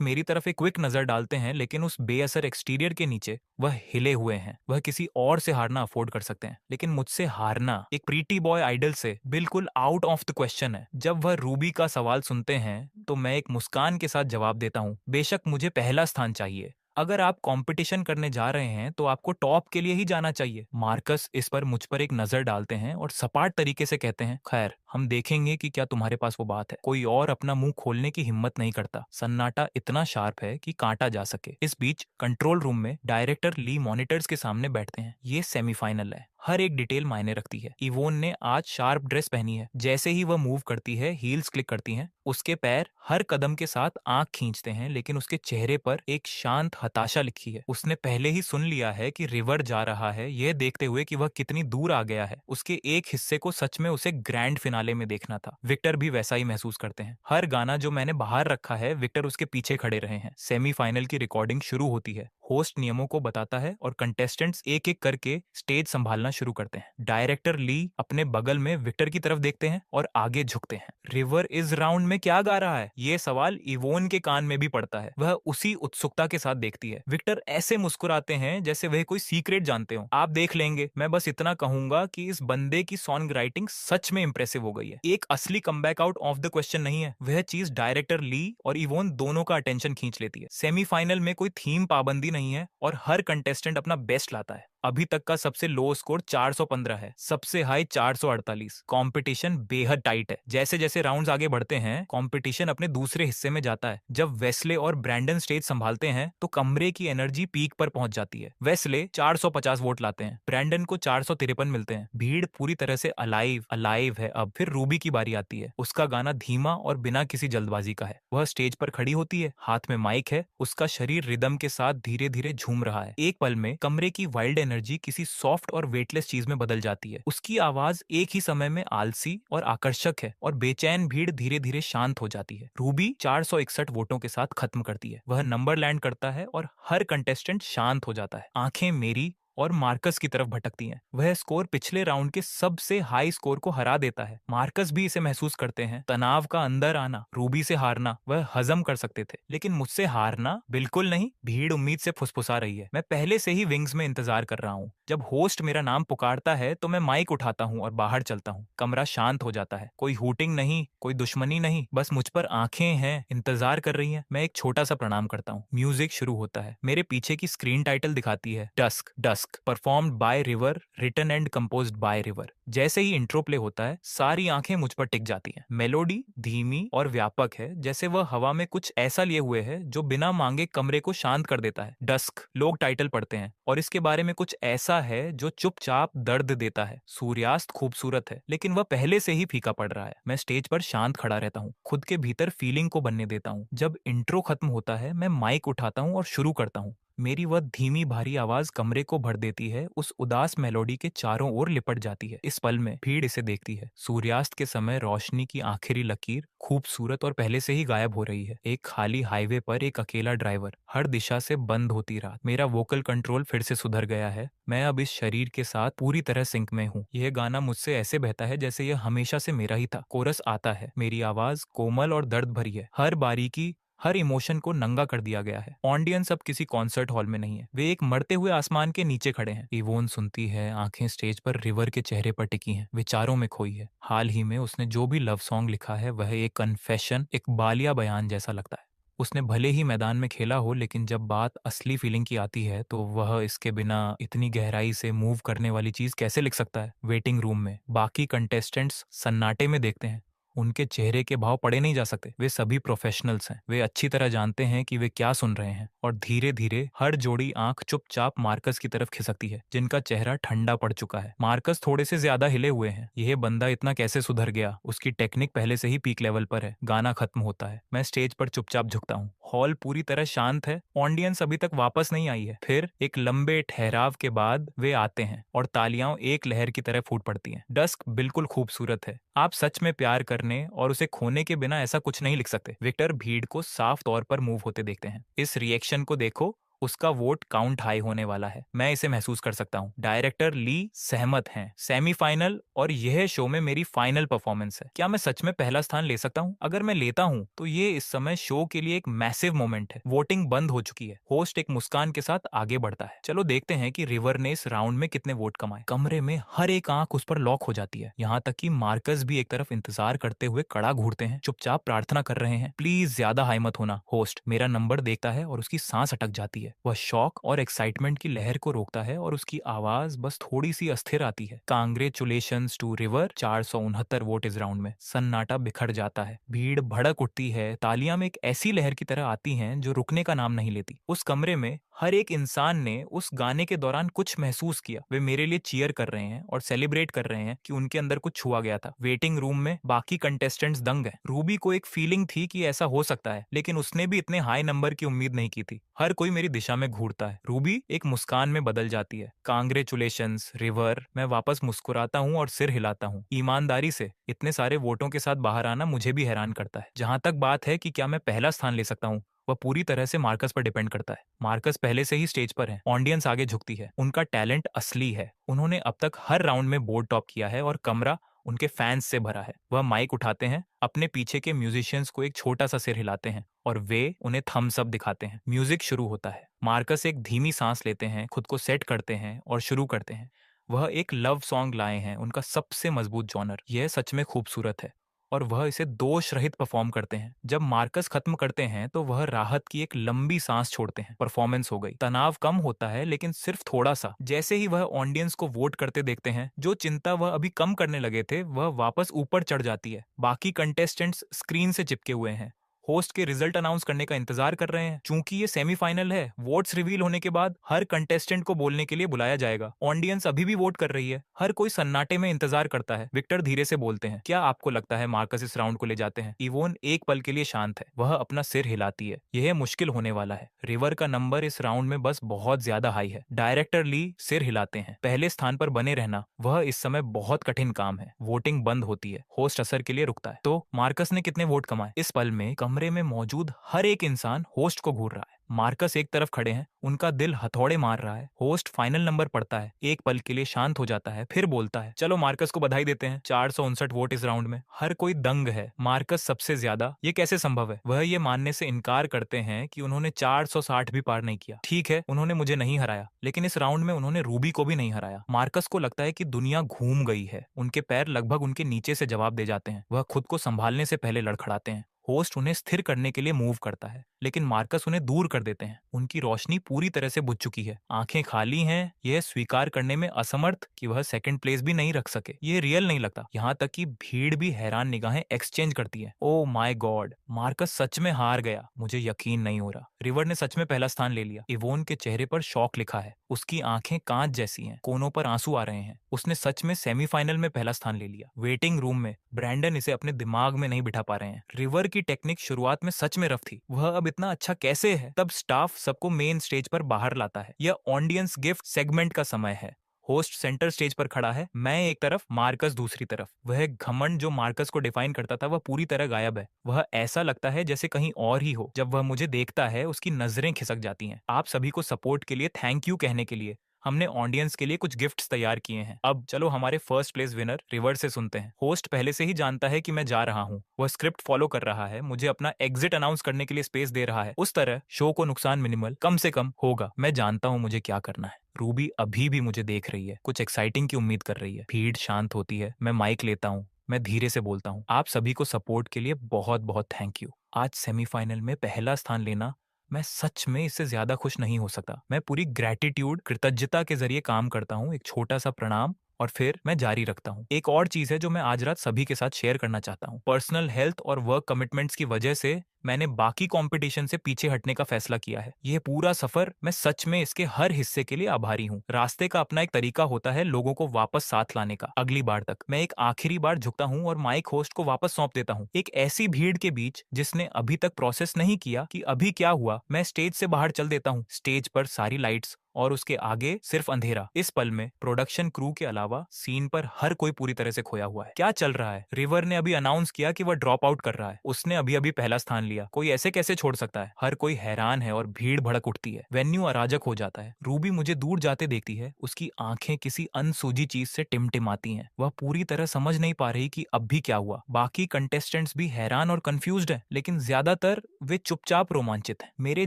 मेरी तरफ एक क्विक नजर डालते हैं, लेकिन उस बेअसर एक्सटीरियर के नीचे वह हिले हुए हैं। वह किसी और से हारना अफोर्ड कर सकते हैं, लेकिन मुझसे हारना एक प्रीटी बॉय आइडल से बिल्कुल आउट ऑफ द क्वेश्चन है। जब वह रूबी का सवाल सुनते हैं तो मैं एक मुस्कान के साथ जवाब देता हूँ, बेशक मुझे पहला स्थान चाहिए। अगर आप कंपटीशन करने जा रहे हैं तो आपको टॉप के लिए ही जाना चाहिए। मार्कस इस पर मुझ पर एक नजर डालते हैं और सपाट तरीके से कहते हैं, खैर हम देखेंगे कि क्या तुम्हारे पास वो बात है। कोई और अपना मुंह खोलने की हिम्मत नहीं करता। सन्नाटा इतना शार्प है कि काटा जा सके। इस बीच कंट्रोल रूम में डायरेक्टर ली मॉनिटर्स के सामने बैठते हैं। ये सेमीफाइनल है, हर एक डिटेल मायने रखती है। इवोन ने आज शार्प ड्रेस पहनी है। जैसे ही वह मूव करती है, हील्स क्लिक करती हैं। उसके पैर हर कदम के साथ आंख खींचते हैं, लेकिन उसके चेहरे पर एक शांत हताशा लिखी है। उसने पहले ही सुन लिया है कि रिवर जा रहा है, यह देखते हुए कि वह कितनी दूर आ गया है। उसके एक हिस्से को सच में उसे ग्रैंड फिनाले में देखना था। विक्टर भी वैसा ही महसूस करते हैं। हर गाना जो मैंने बाहर रखा है, विक्टर उसके पीछे खड़े रहे हैं। सेमीफाइनल की रिकॉर्डिंग शुरू होती है। होस्ट नियमों को बताता है और कंटेस्टेंट्स एक एक करके स्टेज संभालना शुरू करते हैं। डायरेक्टर ली अपने बगल में विक्टर की तरफ देखते हैं और आगे झुकते हैं। रिवर इस राउंड में क्या गा रहा है? ये सवाल इवोन के कान में भी पड़ता है। वह उसी उत्सुकता के साथ देखती है। विक्टर ऐसे मुस्कुराते हैं जैसे वह कोई सीक्रेट जानते हो। आप देख लेंगे। मैं बस इतना कहूंगा कि इस बंदे की सॉन्ग राइटिंग सच में इंप्रेसिव हो गई है। एक असली comeback out of the question नहीं है। वह चीज डायरेक्टर ली और इवोन दोनों का अटेंशन खींच लेती है। सेमीफाइनल में कोई थीम पाबंदी नहीं है और हर कंटेस्टेंट अपना बेस्ट लाता है। अभी तक का सबसे लो स्कोर 415 है, सबसे हाई 448। कंपटीशन बेहद टाइट है। जैसे जैसे राउंड्स आगे बढ़ते हैं, कंपटीशन अपने दूसरे हिस्से में जाता है। जब वेस्ले और ब्रैंडन स्टेज संभालते हैं तो कमरे की एनर्जी पीक पर पहुंच जाती है। वेस्ले 450 वोट लाते हैं, ब्रैंडन को 453 मिलते हैं। भीड़ पूरी तरह से अलाइव है। अब फिर रूबी की बारी आती है। उसका गाना धीमा और बिना किसी जल्दबाजी का है। वह स्टेज पर खड़ी होती है, हाथ में माइक है, उसका शरीर रिदम के साथ धीरे धीरे झूम रहा है। एक पल में कमरे की वाइल्ड एनर्जी किसी सॉफ्ट और वेटलेस चीज में बदल जाती है। उसकी आवाज एक ही समय में आलसी और आकर्षक है और बेचैन भीड़ धीरे धीरे शांत हो जाती है। रूबी 461 वोटों के साथ खत्म करती है। वह नंबर लैंड करता है और हर कंटेस्टेंट शांत हो जाता है। आंखें मेरी और मार्कस की तरफ भटकती हैं। वह स्कोर पिछले राउंड के सबसे हाई स्कोर को हरा देता है। मार्कस भी इसे महसूस करते हैं। तनाव का अंदर आना, रूबी से हारना वह हजम कर सकते थे, लेकिन मुझसे हारना बिल्कुल नहीं। भीड़ उम्मीद से फुसफुसा रही है। मैं पहले से ही विंग्स में इंतजार कर रहा हूँ। जब होस्ट मेरा नाम पुकारता है तो मैं माइक उठाता हूँ और बाहर चलता हूँ। कमरा शांत हो जाता है। कोई हूटिंग नहीं, कोई दुश्मनी नहीं, बस मुझ पर आंखें हैं, इंतजार कर रही हैं। मैं एक छोटा सा प्रणाम करता हूँ। म्यूजिक शुरू होता है। मेरे पीछे की स्क्रीन टाइटल दिखाती है, dusk, performed by River, written and composed by River. जैसे ही इंट्रो प्ले होता है सारी आंखें मुझ पर टिक जाती हैं। मेलोडी धीमी और व्यापक है, जैसे वह हवा में कुछ ऐसा लिए हुए है जो बिना मांगे कमरे को शांत कर देता है। डस्क लोग टाइटल पढ़ते हैं और इसके बारे में कुछ ऐसा है जो चुपचाप दर्द देता है। सूर्यास्त खूबसूरत है लेकिन वह पहले से ही फीका पड़ रहा है। मैं स्टेज पर शांत खड़ा रहता हूँ, खुद के भीतर फीलिंग को बनने देता हूँ। जब इंट्रो खत्म होता है मैं माइक उठाता हूँ और शुरू करता हूँ। मेरी वह धीमी भारी आवाज कमरे को भर देती है, उस उदास मेलोडी के चारों ओर लिपट जाती है। इस पल में भीड़ इसे देखती है। सूर्यास्त के समय रोशनी की आखिरी लकीर खूबसूरत और पहले से ही गायब हो रही है। एक खाली हाईवे पर एक अकेला ड्राइवर, हर दिशा से बंद होती रात। मेरा वोकल कंट्रोल फिर से सुधर गया है। मैं अब इस शरीर के साथ पूरी तरह सिंक में हूँ। यह गाना मुझसे ऐसे बहता है जैसे यह हमेशा से मेरा ही था। कोरस आता है, मेरी आवाज कोमल और दर्द भरी है। हर बारीकी, हर इमोशन को नंगा कर दिया गया है। ऑडियंस अब किसी कॉन्सर्ट हॉल में नहीं है, वे एक मरते हुए आसमान के नीचे खड़े हैं। इवोन सुनती है, आंखें स्टेज पर रिवर के चेहरे पर टिकी हैं, विचारों में खोई है। हाल ही में उसने जो भी लव सॉन्ग लिखा है वह एक कन्फेशन, एक बालिया बयान जैसा लगता है। उसने भले ही मैदान में खेला हो, लेकिन जब बात असली फीलिंग की आती है तो वह इसके बिना इतनी गहराई से मूव करने वाली चीज कैसे लिख सकता है। वेटिंग रूम में बाकी कंटेस्टेंट्स सन्नाटे में देखते हैं। उनके चेहरे के भाव पढ़े नहीं जा सकते। वे सभी प्रोफेशनल्स हैं, वे अच्छी तरह जानते हैं कि वे क्या सुन रहे हैं। और धीरे धीरे हर जोड़ी आंख चुपचाप मार्कस की तरफ खिसकती है, जिनका चेहरा ठंडा पड़ चुका है। मार्कस थोड़े से ज्यादा हिले हुए हैं। यह बंदा इतना कैसे सुधर गया? उसकी टेक्निक पहले से ही पीक लेवल पर है। गाना खत्म होता है, मैं स्टेज पर चुपचाप झुकता हूँ। हॉल पूरी तरह शांत है, ऑडियंस अभी तक वापस नहीं आई है। फिर एक लंबे ठहराव के बाद वे आते हैं और तालियां एक लहर की तरह फूट पड़ती हैं। डस्क बिल्कुल खूबसूरत है। आप सच में प्यार करने और उसे खोने के बिना ऐसा कुछ नहीं लिख सकते। विक्टर भीड़ को साफ तौर पर मूव होते देखते हैं। इस रिएक्शन को देखो, उसका वोट काउंट हाई होने वाला है। मैं इसे महसूस कर सकता हूँ। डायरेक्टर ली सहमत हैं। सेमीफाइनल और यह शो में मेरी फाइनल परफॉर्मेंस है। क्या मैं सच में पहला स्थान ले सकता हूँ? अगर मैं लेता हूँ तो ये इस समय शो के लिए एक मैसिव मोमेंट है। वोटिंग बंद हो चुकी है। होस्ट एक मुस्कान के साथ आगे बढ़ता है। चलो देखते हैं कि रिवर ने इस राउंड में कितने वोट कमाए। कमरे में हर एक आंख उस पर लॉक हो जाती है, यहाँ तक कि मार्कस भी एक तरफ इंतजार करते हुए कड़ा घूरते हैं, चुपचाप प्रार्थना कर रहे हैं, प्लीज ज्यादा हाई मत होना। होस्ट मेरा नंबर देखता है और उसकी सांस अटक जाती है। वह शॉक और एक्साइटमेंट की लहर को रोकता है और उसकी आवाज बस थोड़ी सी अस्थिर आती है। कांग्रेचुलेशंस टू रिवर, 469 वोट इस राउंड में। सन्नाटा बिखर जाता है, भीड़ भड़क उठती है, तालियां में एक ऐसी लहर की तरह आती हैं जो रुकने का नाम नहीं लेती। उस कमरे में हर एक इंसान ने उस गाने के दौरान कुछ महसूस किया। वे मेरे लिए चीयर कर रहे हैं और सेलिब्रेट कर रहे हैं कि उनके अंदर कुछ छुआ गया था। वेटिंग रूम में बाकी कंटेस्टेंट्स दंग हैं। रूबी को एक फीलिंग थी कि ऐसा हो सकता है, लेकिन उसने भी इतने हाई नंबर की उम्मीद नहीं की थी। हर कोई मेरी दिशा में घूरता है। रूबी एक मुस्कान में बदल जाती है। Congratulations river. मैं वापस मुस्कुराता हूँ और सिर हिलाता हूँ। ईमानदारी से इतने सारे वोटों के साथ बाहर आना मुझे भी हैरान करता है। जहां तक बात है कि क्या मैं पहला स्थान ले सकता हूँ, वह पूरी तरह से मार्कस पर डिपेंड करता है। मार्कस पहले से ही स्टेज पर है, ऑडियंस आगे झुकती है। उनका टैलेंट असली है। उन्होंने अब तक हर राउंड में बोर्ड टॉप किया है और कमरा उनके फैंस से भरा है। वह माइक उठाते हैं, अपने पीछे के म्यूजिशियंस को एक छोटा सा सिर हिलाते हैं और वे उन्हें थम्स अप दिखाते हैं। म्यूजिक शुरू होता है। मार्कस एक धीमी सांस लेते हैं, खुद को सेट करते हैं और शुरू करते हैं। वह एक लव सॉन्ग लाए हैं, उनका सबसे मजबूत जॉनर। यह सच में खूबसूरत है और वह इसे दोष रहित परफॉर्म करते हैं। जब मार्कस खत्म करते हैं तो वह राहत की एक लंबी सांस छोड़ते हैं। परफॉर्मेंस हो गई। तनाव कम होता है, लेकिन सिर्फ थोड़ा सा। जैसे ही वह ऑडियंस को वोट करते देखते हैं, जो चिंता वह अभी कम करने लगे थे वह वापस ऊपर चढ़ जाती है। बाकी कंटेस्टेंट्स स्क्रीन से चिपके हुए हैं, होस्ट के रिजल्ट अनाउंस करने का इंतजार कर रहे हैं। चूंकि ये सेमीफाइनल है, वोट्स रिवील होने के बाद हर कंटेस्टेंट को बोलने के लिए बुलाया जाएगा। ऑडियंस अभी भी वोट कर रही है, हर कोई सन्नाटे में इंतजार करता है। विक्टर धीरे से बोलते हैं, क्या आपको लगता है मार्कस इस राउंड को ले जाते हैं? इवोन एक पल के लिए शांत है, वह अपना सिर हिलाती है। यह मुश्किल होने वाला है। रिवर का नंबर इस राउंड में बस बहुत ज्यादा हाई है। डायरेक्टर ली सिर हिलाते हैं। पहले स्थान पर बने रहना वह इस समय बहुत कठिन काम है। वोटिंग बंद होती है, होस्ट असर के लिए रुकता है। तो मार्कस ने कितने वोट कमाए? इस पल में कमरे में मौजूद हर एक इंसान होस्ट को घूर रहा है। मार्कस एक तरफ खड़े हैं, उनका दिल हथौड़े मार रहा है। होस्ट फाइनल नंबर पढ़ता है, एक पल के लिए शांत हो जाता है, फिर बोलता है, चलो मार्कस को बधाई देते हैं। 459 वोट इस राउंड में। हर कोई दंग है। मार्कस सबसे ज्यादा, ये कैसे संभव है? वह ये मानने से इनकार करते हैं कि उन्होंने 460 भी पार नहीं किया। ठीक है, उन्होंने मुझे नहीं हराया, लेकिन इस राउंड में उन्होंने रूबी को भी नहीं हराया। मार्कस को लगता है कि दुनिया घूम गई है। उनके पैर लगभग उनके नीचे से जवाब दे जाते हैं। वह खुद को संभालने से पहले लड़खड़ाते हैं। होस्ट उन्हें स्थिर करने के लिए मूव करता है, लेकिन मार्कस उन्हें दूर कर देते हैं। उनकी रोशनी पूरी तरह से बुझ चुकी है, आंखें खाली हैं, यह स्वीकार करने में असमर्थ कि वह सेकंड प्लेस भी नहीं रख सके। ये रियल नहीं लगता। यहाँ तक कि भीड़ भी हैरान निगाहें एक्सचेंज करती है। ओ माय गॉड, मार्कस सच में हार गया। मुझे यकीन नहीं हो रहा, रिवर ने सच में पहला स्थान ले लिया। इवोन के चेहरे पर शॉक लिखा है, उसकी आंखें कांच जैसी हैं, कोनों पर आंसू आ रहे हैं। उसने सच में सेमीफाइनल में पहला स्थान ले लिया। वेटिंग रूम में ब्रैंडन इसे अपने दिमाग में नहीं बिठा पा रहे हैं। रिवर की टेक्निक शुरुआत में सच में रफ थी, वह अब इतना अच्छा कैसे है? तब स्टाफ सबको मेन स्टेज पर बाहर लाता है। यह ऑडियंस गिफ्ट सेगमेंट का समय है। होस्ट सेंटर स्टेज पर खड़ा है, मैं एक तरफ, मार्कस दूसरी तरफ। वह घमंड जो मार्कस को डिफाइन करता था वह पूरी तरह गायब है। वह ऐसा लगता है जैसे कहीं और ही हो। जब वह मुझे देखता है उसकी नजरें खिसक जाती हैं। आप सभी को सपोर्ट के लिए थैंक यू कहने के लिए हमने ऑडियंस के लिए कुछ गिफ्ट्स तैयार किए हैं। अब चलो हमारे फर्स्ट प्लेस विनर रिवर से सुनते हैं। होस्ट पहले से ही जानता है कि मैं जा रहा हूँ, वह स्क्रिप्ट फॉलो कर रहा है, मुझे अपना एग्जिट अनाउंस करने के लिए स्पेस दे रहा है। उस तरह शो को नुकसान मिनिमल कम से कम होगा। मैं जानता हूँ मुझे क्या करना है। रूबी अभी भी मुझे देख रही है, कुछ एक्साइटिंग की उम्मीद कर रही है। भीड़ शांत होती है, मैं माइक लेता हूँ, मैं धीरे से बोलता हूँ, आप सभी को सपोर्ट के लिए बहुत बहुत थैंक यू। आज सेमीफाइनल में पहला स्थान लेना, मैं सच में इससे ज्यादा खुश नहीं हो सकता। मैं पूरी ग्रैटिट्यूड, कृतज्ञता के जरिए काम करता हूँ, एक छोटा सा प्रणाम और फिर मैं जारी रखता हूँ। एक और चीज है जो मैं आज रात सभी के साथ शेयर करना चाहता हूँ। पर्सनल हेल्थ और वर्क कमिटमेंट्स की वजह से मैंने बाकी कंपटीशन से पीछे हटने का फैसला किया है। यह पूरा सफर, मैं सच में इसके हर हिस्से के लिए आभारी हूँ। रास्ते का अपना एक तरीका होता है लोगों को वापस साथ लाने का। अगली बार तक मैं एक आखिरी बार झुकता हूँ और माइक होस्ट को वापस सौंप देता हूँ। एक ऐसी भीड़ के बीच जिसने अभी तक प्रोसेस नहीं किया कि अभी क्या हुआ, मैं स्टेज से बाहर चल देता हूँ। स्टेज पर सारी लाइट्स और उसके आगे सिर्फ अंधेरा। इस पल में प्रोडक्शन क्रू के अलावा सीन पर हर कोई पूरी तरह से खोया हुआ है। क्या चल रहा है? रिवर ने अभी अनाउंस किया कि वह ड्रॉप आउट कर रहा है। उसने अभी अभी पहला स्थान लिया। कोई ऐसे कैसे छोड़ सकता है? हर कोई हैरान है और भीड़ भड़क उठती है। वेन्यू अराजक हो जाता है। रूबी मुझे दूर जाते देखती है, उसकी आंखें किसी अनसूझी चीज से टिमटिमाती हैं। वह पूरी तरह समझ नहीं पा रही कि अब भी क्या हुआ। बाकी कंटेस्टेंट्स भी हैरान और कंफ्यूज्ड हैं, लेकिन ज्यादातर वे चुपचाप रोमांचित हैं। मेरे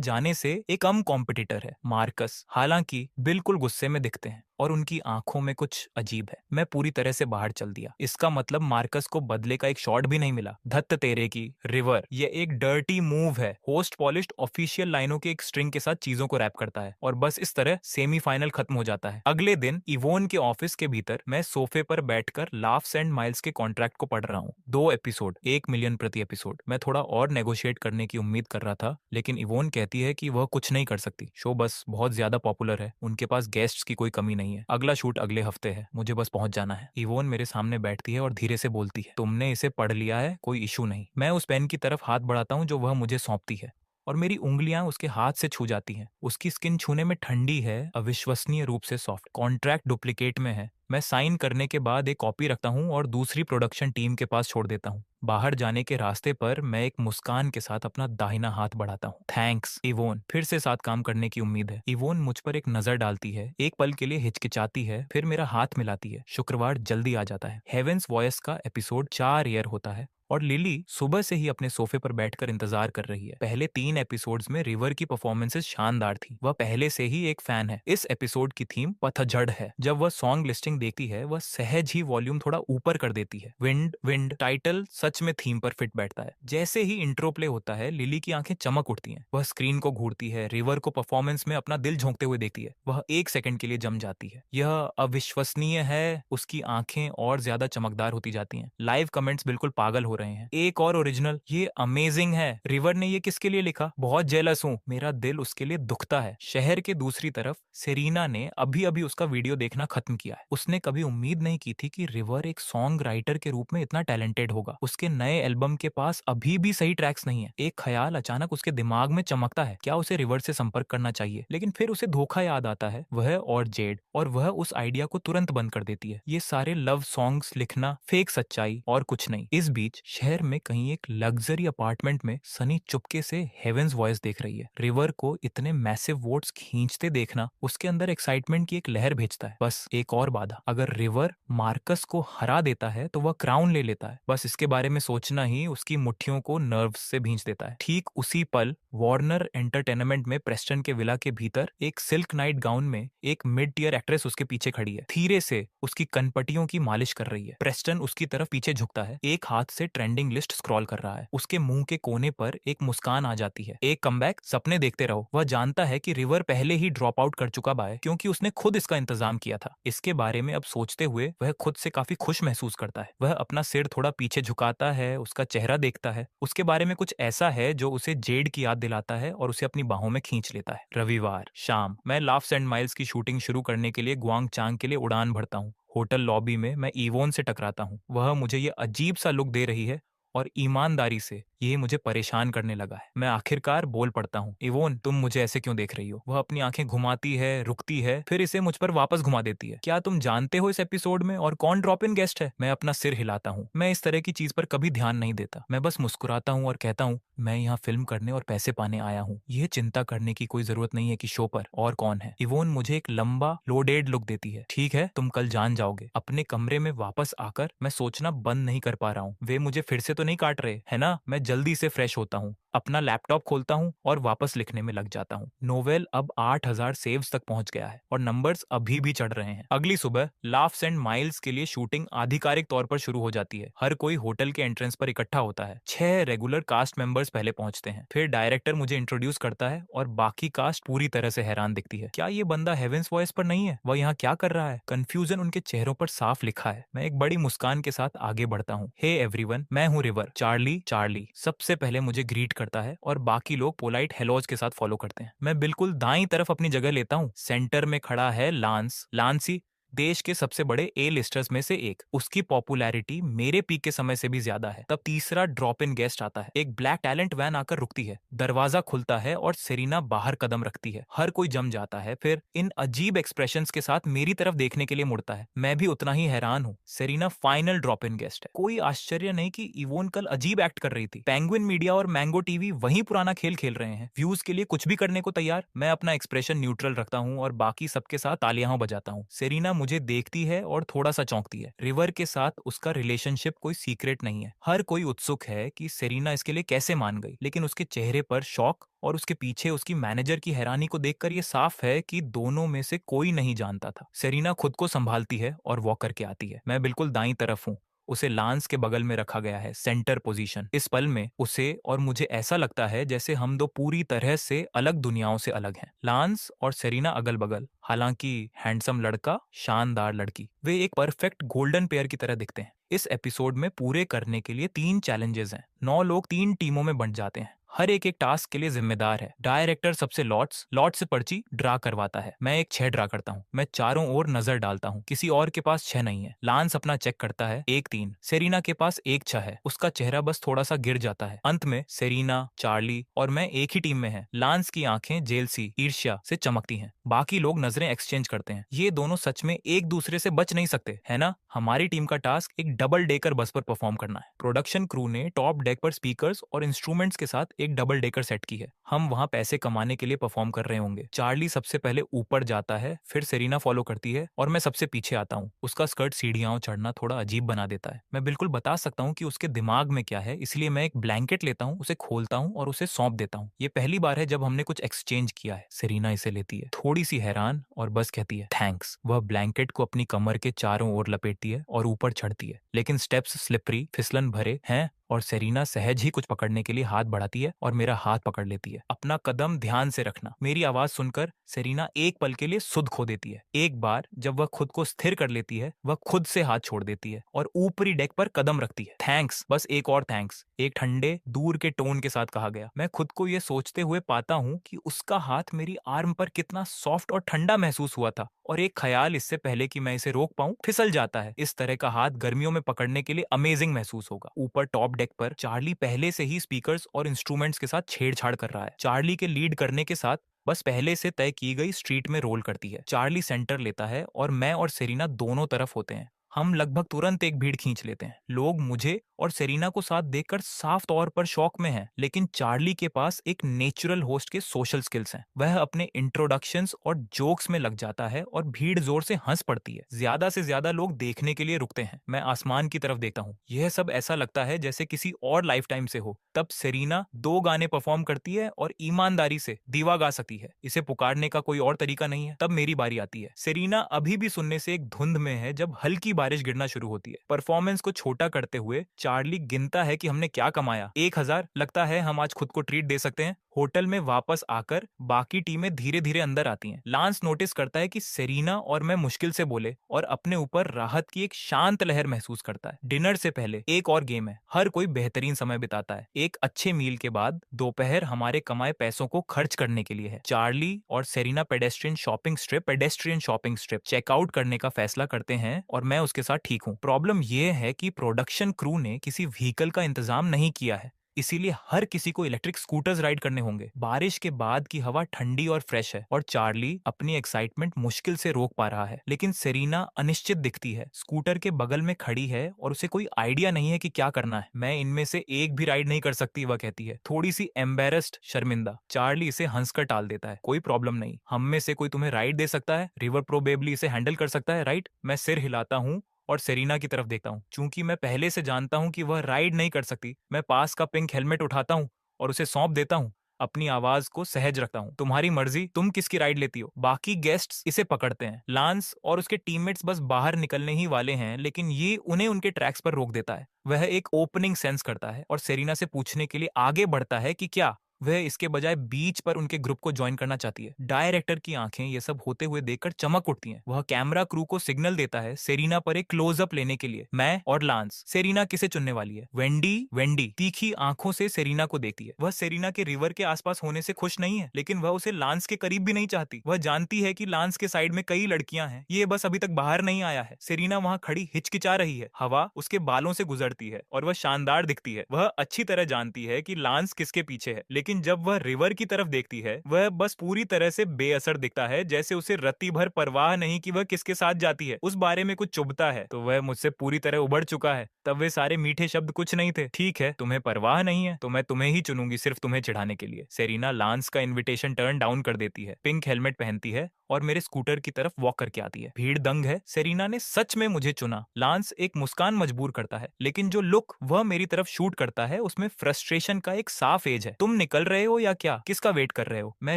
जाने से एक कम कॉम्पिटिटर है, मार्कस, हालांकि बिल्कुल गुस्से में दिखते हैं और उनकी आंखों में कुछ अजीब है। मैं पूरी तरह से बाहर चल दिया। इसका मतलब मार्कस को बदले का एक शॉट भी नहीं मिला। धत्त तेरे की रिवर, ये एक डर्टी मूव है। होस्ट पॉलिश्ड ऑफिशियल लाइनों के एक स्ट्रिंग के साथ चीजों को रैप करता है और बस इस तरह सेमीफाइनल खत्म हो जाता है। अगले दिन इवोन के ऑफिस के भीतर मैं सोफे पर बैठकर लाफ्स एंड माइल्स के कॉन्ट्रैक्ट को पढ़ रहा हूँ। 2 एपिसोड, 1 मिलियन प्रति एपिसोड। मैं थोड़ा और नेगोशिएट करने की उम्मीद कर रहा था, लेकिन इवोन कहती है कि वह कुछ नहीं कर सकती। शो बस बहुत ज्यादा पॉपुलर है, उनके पास गेस्ट्स की कोई कमी नहीं है। अगला शूट अगले हफ्ते है, मुझे बस पहुंच जाना है। इवोन मेरे सामने बैठती है और धीरे से बोलती है, तुमने इसे पढ़ लिया है, कोई इशू नहीं। मैं उस पेन की तरफ हाथ बढ़ाता हूँ जो वह मुझे सौंपती है और मेरी उंगलियां उसके हाथ से छू जाती हैं। उसकी स्किन छूने में ठंडी है, अविश्वसनीय रूप से सॉफ्ट। कॉन्ट्रैक्ट डुप्लीकेट में है। मैं साइन करने के बाद एक कॉपी रखता हूँ और दूसरी प्रोडक्शन टीम के पास छोड़ देता हूँ। बाहर जाने के रास्ते पर मैं एक मुस्कान के साथ अपना दाहिना हाथ बढ़ाता हूँ। थैंक्स इवोन, फिर से साथ काम करने की उम्मीद है। इवोन मुझ पर एक नजर डालती है, एक पल के लिए हिचकिचाती है, फिर मेरा हाथ मिलाती है। शुक्रवार जल्दी आ जाता है। हेवेंस वॉइस का एपिसोड 4 एयर होता है और लिली सुबह से ही अपने सोफे पर बैठकर इंतजार कर रही है। पहले 3 एपिसोड्स में रिवर की परफॉर्मेंसेस शानदार थी। वह पहले से ही एक फैन है। इस एपिसोड की थीम पतझड़ है। जब वह सॉन्ग लिस्टिंग देखती है, वह सहज ही वॉल्यूम थोड़ा ऊपर कर देती है। विंड विंड टाइटल सच में थीम पर फिट बैठता है। जैसे ही इंट्रो प्ले होता है, लिली की आंखें चमक उठती हैं। वह स्क्रीन को घूरती है, रिवर को परफॉर्मेंस में अपना दिल झोंकते हुए देखती है। वह 1 सेकंड के लिए जम जाती है। यह अविश्वसनीय है। उसकी आंखें और ज्यादा चमकदार होती जाती हैं। लाइव कमेंट्स बिल्कुल पागल हो रहे हैं। एक और ओरिजिनल, ये अमेजिंग है। रिवर ने ये किसके लिए लिखा? बहुत जेलस हूँ। मेरा दिल उसके लिए दुखता है। शहर के दूसरी तरफ सेरीना ने अभी अभी उसका वीडियो देखना खत्म किया है। उसने कभी उम्मीद नहीं की थी कि रिवर एक सॉन्ग राइटर के रूप में इतना टैलेंटेड होगा। उसके नए एल्बम के पास अभी भी सही ट्रैक्स नहीं है। एक ख्याल अचानक उसके दिमाग में चमकता है, क्या उसे रिवर से संपर्क करना चाहिए? लेकिन फिर उसे धोखा याद आता है, वह और जेड, और वह उस आइडिया को तुरंत बंद कर देती है। ये सारे लव सॉन्ग्स लिखना फेक सच्चाई और कुछ नहीं। इस बीच शहर में कहीं एक लग्जरी अपार्टमेंट में सनी चुपके से हेवेंस वॉइस देख रही है। रिवर को इतने मैसिव वोट्स खींचते देखना उसके अंदर एक्साइटमेंट की एक लहर भेजता है। बस एक और बाधा, अगर रिवर मार्कस को हरा देता है तो वह क्राउन ले लेता है। बस इसके बारे में सोचना ही उसकी मुट्ठियों को नर्व्स से भींच देता है। ठीक उसी पल वार्नर एंटरटेनमेंट में प्रेस्टन के विला के भीतर एक सिल्क नाइट गाउन में एक मिड टीयर एक्ट्रेस उसके पीछे खड़ी है। धीरे से उसकी कनपटियों की मालिश कर रही है। प्रेस्टन उसकी तरफ पीछे झुकता है, एक हाथ से ट्रेंडिंग लिस्ट स्क्रॉल कर रहा है। उसके मुंह के कोने पर एक मुस्कान आ जाती है। एक कमबैक, सपने देखते रहो। वह जानता है कि रिवर पहले ही ड्रॉप आउट कर चुका है क्योंकि उसने खुद इसका इंतजाम किया था। इसके बारे में अब सोचते हुए वह खुद से काफी खुश महसूस करता है। वह अपना सिर थोड़ा पीछे झुकाता है, उसका चेहरा देखता है। उसके बारे में कुछ ऐसा है जो उसे जेड की याद दिलाता है और उसे अपनी बाहों में खींच लेता है। रविवार शाम, मैं लाफ्स एंड माइल्स की शूटिंग शुरू करने के लिए ग्वांगचांग के लिए उड़ान भरता हूँ। होटल लॉबी में मैं इवोन से टकराता हूँ। वह मुझे ये अजीब सा लुक दे रही है और ईमानदारी से ये मुझे परेशान करने लगा है। मैं आखिरकार बोल पड़ता हूँ, इवोन तुम मुझे ऐसे क्यों देख रही हो? वह अपनी आंखें घुमाती है, रुकती है, फिर इसे मुझ पर वापस घुमा देती है। क्या तुम जानते हो इस एपिसोड में और कौन ड्रॉप इन गेस्ट है? मैं अपना सिर हिलाता हूँ। मैं इस तरह की चीज पर कभी ध्यान नहीं देता। मैं बस मुस्कुराता हूँ और कहता हूँ, मैं यहाँ फिल्म करने और पैसे पाने आया हूँ। यह चिंता करने की कोई जरूरत नहीं है कि शो पर और कौन है। इवोन मुझे एक लंबा लोडेड लुक देती है। ठीक है, तुम कल जान जाओगे। अपने कमरे में वापस आकर मैं सोचना बंद नहीं कर पा रहा हूँ, वे मुझे फिर से तो नहीं काट रहे है ना? मैं जल्दी से फ्रेश होता हूँ, अपना लैपटॉप खोलता हूँ और वापस लिखने में लग जाता हूँ। नोवेल अब 8000 सेव्स तक पहुंच गया है और नंबर्स अभी भी चढ़ रहे हैं। अगली सुबह लाफ्स एंड माइल्स के लिए शूटिंग आधिकारिक तौर पर शुरू हो जाती है। हर कोई होटल के एंट्रेंस पर इकट्ठा होता है। 6 रेगुलर कास्ट मेंबर्स पहले पहुंचते हैं, फिर डायरेक्टर मुझे इंट्रोड्यूस करता है और बाकी कास्ट पूरी तरह से हैरान दिखती है। क्या ये बंदा हेवेंस वॉइस पर नहीं है? वह यहाँ क्या कर रहा है? कंफ्यूजन उनके चेहरों पर साफ लिखा है। मैं एक बड़ी मुस्कान के साथ आगे बढ़ता हूँ। हे एवरीवन, मैं हूँ रिवर। चार्ली सबसे पहले मुझे ग्रीट करता है और बाकी लोग पोलाइट हेलोज के साथ फॉलो करते हैं। मैं बिल्कुल दाईं तरफ अपनी जगह लेता हूँ। सेंटर में खड़ा है लांसी, देश के सबसे बड़े ए लिस्टर्स में से एक। उसकी पॉपुलैरिटी मेरे पीक के समय से भी ज्यादा है। तब तीसरा ड्रॉप इन गेस्ट आता है। एक ब्लैक टैलेंट वैन आकर रुकती है, दरवाजा खुलता है और सेरीना बाहर कदम रखती है। हर कोई जम जाता है, फिर इन अजीब एक्सप्रेशंस के साथ मेरी तरफ देखने के लिए मुड़ता है। मैं भी उतना ही हैरान हूँ। Serena final drop in guest है। कोई आश्चर्य नहीं कि इवोन कल अजीब एक्ट कर रही थी। पेंगुइन मीडिया और मैंगो टीवी वही पुराना खेल खेल रहे हैं, व्यूज के लिए कुछ भी करने को तैयार। मैं अपना एक्सप्रेशन न्यूट्रल रखता हूँ और बाकी सबके साथ तालियां बजाता हूँ। सेरीना मुझे देखती है और थोड़ा सा चौंकती है। रिवर के साथ उसका रिलेशनशिप कोई सीक्रेट नहीं है। हर कोई उत्सुक है कि सेरीना इसके लिए कैसे मान गई, लेकिन उसके चेहरे पर शॉक और उसके पीछे उसकी मैनेजर की हैरानी को देखकर यह साफ है कि दोनों में से कोई नहीं जानता था। सेरीना खुद को संभालती है और वॉक करके आती है। मैं बिल्कुल दाईं तरफ हूँ। उसे लांस के बगल में रखा गया है, सेंटर पोजीशन। इस पल में उसे और मुझे ऐसा लगता है जैसे हम दो पूरी तरह से अलग दुनियाओं से अलग हैं। लांस और सेरीना अगल बगल, हालांकि हैंडसम लड़का, शानदार लड़की। वे एक परफेक्ट गोल्डन पेयर की तरह दिखते हैं। इस एपिसोड में पूरे करने के लिए 3 चैलेंजेस हैं। 9 लोग 3 टीमों में बंट जाते हैं। हर एक टास्क के लिए जिम्मेदार है। डायरेक्टर सबसे लॉट से पर्ची ड्रा करवाता है। मैं एक 6 ड्रा करता हूँ। मैं चारों ओर नजर डालता हूँ, किसी और के पास 6 नहीं है। लांस अपना चेक करता है, 1 3। सेरीना के पास 1 6 है। उसका चेहरा बस थोड़ा सा गिर जाता है। अंत में सेरीना, चार्ली और मैं एक ही टीम में है। लांस की आंखें जेलसी, ईर्ष्या से चमकती हैं। बाकी लोग नजरें एक्सचेंज करते हैं। ये दोनों सच में एक दूसरे से बच नहीं सकते, है ना? हमारी टीम का टास्क एक डबल डेकर बस पर परफॉर्म करना है। प्रोडक्शन क्रू ने टॉप डेक पर स्पीकर्स और इंस्ट्रूमेंट्स के साथ एक डबल डेकर सेट की है। हम वहां पैसे कमाने के लिए परफॉर्म कर रहे होंगे। चार्ली सबसे पहले ऊपर जाता है, फिर सेरीना फॉलो करती है और मैं सबसे पीछे आता हूँ। उसका स्कर्ट सीढ़ियां चढ़ना थोड़ा अजीब बना देता है। मैं बिल्कुल बता सकता हूँ कि उसके दिमाग में क्या है, इसलिए मैं एक ब्लैंकेट लेता हूँ, उसे खोलता हूँ और उसे सौंप देता हूँ। ये पहली बार है जब हमने कुछ एक्सचेंज किया है। सेरीना इसे लेती है, थोड़ी सी हैरान, और बस कहती है थैंक्स। वह ब्लैंकेट को अपनी कमर के चारों ओर लपेटती है और ऊपर चढ़ती है, लेकिन स्टेप्स स्लिपरी, फिसलन भरे हैं और सेरीना सहज ही कुछ पकड़ने के लिए हाथ बढ़ाती है और मेरा हाथ पकड़ लेती है। अपना कदम ध्यान से रखना। मेरी आवाज सुनकर सेरीना एक पल के लिए सुध खो देती है। एक बार जब वह खुद को स्थिर कर लेती है, वह खुद से हाथ छोड़ देती है और ऊपरी डेक पर कदम रखती है। थैंक्स, बस एक और थैंक्स, एक ठंडे दूर के टोन के साथ कहा गया। मैं खुद को यह सोचते हुए पाता हूँ कि उसका हाथ मेरी आर्म पर कितना सॉफ्ट और ठंडा महसूस हुआ था, और एक ख्याल इससे पहले कि मैं इसे रोक पाऊं फिसल जाता है। इस तरह का हाथ गर्मियों में पकड़ने के लिए अमेजिंग महसूस होगा। ऊपर टॉप डेक पर चार्ली पहले से ही स्पीकर्स और इंस्ट्रूमेंट्स के साथ छेड़छाड़ कर रहा है। चार्ली के लीड करने के साथ बस पहले से तय की गई स्ट्रीट में रोल करती है। चार्ली सेंटर लेता है और मैं और सेरीना दोनों तरफ होते हैं। हम लगभग तुरंत एक भीड़ खींच लेते हैं। लोग मुझे और सेरीना को साथ देखकर साफ तौर पर शॉक में हैं, लेकिन चार्ली के पास एक नेचुरल होस्ट के सोशल स्किल्स हैं। वह अपने इंट्रोडक्शंस और जोक्स में लग जाता है और भीड़ जोर से हंस पड़ती है। ज्यादा से ज्यादा लोग देखने के लिए रुकते हैं। मैं आसमान की तरफ देखता हूँ। यह सब ऐसा लगता है जैसे किसी और लाइफ टाइम से हो। तब सेरीना 2 गाने परफॉर्म करती है और ईमानदारी से दीवा गा सकती है। इसे पुकारने का कोई और तरीका नहीं है। तब मेरी बारी आती है। सेरीना अभी भी सुनने से एक धुंध में है जब हल्की बारिश गिरना शुरू होती है। परफॉर्मेंस को छोटा करते हुए चार्ली गिनता है कि हमने क्या कमाया। 1000। लगता है हम आज खुद को ट्रीट दे सकते हैं। होटल में वापस आकर बाकी टीमें धीरे धीरे अंदर आती हैं। लांस नोटिस करता है कि सेरीना और मैं मुश्किल से बोले और अपने ऊपर राहत की एक शांत लहर महसूस करता है। डिनर से पहले एक और गेम है। हर कोई बेहतरीन समय बिताता है। एक अच्छे मील के बाद दोपहर हमारे कमाए पैसों को खर्च करने के लिए है। चार्ली और Serena pedestrian shopping strip checkout करने का फैसला करते हैं और मैं उसके साथ ठीक हूँ। प्रॉब्लम यह है कि प्रोडक्शन क्रू ने किसी व्हीकल का इंतजाम नहीं किया है, इसीलिए हर किसी को इलेक्ट्रिक स्कूटर्स राइड करने होंगे। बारिश के बाद की हवा ठंडी और फ्रेश है और चार्ली अपनी एक्साइटमेंट मुश्किल से रोक पा रहा है, लेकिन सेरीना अनिश्चित दिखती है। स्कूटर के बगल में खड़ी है और उसे कोई आइडिया नहीं है कि क्या करना है। मैं इनमें से एक भी राइड नहीं कर सकती, वह कहती है, थोड़ी सी एम्बेरस्ड, शर्मिंदा। चार्ली इसे हंसकर टाल देता है, कोई प्रॉब्लम नहीं, हम में से कोई तुम्हें राइड दे सकता है। रिवर प्रोबेबली इसे हैंडल कर सकता है, राइट? मैं सिर हिलाता हूँ और सेरीना की तरफ देखता हूँ। चूंकि मैं पहले से जानता हूँ कि वह राइड नहीं कर सकती, मैं पास का पिंक हेलमेट उठाता हूँ और उसे सौंप देता हूँ। अपनी आवाज को सहज रखता हूँ। तुम्हारी मर्जी, तुम किसकी राइड लेती हो? बाकी गेस्ट्स इसे पकड़ते हैं। लांस और उसके टीममेट्स बस बाहर निकलने ही वाले हैं, लेकिन ये उन्हें उनके ट्रैक्स पर रोक देता है। वह एक ओपनिंग सेंस करता है और सेरीना से पूछने के लिए आगे बढ़ता है कि क्या वह इसके बजाय बीच पर उनके ग्रुप को ज्वाइन करना चाहती है। डायरेक्टर की आंखें ये सब होते हुए देखकर चमक उठती हैं। वह कैमरा क्रू को सिग्नल देता है सेरीना पर एक क्लोजअप लेने के लिए। मैं और लांस। सेरीना किसे चुनने वाली है? वेंडी तीखी आंखों से सेरीना को देखती है। वह सेरीना के रिवर के आसपास होने से खुश नहीं है, लेकिन वह उसे लांस के करीब भी नहीं चाहती। वह जानती है कि लांस के साइड में कई लड़कियां हैं, ये बस अभी तक बाहर नहीं आया है। सेरीना वहां खड़ी हिचकिचा रही है। हवा उसके बालों से गुजरती है और वह शानदार दिखती है। वह अच्छी तरह जानती है कि लांस किसके पीछे है, लेकिन जब वह रिवर की तरफ देखती है, वह बस पूरी तरह से बेअसर दिखता है, जैसे उसे रत्ती भर परवाह नहीं कि वह किसके साथ जाती है। उस बारे में कुछ चुभता है तो वह मुझसे पूरी तरह उबड़ चुका है। तब वे सारे मीठे शब्द कुछ नहीं थे। ठीक है, तुम्हें परवाह नहीं है तो मैं तुम्हें ही चुनूंगी, सिर्फ तुम्हें चिढ़ाने के लिए। सेरीना लांस का इन्विटेशन टर्न डाउन कर देती है, पिंक हेलमेट पहनती है और मेरे स्कूटर की तरफ वॉक करके आती है। भीड़ दंग है, सेरीना ने सच में मुझे चुना। लांस एक मुस्कान मजबूर करता है, लेकिन जो लुक वह मेरी तरफ शूट करता है उसमें फ्रस्ट्रेशन का एक साफ एज है। तुम निकल रहे हो या क्या? किसका वेट कर रहे हो? मैं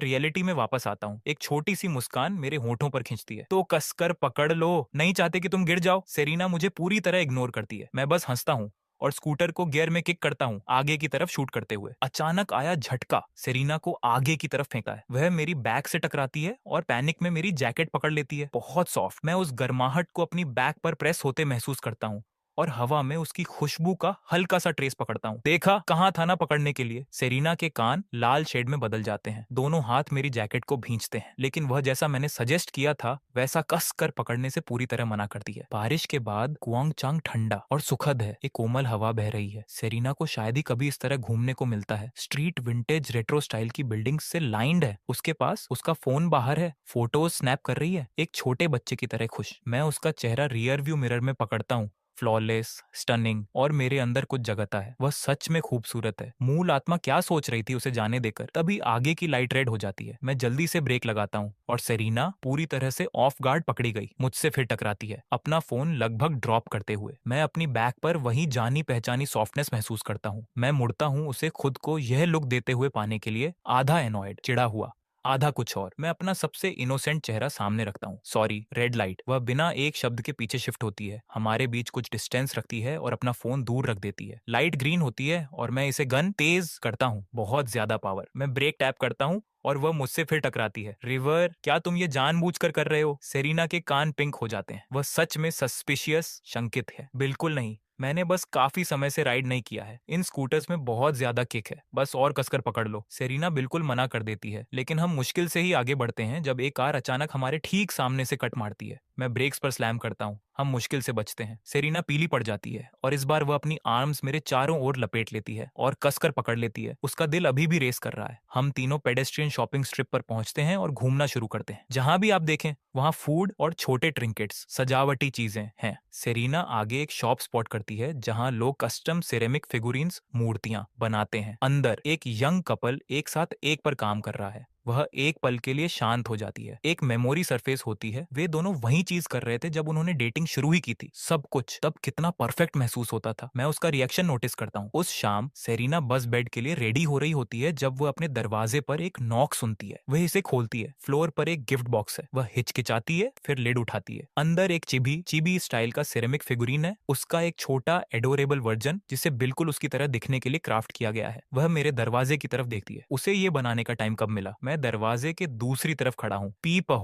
रियलिटी में वापस आता हूँ। एक छोटी सी मुस्कान मेरे होठों पर खींचती है। तो कसकर पकड़ लो, नहीं चाहते कि तुम गिर जाओ। सेरीना मुझे पूरी तरह इग्नोर करती है। मैं बस हंसता हूँ और स्कूटर को गियर में किक करता हूँ, आगे की तरफ शूट करते हुए। अचानक आया झटका सेरीना को आगे की तरफ फेंकता है। वह मेरी बैक से टकराती है और पैनिक में मेरी जैकेट पकड़ लेती है, बहुत सॉफ्ट। मैं उस गर्माहट को अपनी बैक पर प्रेस होते महसूस करता हूँ और हवा में उसकी खुशबू का हल्का सा ट्रेस पकड़ता हूँ। देखा, कहाँ था ना पकड़ने के लिए। सेरीना के कान लाल शेड में बदल जाते हैं। दोनों हाथ मेरी जैकेट को भींचते हैं, लेकिन वह जैसा मैंने सजेस्ट किया था वैसा कस कर पकड़ने से पूरी तरह मना करती है। बारिश के बाद कुआंगचांग ठंडा और सुखद है। एक कोमल हवा बह रही है। सेरीना को शायद ही कभी इस तरह घूमने को मिलता है। स्ट्रीट विंटेज रेट्रो स्टाइल की बिल्डिंग से लाइंड है। उसके पास उसका फोन बाहर है, फोटोज स्नैप कर रही है, एक छोटे बच्चे की तरह खुश। मैं उसका चेहरा रियर व्यू मिरर में पकड़ता हूँ। फ्लॉलेस, स्टनिंग, और मेरे अंदर कुछ जगता है। वह सच में खूबसूरत है। मूल आत्मा क्या सोच रही थी उसे जाने देकर? तभी आगे की लाइट रेड हो जाती है। मैं जल्दी से ब्रेक लगाता हूँ और सेरीना पूरी तरह से ऑफ गार्ड पकड़ी गई मुझसे फिर टकराती है, अपना फोन लगभग ड्रॉप करते हुए। मैं अपनी बैक पर वही जानी पहचानी सॉफ्टनेस महसूस करता हूँ। मैं मुड़ता हूँ उसे खुद को यह लुक देते हुए पाने के लिए, आधा एनॉयड, चिढ़ा हुआ, आधा कुछ और। मैं अपना सबसे इनोसेंट चेहरा सामने रखता हूँ। Sorry, red light. वह बिना एक शब्द के पीछे शिफ्ट होती है, हमारे बीच कुछ डिस्टेंस रखती है और अपना फोन दूर रख देती है। लाइट ग्रीन होती है और मैं इसे गन तेज करता हूँ, बहुत ज्यादा पावर। मैं ब्रेक टैप करता हूँ और वह मुझसे फिर टकराती है। रिवर, क्या तुम ये जानबूझकर कर रहे हो? सेरीना के कान पिंक हो जाते हैं। वह सच में सस्पिशियस, शंकित है। बिल्कुल नहीं, मैंने बस काफी समय से राइड नहीं किया है। इन स्कूटर्स में बहुत ज्यादा किक है, बस और कसकर पकड़ लो। सेरीना बिल्कुल मना कर देती है, लेकिन हम मुश्किल से ही आगे बढ़ते हैं जब एक कार अचानक हमारे ठीक सामने से कट मारती है। मैं ब्रेक्स पर स्लैम करता हूँ। हम मुश्किल से बचते हैं। सेरीना पीली पड़ जाती है और इस बार वह अपनी आर्म्स मेरे चारों ओर लपेट लेती है और कसकर पकड़ लेती है। उसका दिल अभी भी रेस कर रहा है। हम तीनों पेडेस्ट्रियन शॉपिंग स्ट्रिप पर पहुंचते हैं और घूमना शुरू करते हैं। जहां भी आप देखें वहां फूड और छोटे ट्रिंकेट्स, सजावटी चीजें हैं। सेरीना आगे एक शॉप स्पॉट करती है जहां लोग कस्टम सिरेमिक फिगुरीन्स, मूर्तियां बनाते हैं। अंदर एक यंग कपल एक साथ एक पर काम कर रहा है। वह एक पल के लिए शांत हो जाती है, एक मेमोरी सरफेस होती है। वे दोनों वही चीज कर रहे थे जब उन्होंने डेटिंग शुरू ही की थी। सब कुछ तब कितना परफेक्ट महसूस होता था। मैं उसका रिएक्शन नोटिस करता हूँ। उस शाम सेरेना बस बेड के लिए रेडी हो रही होती है जब वो अपने दरवाजे पर एक नॉक सुनती है। वह इसे खोलती है। फ्लोर पर एक गिफ्ट बॉक्स है। वह हिचकिचाती है, फिर लिड उठाती है। अंदर एक चिबी स्टाइल का सिरेमिक फिगुरीन है, उसका एक छोटा एडोरेबल वर्जन जिसे बिल्कुल उसकी तरह दिखने के लिए क्राफ्ट किया गया है। वह मेरे दरवाजे की तरफ देखती है। उसे ये बनाने का टाइम कब मिला? मैं दरवाजे के दूसरी तरफ खड़ा हूँ, पीप अ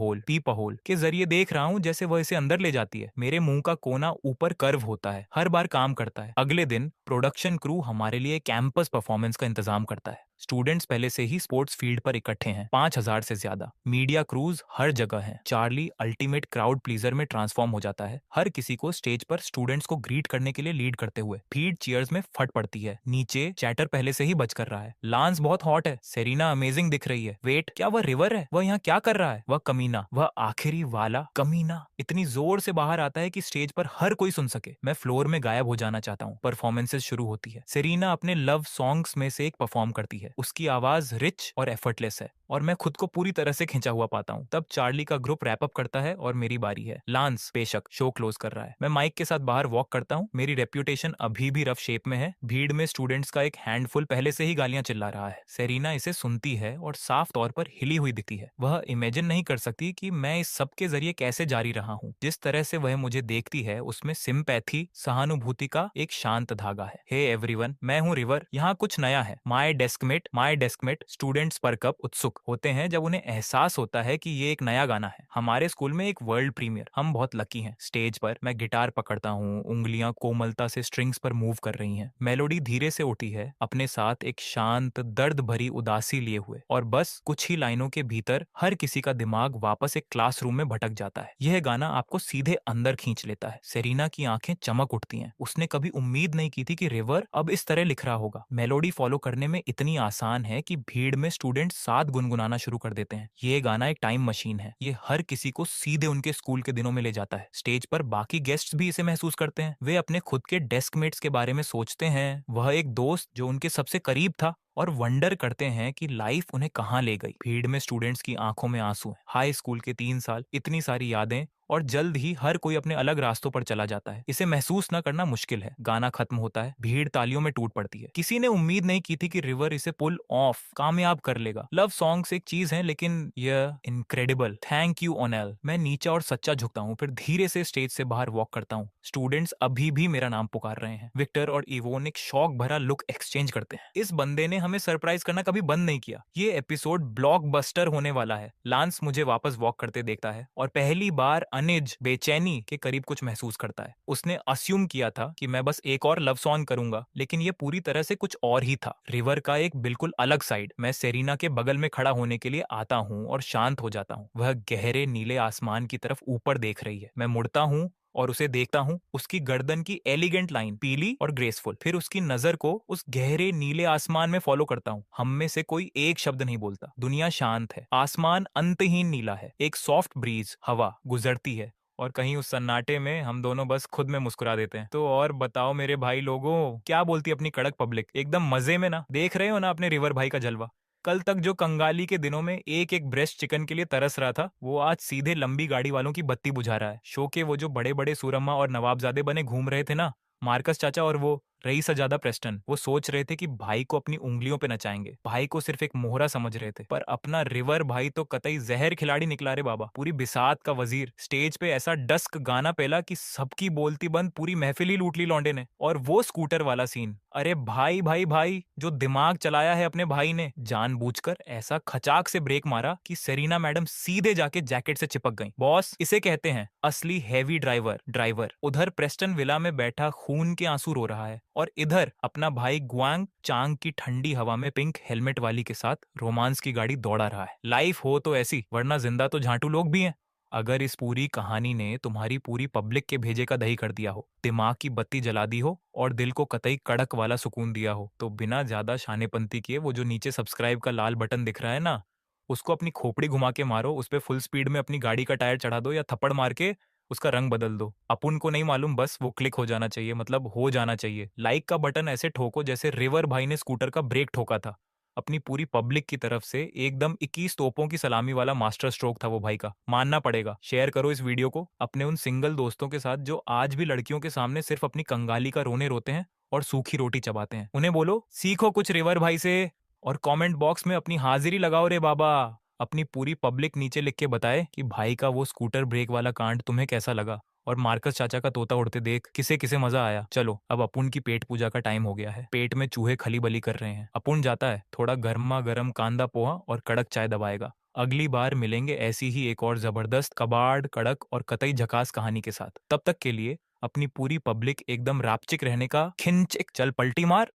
होल के जरिए देख रहा हूँ जैसे वह इसे अंदर ले जाती है। मेरे मुंह का कोना ऊपर कर्व होता है। हर बार काम करता है। अगले दिन प्रोडक्शन क्रू हमारे लिए कैंपस परफॉर्मेंस का इंतजाम करता है। स्टूडेंट्स पहले से ही स्पोर्ट्स फील्ड पर इकट्ठे हैं, 5,000 से ज्यादा। मीडिया क्रूज हर जगह है। चार्ली अल्टीमेट क्राउड प्लीजर में ट्रांसफॉर्म हो जाता है, हर किसी को स्टेज पर स्टूडेंट्स को ग्रीट करने के लिए लीड करते हुए। भीड़ चीयर्स में फट पड़ती है। नीचे चैटर पहले से ही बज कर रहा है। लांस बहुत हॉट है। सेरेना अमेजिंग दिख रही है। वेट, क्या वह रिवर है? वह यहाँ क्या कर रहा है? वह कमीना, वह आखिरी वाला कमीना इतनी जोर से बाहर आता है कि स्टेज पर हर कोई सुन सके। मैं फ्लोर में गायब हो जाना चाहता हूँ। परफॉर्मेंसेस शुरू होती है। सेरेना अपने लव सॉन्ग्स में से एक परफॉर्म करती है। उसकी आवाज रिच और एफर्टलेस है और मैं खुद को पूरी तरह से खिंचा हुआ पाता हूँ। तब चार्ली का ग्रुप रैप अप करता है और मेरी बारी है। लांस बेशक शो क्लोज कर रहा है। मैं माइक के साथ बाहर वॉक करता हूँ। मेरी रेप्यूटेशन अभी भी रफ शेप में है। भीड़ में स्टूडेंट्स का एक हैंडफुल पहले से ही गालियां चिल्ला रहा है। सेरेना इसे सुनती है और साफ तौर पर हिली हुई दिखती है। वह इमेजिन नहीं कर सकती कि मैं इस सब के जरिए कैसे जारी रहा हूँ। जिस तरह से वह मुझे देखती है उसमें सिंपैथी, सहानुभूति का एक शांत धागा है। हे एवरीवन, मैं हूँ रिवर। यहाँ कुछ नया है। माय डेस्कमेट। स्टूडेंट्स पर कब उत्सुक होते हैं जब उन्हें एहसास होता है कि ये एक नया गाना है। हमारे स्कूल में एक वर्ल्ड प्रीमियर। हम बहुत लकी हैं। स्टेज पर मैं गिटार पकड़ता हूँ। उंगलियां कोमलता से स्ट्रिंग्स पर मूव कर रही हैं। मेलोडी धीरे से उठी है, अपने साथ एक शांत दर्द भरी उदासी लिए हुए। और बस कुछ ही लाइनों के भीतर हर किसी का दिमाग वापस एक क्लासरूम में भटक जाता है। यह गाना आपको सीधे अंदर खींच लेता है। सेरेना की आंखें चमक उठती हैं। उसने कभी उम्मीद नहीं की थी कि रिवर अब इस तरह लिख रहा होगा। मेलोडी फॉलो करने में इतनी आसान है कि भीड़ में स्टूडेंट साथ गुनगुनाना शुरू कर देते हैं। ये गाना एक टाइम मशीन है। ये हर किसी को सीधे उनके स्कूल के दिनों में ले जाता है। स्टेज पर बाकी गेस्ट्स भी इसे महसूस करते हैं। वे अपने खुद के डेस्कमेट्स के बारे में सोचते हैं। वह एक दोस्त जो उनके सबसे करीब था, और वंडर करते हैं कि लाइफ उन्हें कहाँ ले गई। भीड़ में स्टूडेंट्स की आंखों में आंसू हैं। हाई स्कूल के 3 साल, इतनी सारी यादें, और जल्द ही हर कोई अपने अलग रास्तों पर चला जाता है। इसे महसूस न करना मुश्किल है। गाना खत्म होता है। भीड़ तालियों में टूट पड़ती है। किसी ने उम्मीद नहीं की थी कि रिवर इसे पुल ऑफ कामयाब कर लेगा। लव सॉन्ग्स एक चीज है, लेकिन यह इनक्रेडिबल। Thank you O'Neill. मैं नीचा और सच्चा झुकता हूँ, फिर धीरे से स्टेज से बाहर वॉक करता हूँ। स्टूडेंट्स अभी भी मेरा नाम पुकार रहे हैं। विक्टर और इवोन एक शौक भरा लुक एक्सचेंज करते हैं। इस बंदे ने हमें सरप्राइज करना कभी बंद नहीं किया। ये एपिसोड ब्लॉकबस्टर होने वाला है। लांस मुझे वापस वॉक करते देखता है और पहली बार अनिज बेचैनी के करीब कुछ महसूस करता है। उसने अस्यूम किया था कि मैं बस एक और लव सॉन्ग करूंगा, लेकिन ये पूरी तरह से कुछ और ही था। रिवर का एक बिल्कुल अलग साइड। मैं सेरेना के बगल में खड़ा होने के लिए आता हूँ और शांत हो जाता हूँ। वह गहरे नीले आसमान की तरफ ऊपर देख रही है। मैं मुड़ता हूँ और उसे देखता हूँ। उसकी गर्दन की एलिगेंट लाइन पीली और ग्रेसफुल। फिर उसकी नजर को उस गहरे नीले आसमान में फॉलो करता हूँ। हम में से कोई एक शब्द नहीं बोलता। दुनिया शांत है। आसमान अंतहीन नीला है। एक सॉफ्ट ब्रीज, हवा गुजरती है और कहीं उस सन्नाटे में हम दोनों बस खुद में मुस्कुरा देते हैं। तो और बताओ मेरे भाई लोगों, क्या बोलती अपनी कड़क पब्लिक? एकदम मजे में ना? देख रहे हो ना अपने रिवर भाई का जलवा? कल तक जो कंगाली के दिनों में एक एक ब्रेस्ट चिकन के लिए तरस रहा था, वो आज सीधे लंबी गाड़ी वालों की बत्ती बुझा रहा है। शो के वो जो बड़े बड़े सूरम्मा और नवाबजादे बने घूम रहे थे ना, मार्कस चाचा और वो रईसजादा प्रेस्टन, वो सोच रहे थे कि भाई को अपनी उंगलियों पे नचाएंगे। भाई को सिर्फ एक मोहरा समझ रहे थे, पर अपना रिवर भाई तो कतई जहर खिलाड़ी निकला रे बाबा। पूरी बिसात का वजीर। स्टेज पे ऐसा डस्क गाना पेला कि सबकी बोलती बंद, पूरी महफिल ही लूट ली लौंडे ने। और वो स्कूटर वाला सीन, अरे भाई भाई भाई, जो दिमाग चलाया है अपने भाई ने, जानबूझकर ऐसा खचाक से ब्रेक मारा कि सेरेना मैडम सीधे जाके जैकेट से चिपक गई। बॉस, इसे कहते हैं असली हैवी ड्राइवर। उधर प्रेस्टन विला में बैठा खून के आंसू रो रहा है, और इधर अपना भाई गुआंग चांग की ठंडी हवा में पिंक हेलमेट वाली के साथ रोमांस की गाड़ी दौड़ा रहा है। लाइफ हो तो ऐसी, वरना जिंदा तो झांटू लोग भी हैं। अगर इस पूरी कहानी ने तुम्हारी पूरी पब्लिक के भेजे का दही कर दिया हो, दिमाग की बत्ती जला दी हो और दिल को कतई कड़क वाला सुकून दिया हो, तो बिना ज्यादा शानेपंती किए वो जो नीचे सब्सक्राइब का लाल बटन दिख रहा है ना, उसको अपनी खोपड़ी घुमा के मारो, उस पर फुल स्पीड में अपनी गाड़ी का टायर चढ़ा दो या थप्पड़ मार के उसका रंग बदल दो। अपुन को नहीं मालूम, बस वो क्लिक हो जाना चाहिए, मतलब हो जाना चाहिए। लाइक का बटन ऐसे ठोको जैसे रिवर भाई ने स्कूटर का ब्रेक ठोका था। अपनी पूरी पब्लिक की तरफ से एकदम 21 तोपों की सलामी वाला मास्टर स्ट्रोक था वो भाई का, मानना पड़ेगा। शेयर करो इस वीडियो को अपने उन सिंगल दोस्तों के साथ जो आज भी लड़कियों के सामने सिर्फ अपनी कंगाली का रोने रोते हैं और सूखी रोटी चबाते हैं। उन्हें बोलो सीखो कुछ रिवर भाई से, और कमेंट बॉक्स में अपनी हाजिरी लगाओ रे बाबा। अपनी पूरी पब्लिक नीचे लिख के बताए कि भाई का वो स्कूटर ब्रेक वाला कांड तुम्हें कैसा लगा, और मार्कस चाचा का तोता उड़ते देख किसे किसे मजा आया। चलो अब अपुन की पेट पूजा का टाइम हो गया है। पेट में चूहे खली बली कर रहे हैं। अपुन जाता है, थोड़ा गर्मा गर्म कांदा पोहा और कड़क चाय दबाएगा। अगली बार मिलेंगे ऐसी ही एक और जबरदस्त कबाड़ कड़क और कतई झकास कहानी के साथ। तब तक के लिए अपनी पूरी पब्लिक एकदम रापचिक रहने का खिंच एक चल पलटी मार।